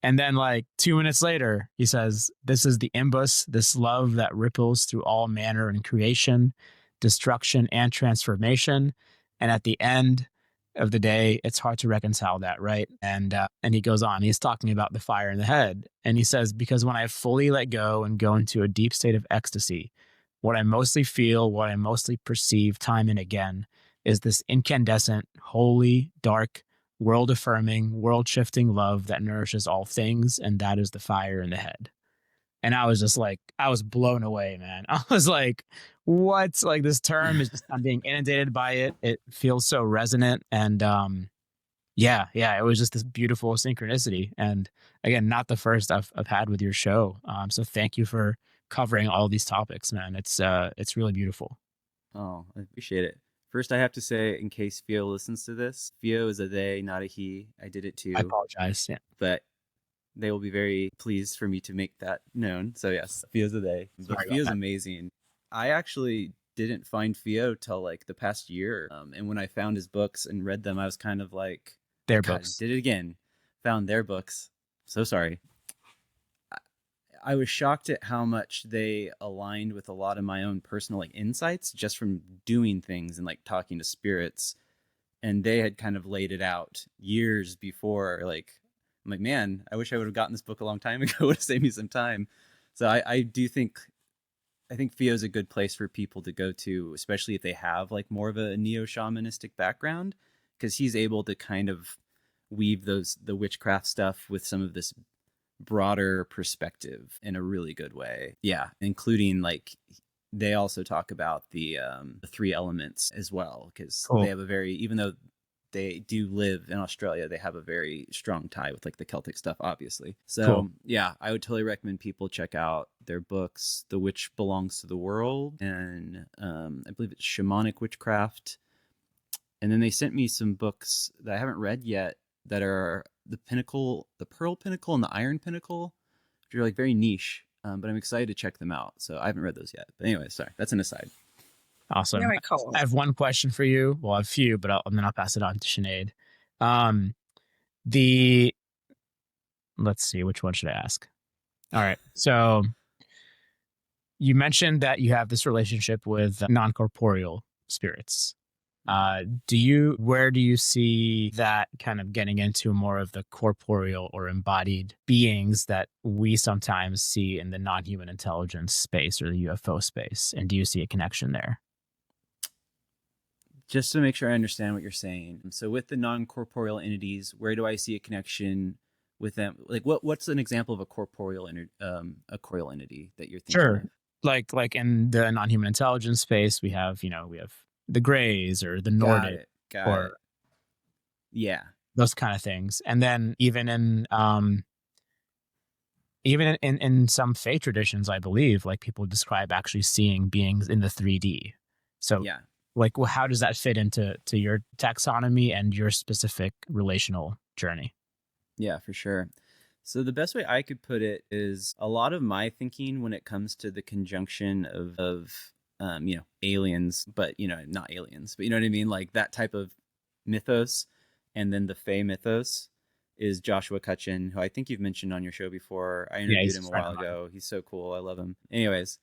And then like 2 minutes later, he says, this is the Imbus, this love that ripples through all manner in creation, destruction, and transformation. And at the end of the day, it's hard to reconcile that, right? And he goes on, he's talking about the fire in the head. And he says, because when I fully let go and go into a deep state of ecstasy, what I mostly feel, what I mostly perceive time and again is this incandescent, holy, dark, world affirming, world shifting love that nourishes all things. And that is the fire in the head. And I was just like, I was blown away, man. I was like, what? Like, this term is just, I'm being inundated by it. It feels so resonant. And yeah, it was just this beautiful synchronicity. And again, not the first I've had with your show. So thank you for covering all these topics, man. It's really beautiful. Oh, I appreciate it. First, I have to say, in case Fio listens to this, Fio is a they, not a he. I did it too. I apologize. Yeah. But they will be very pleased for me to make that known. So yes, Fio's a they. But Fio's amazing. I actually didn't find Fio till like the past year. And when I found his books and read them, I was kind of like, their books. Did it again. Found their books. So sorry. I was shocked at how much they aligned with a lot of my own personal like insights just from doing things and like talking to spirits. And they had kind of laid it out years before. Like, I'm like, man, I wish I would have gotten this book a long time ago. It would have saved me some time. So I think Fio is a good place for people to go to, especially if they have like more of a neo-shamanistic background, because he's able to kind of weave the witchcraft stuff with some of this broader perspective in a really good way. Yeah, including like they also talk about the 3 elements as well, because they have a very, even though they do live in Australia, they have a very strong tie with like the Celtic stuff, obviously. So yeah, I would totally recommend people check out their books, The Witch Belongs to the World, and I believe it's Shamanic Witchcraft. And then they sent me some books that I haven't read yet that are the Pinnacle, the Pearl Pinnacle, and the Iron Pinnacle, which are like very niche. But I'm excited to check them out. So I haven't read those yet. But anyway, sorry, that's an aside. Awesome. Very cool. I have one question for you. Well, I have a few, but then I'll pass it on to Sinead. Let's see, which one should I ask? All right. So you mentioned that you have this relationship with non-corporeal spirits. Where do you see that kind of getting into more of the corporeal or embodied beings that we sometimes see in the non-human intelligence space or the UFO space? And do you see a connection there? Just to make sure I understand what you're saying. So with the non-corporeal entities, where do I see a connection with them? Like what's an example of a corporeal entity that you're thinking Sure. of? Like in the non-human intelligence space, we have the Greys or the Nordic or yeah, those kind of things. And then even in some faith traditions, I believe, like people describe actually seeing beings in the 3D. So yeah. Like, well, how does that fit into your taxonomy and your specific relational journey? Yeah, for sure. So the best way I could put it is a lot of my thinking when it comes to the conjunction of aliens, but not aliens, but you know what I mean, like that type of mythos, and then the Fae mythos is Joshua Cutchin, who I think you've mentioned on your show before. I interviewed him a while ago. He's so cool. I love him. Anyways,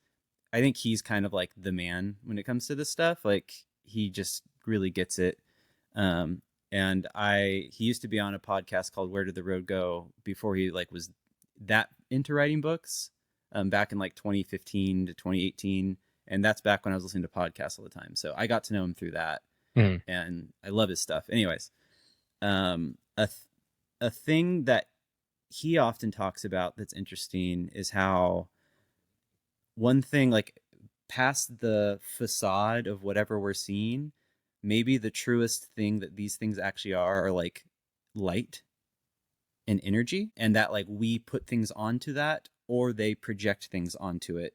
I think he's kind of like the man when it comes to this stuff. Like he just really gets it. And he used to be on a podcast called Where Did the Road Go before he like was that into writing books, back in like 2015 to 2018. And that's back when I was listening to podcasts all the time. So I got to know him through that. And I love his stuff. Anyways, a thing that he often talks about that's interesting is how one thing, like past the facade of whatever we're seeing, maybe the truest thing that these things actually are like light and energy, and that like we put things onto that, or they project things onto it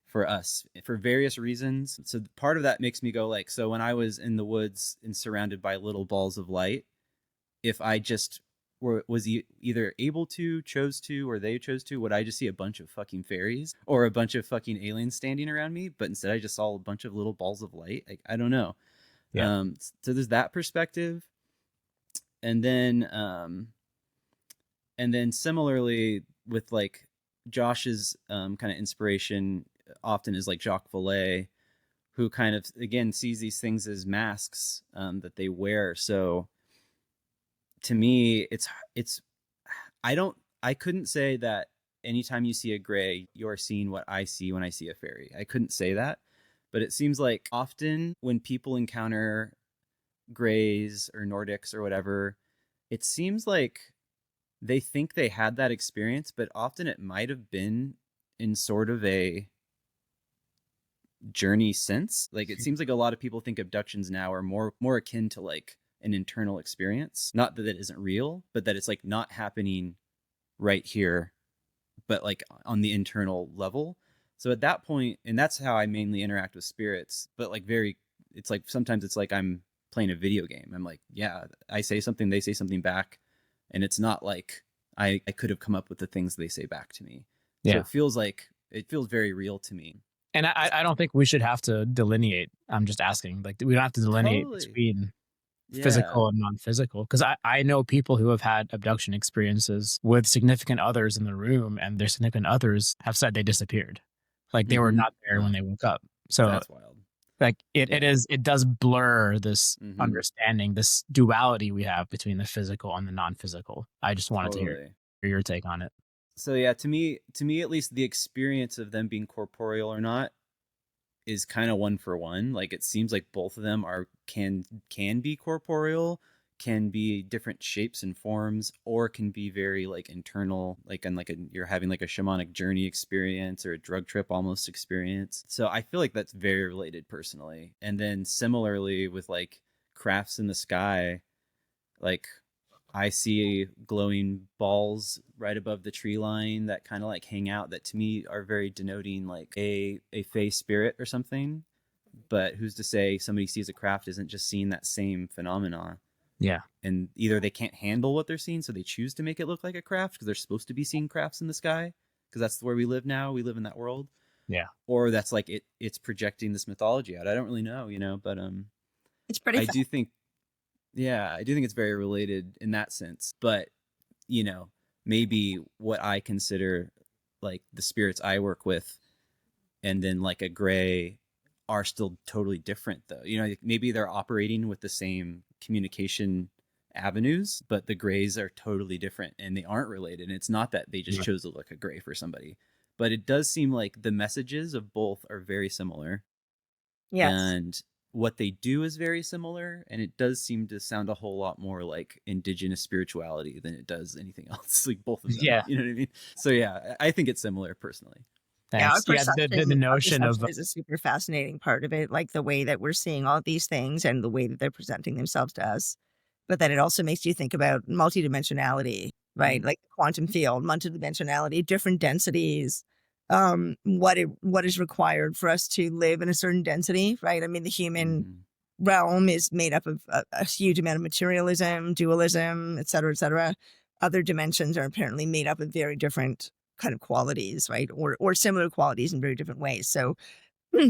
for us for various reasons. So part of that makes me go like, so when I was in the woods and surrounded by little balls of light, if I just was either able to, chose to, or they chose to, would I just see a bunch of fucking fairies or a bunch of fucking aliens standing around me? But instead I just saw a bunch of little balls of light. Like, I don't know. Yeah. So there's that perspective. And then similarly with like Josh's kind of inspiration often is like Jacques Vallée, who kind of again sees these things as masks that they wear. So to me, I couldn't say that anytime you see a gray, you're seeing what I see when I see a fairy. I couldn't say that, but it seems like often when people encounter grays or Nordics or whatever, it seems like they think they had that experience, but often it might have been in sort of a journey sense. Like it seems like a lot of people think abductions now are more akin to like an internal experience. Not that it isn't real, but that it's like not happening right here, but like on the internal level. So at that point, and that's how I mainly interact with spirits, but like it's like sometimes it's like I'm playing a video game. I'm like, yeah, I say something, they say something back, and it's not like I could have come up with the things they say back to me. So Yeah. it feels very real to me. And I don't think we should have to delineate. I'm just asking, like, we don't have to delineate between physical and non-physical, because I know people who have had abduction experiences with significant others in the room, and their significant others have said they disappeared, like they were not there when they woke up. So that's wild. Like it does blur this understanding, this duality we have between the physical and the non-physical. I just wanted to hear your take on it. So yeah, to me at least, the experience of them being corporeal or not is kind of one for one. Like it seems like both of them can be corporeal, can be different shapes and forms, or can be very like internal, like you're having like a shamanic journey experience or a drug trip almost experience. So I feel like that's very related personally. And then similarly with like crafts in the sky, like I see glowing balls right above the tree line that kind of like hang out, that to me are very denoting like a fey spirit or something. But who's to say somebody sees a craft isn't just seeing that same phenomena? Yeah. And either they can't handle what they're seeing, so they choose to make it look like a craft because they're supposed to be seeing crafts in the sky because that's where we live now. We live in that world. Yeah. Or that's like it's projecting this mythology out. I don't really know, but it's pretty. I do think it's very related in that sense. But maybe what I consider like the spirits I work with, and then like a gray, are still totally different though. Maybe they're operating with the same communication avenues, but the grays are totally different and they aren't related. And it's not that they just chose to look a gray for somebody, but it does seem like the messages of both are very similar. Yes. And what they do is very similar. And it does seem to sound a whole lot more like indigenous spirituality than it does anything else. Like both of them. Yeah. You know what I mean? So yeah, I think it's similar personally. Thanks. Yeah, the notion of is a super fascinating part of it, like the way that we're seeing all these things and the way that they're presenting themselves to us. But then it also makes you think about multidimensionality, right? Like the quantum field, multidimensionality, different densities, what is required for us to live in a certain density, right? I mean, the human realm is made up of a huge amount of materialism, dualism, et cetera, et cetera. Other dimensions are apparently made up of very different kind of qualities, right? Or similar qualities in very different ways. So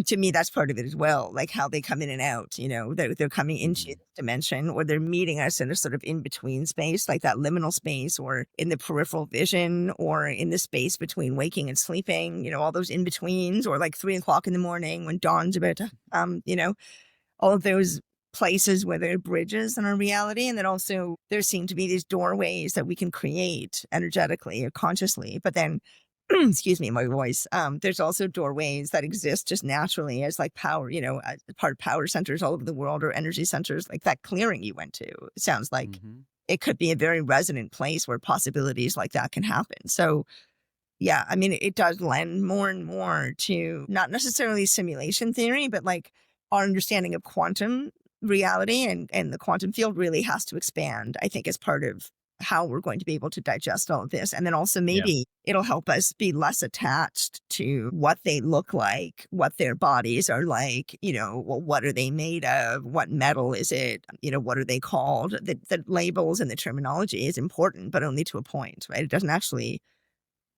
to me, that's part of it as well, like how they come in and out, they're coming into this dimension, or they're meeting us in a sort of in-between space, like that liminal space, or in the peripheral vision, or in the space between waking and sleeping, all those in-betweens, or like 3 o'clock in the morning when dawn's about to, all of those places where there are bridges in our reality. And then also there seem to be these doorways that we can create energetically or consciously, but then excuse me, my voice. There's also doorways that exist just naturally as like power, as part of power centers all over the world, or energy centers, like that clearing you went to. It sounds like it could be a very resonant place where possibilities like that can happen. So yeah, I mean, it does lend more and more to not necessarily simulation theory, but like our understanding of quantum reality, and the quantum field really has to expand, I think, as part of how we're going to be able to digest all of this. And then also maybe it'll help us be less attached to what they look like, what their bodies are like, well, what are they made of? What metal is it? What are they called? The labels and the terminology is important, but only to a point, right?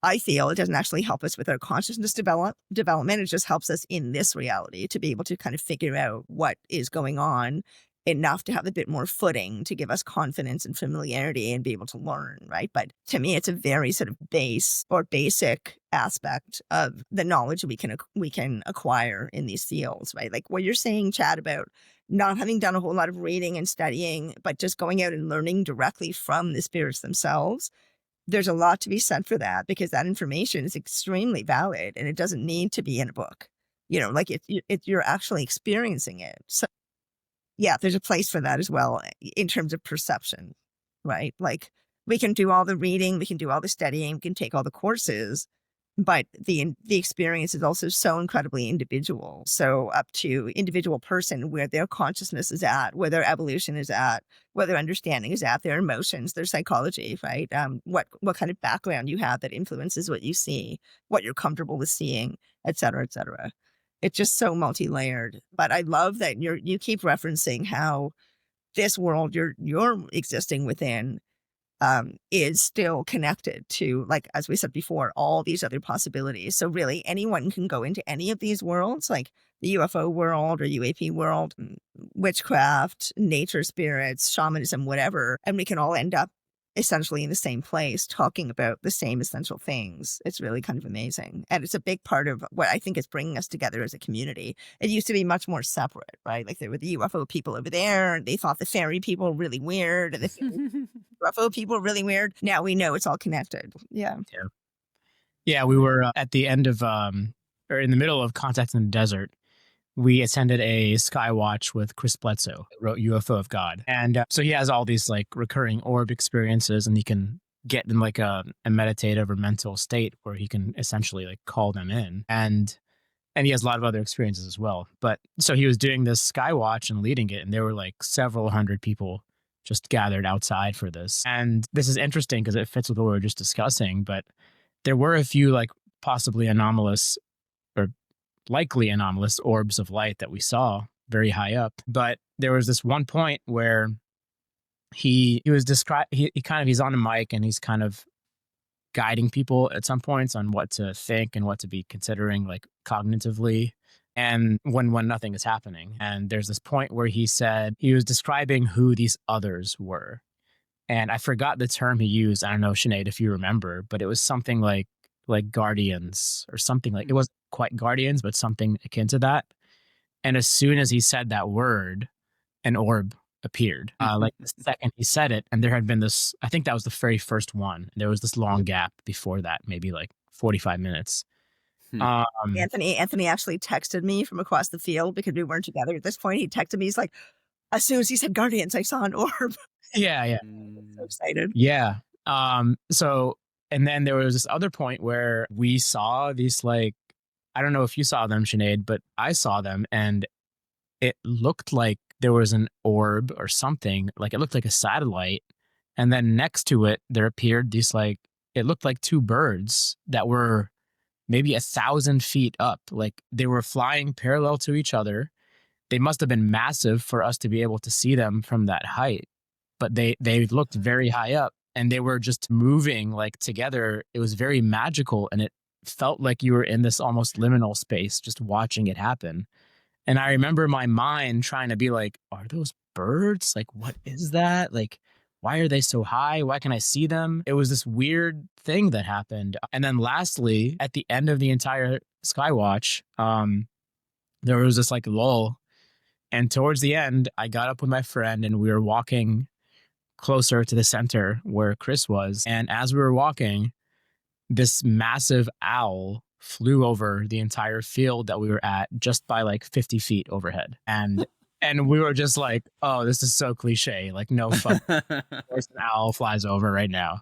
I feel it doesn't actually help us with our consciousness development. It just helps us in this reality to be able to kind of figure out what is going on enough to have a bit more footing to give us confidence and familiarity and be able to learn, right? But to me, it's a very sort of basic aspect of the knowledge we can acquire in these fields, right? Like what you're saying, Chad, about not having done a whole lot of reading and studying, but just going out and learning directly from the spirits themselves. there's a lot to be said for that, because that information is extremely valid and it doesn't need to be in a book. Like you're actually experiencing it. So yeah, there's a place for that as well in terms of perception, right? Like we can do all the reading, we can do all the studying, we can take all the courses, but the experience is also so incredibly individual. So up to individual person where their consciousness is at, where their evolution is at, where their understanding is at, their emotions, their psychology, right? What kind of background you have that influences what you see, what you're comfortable with seeing, et cetera, et cetera. It's just so multi-layered. But I love that you keep referencing how this world you're existing within is still connected to, like, as we said before, all these other possibilities. So really anyone can go into any of these worlds, like the UFO world or UAP world, witchcraft, nature spirits, shamanism, whatever. And we can all end up essentially in the same place talking about the same essential things. It's really kind of amazing. And it's a big part of what I think is bringing us together as a community. It used to be much more separate, right? Like there were the UFO people over there, and they thought the fairy people were really weird, and the UFO people were really weird. Now we know it's all connected. Yeah. Yeah, we were at the end of, or in the middle of Contact in the Desert. We attended a Skywatch with Chris Bledsoe, who wrote UFO of God. And so he has all these like recurring orb experiences, and he can get in like a meditative or mental state where he can essentially like call them in. And he has a lot of other experiences as well. But so he was doing this Skywatch and leading it, and there were like several hundred people just gathered outside for this. And this is interesting because it fits with what we were just discussing, but there were a few like possibly anomalous or likely anomalous orbs of light that we saw very high up. But there was this one point where he was he's on a mic and he's kind of guiding people at some points on what to think and what to be considering like cognitively, and when nothing is happening. And there's this point where he said he was describing who these others were, and I forgot the term he used. I don't know, Sinead, if you remember, but it was something like guardians or something. Like it wasn't quite guardians, but something akin to that. And as soon as he said that word, an orb appeared. Like the second he said it, and there had been this, I think that was the very first one. There was this long gap before that, maybe like 45 minutes. Anthony actually texted me from across the field because we weren't together at this point. He texted me. He's like, as soon as he said guardians, I saw an orb. Yeah. So excited. Yeah. So, and then there was this other point where we saw these, like, I don't know if you saw them, Sinead, but I saw them, and it looked like there was an orb or something. Like it looked like a satellite. And then next to it, there appeared these, like, it looked like two birds that were maybe 1,000 feet up. Like they were flying parallel to each other. They must have been massive for us to be able to see them from that height, but they looked very high up, and they were just moving like together. It was very magical, and it felt like you were in this almost liminal space just watching it happen. And I remember my mind trying to be like, are those birds? Like, what is that? Like, why are they so high? Why can I see them? It was this weird thing that happened. And then lastly, at the end of the entire Skywatch, there was this like lull. And towards the end, I got up with my friend and we were walking closer to the center where Chris was. And as we were walking, this massive owl flew over the entire field that we were at just by like 50 feet overhead. And we were just like, oh, this is so cliche. Like, no fuck. There's an owl flies over right now.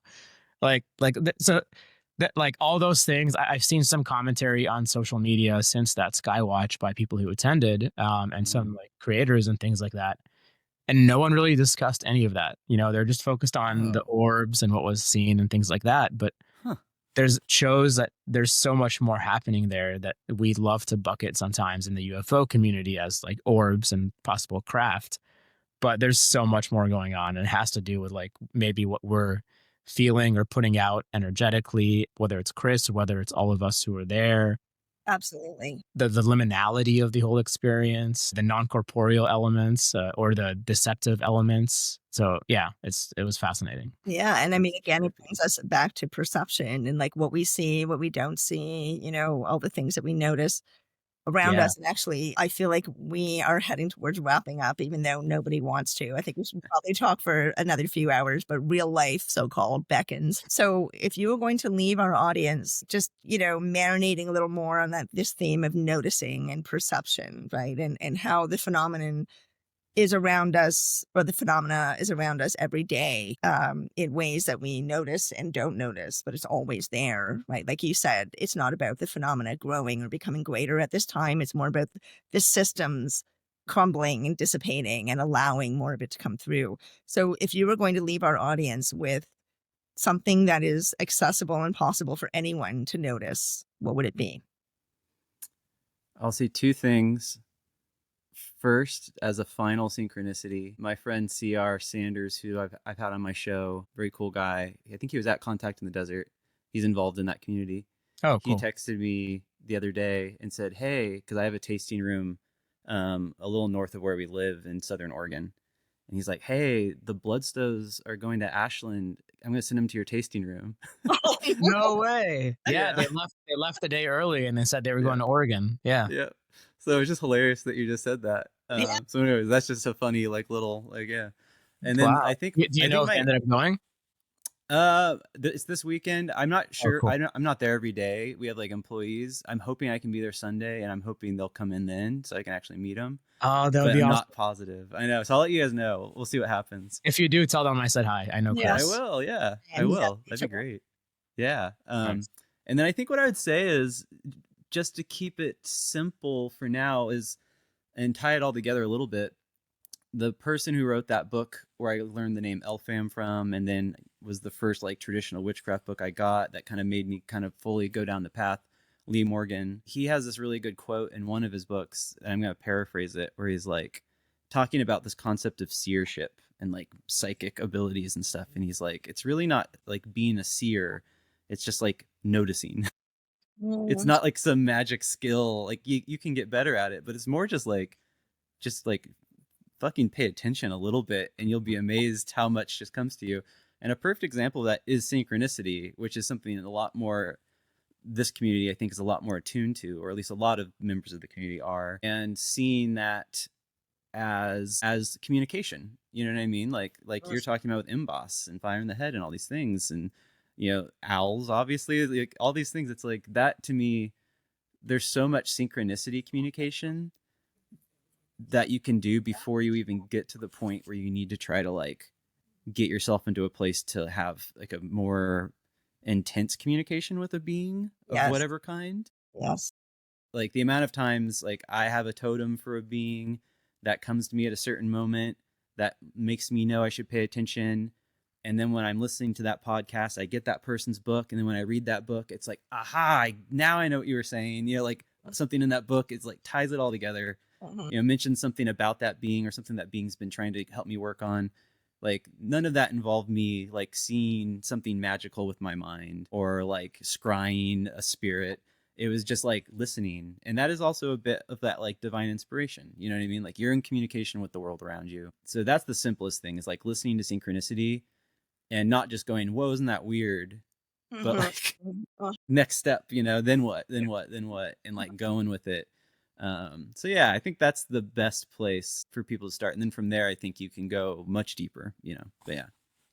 So that, like, all those things, I've seen some commentary on social media since that Skywatch by people who attended, and some like creators and things like that. And no one really discussed any of that. You know, they're just focused on the orbs and what was seen and things like that. But shows that there's so much more happening there that we love to bucket sometimes in the UFO community as like orbs and possible craft. But there's so much more going on, and it has to do with like maybe what we're feeling or putting out energetically, whether it's Chris or whether it's all of us who are there. Absolutely. The liminality of the whole experience, the non-corporeal elements, or the deceptive elements. So yeah, it was fascinating. Yeah. And I mean, again, it brings us back to perception and like what we see, what we don't see, you know, all the things that we notice. around us. And actually, I feel like we are heading towards wrapping up, even though nobody wants to. I think we should probably talk for another few hours, but real life, so-called, beckons. So if you were going to leave our audience just, marinating a little more on this theme of noticing and perception, right? And how the phenomenon is around us, or the phenomena is around us every day, in ways that we notice and don't notice, but it's always there, right? Like you said, it's not about the phenomena growing or becoming greater at this time. It's more about the systems crumbling and dissipating and allowing more of it to come through. So if you were going to leave our audience with something that is accessible and possible for anyone to notice, what would it be? I'll say two things. First, as a final synchronicity, my friend C.R. Sanders, who I've had on my show, very cool guy. I think he was at Contact in the Desert. He's involved in that community. Oh, cool. He texted me the other day and said, hey, because I have a tasting room a little north of where we live in Southern Oregon. And he's like, hey, the Bledsoes are going to Ashland. I'm going to send them to your tasting room. No way. Yeah, they left the day early and they said they were going to Oregon. Yeah. Yeah. So it's just hilarious that you just said that. So anyways, that's just a funny, little, yeah. And then I think... Do you know if they ended up going? It's this weekend. I'm not sure. Cool. I'm not there every day. We have employees. I'm hoping I can be there Sunday, and I'm hoping they'll come in then so I can actually meet them. Oh, that would be I'm awesome. not positive. I know. So I'll let you guys know. We'll see what happens. If you do, tell them I said hi. I know Chris. Yes. I will. Yeah, I will. That'd be great. Yeah. Nice. And then I think what I would say is, just to keep it simple for now, and tie it all together a little bit, the person who wrote that book where I learned the name Elphame from, and then was the first traditional witchcraft book I got that kind of made me kind of fully go down the path, Lee Morgan, he has this really good quote in one of his books, and I'm going to paraphrase it, where he's talking about this concept of seership and psychic abilities and stuff. And he's like, it's really not being a seer. It's just noticing. It's not some magic skill. You can get better at it, but it's more just fucking pay attention a little bit and you'll be amazed how much just comes to you. And a perfect example of that is synchronicity, which is something a lot more this community I think is a lot more attuned to, or at least a lot of members of the community are, and seeing that as communication. You know what I mean? Like you're talking about with Imbas and Fire in the Head and all these things, and owls, obviously, all these things. It's that to me, there's so much synchronicity communication that you can do before you even get to the point where you need to try to get yourself into a place to have a more intense communication with a being of whatever kind. Yes. The amount of times I have a totem for a being that comes to me at a certain moment that makes me know I should pay attention. And then when I'm listening to that podcast, I get that person's book. And then when I read that book, it's aha, now I know what you were saying. Something in that book is ties it all together. Mm-hmm. Mention something about that being or something that being's been trying to help me work on. None of that involved me seeing something magical with my mind or scrying a spirit. It was just listening. And that is also a bit of that divine inspiration. You know what I mean? You're in communication with the world around you. So that's the simplest thing, is listening to synchronicity and not just going, whoa, isn't that weird? Mm-hmm. But next step, then what? And going with it. So yeah, I think that's the best place for people to start. And then from there, I think you can go much deeper, but yeah.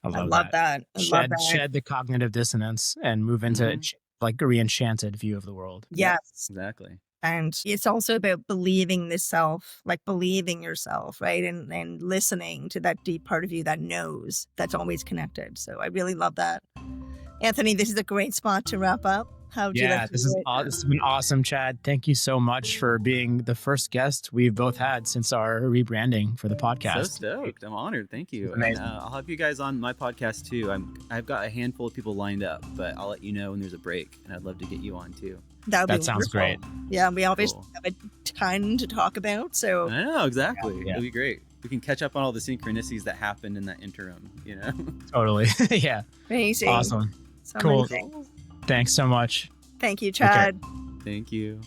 I love that. Shed the cognitive dissonance and move into a re-enchanted view of the world. Yes, exactly. And it's also about believing the self, believing yourself, right? And listening to that deep part of you that knows, that's always connected. So I really love that. Anthony, this is a great spot to wrap up. How would you like to this has been awesome, Chad. Thank you so much for being the first guest we've both had since our rebranding for the podcast. So stoked. I'm honored. Thank you. And, I'll have you guys on my podcast too. I've got a handful of people lined up, but I'll let you know when there's a break, and I'd love to get you on too. That sounds great. Yeah, we always have a ton to talk about. So I know, exactly. Yeah. It'll be great. We can catch up on all the synchronicities that happened in that interim, Totally. Yeah. Amazing. Awesome. So cool. Amazing. Thanks so much. Thank you, Chad. Okay. Thank you.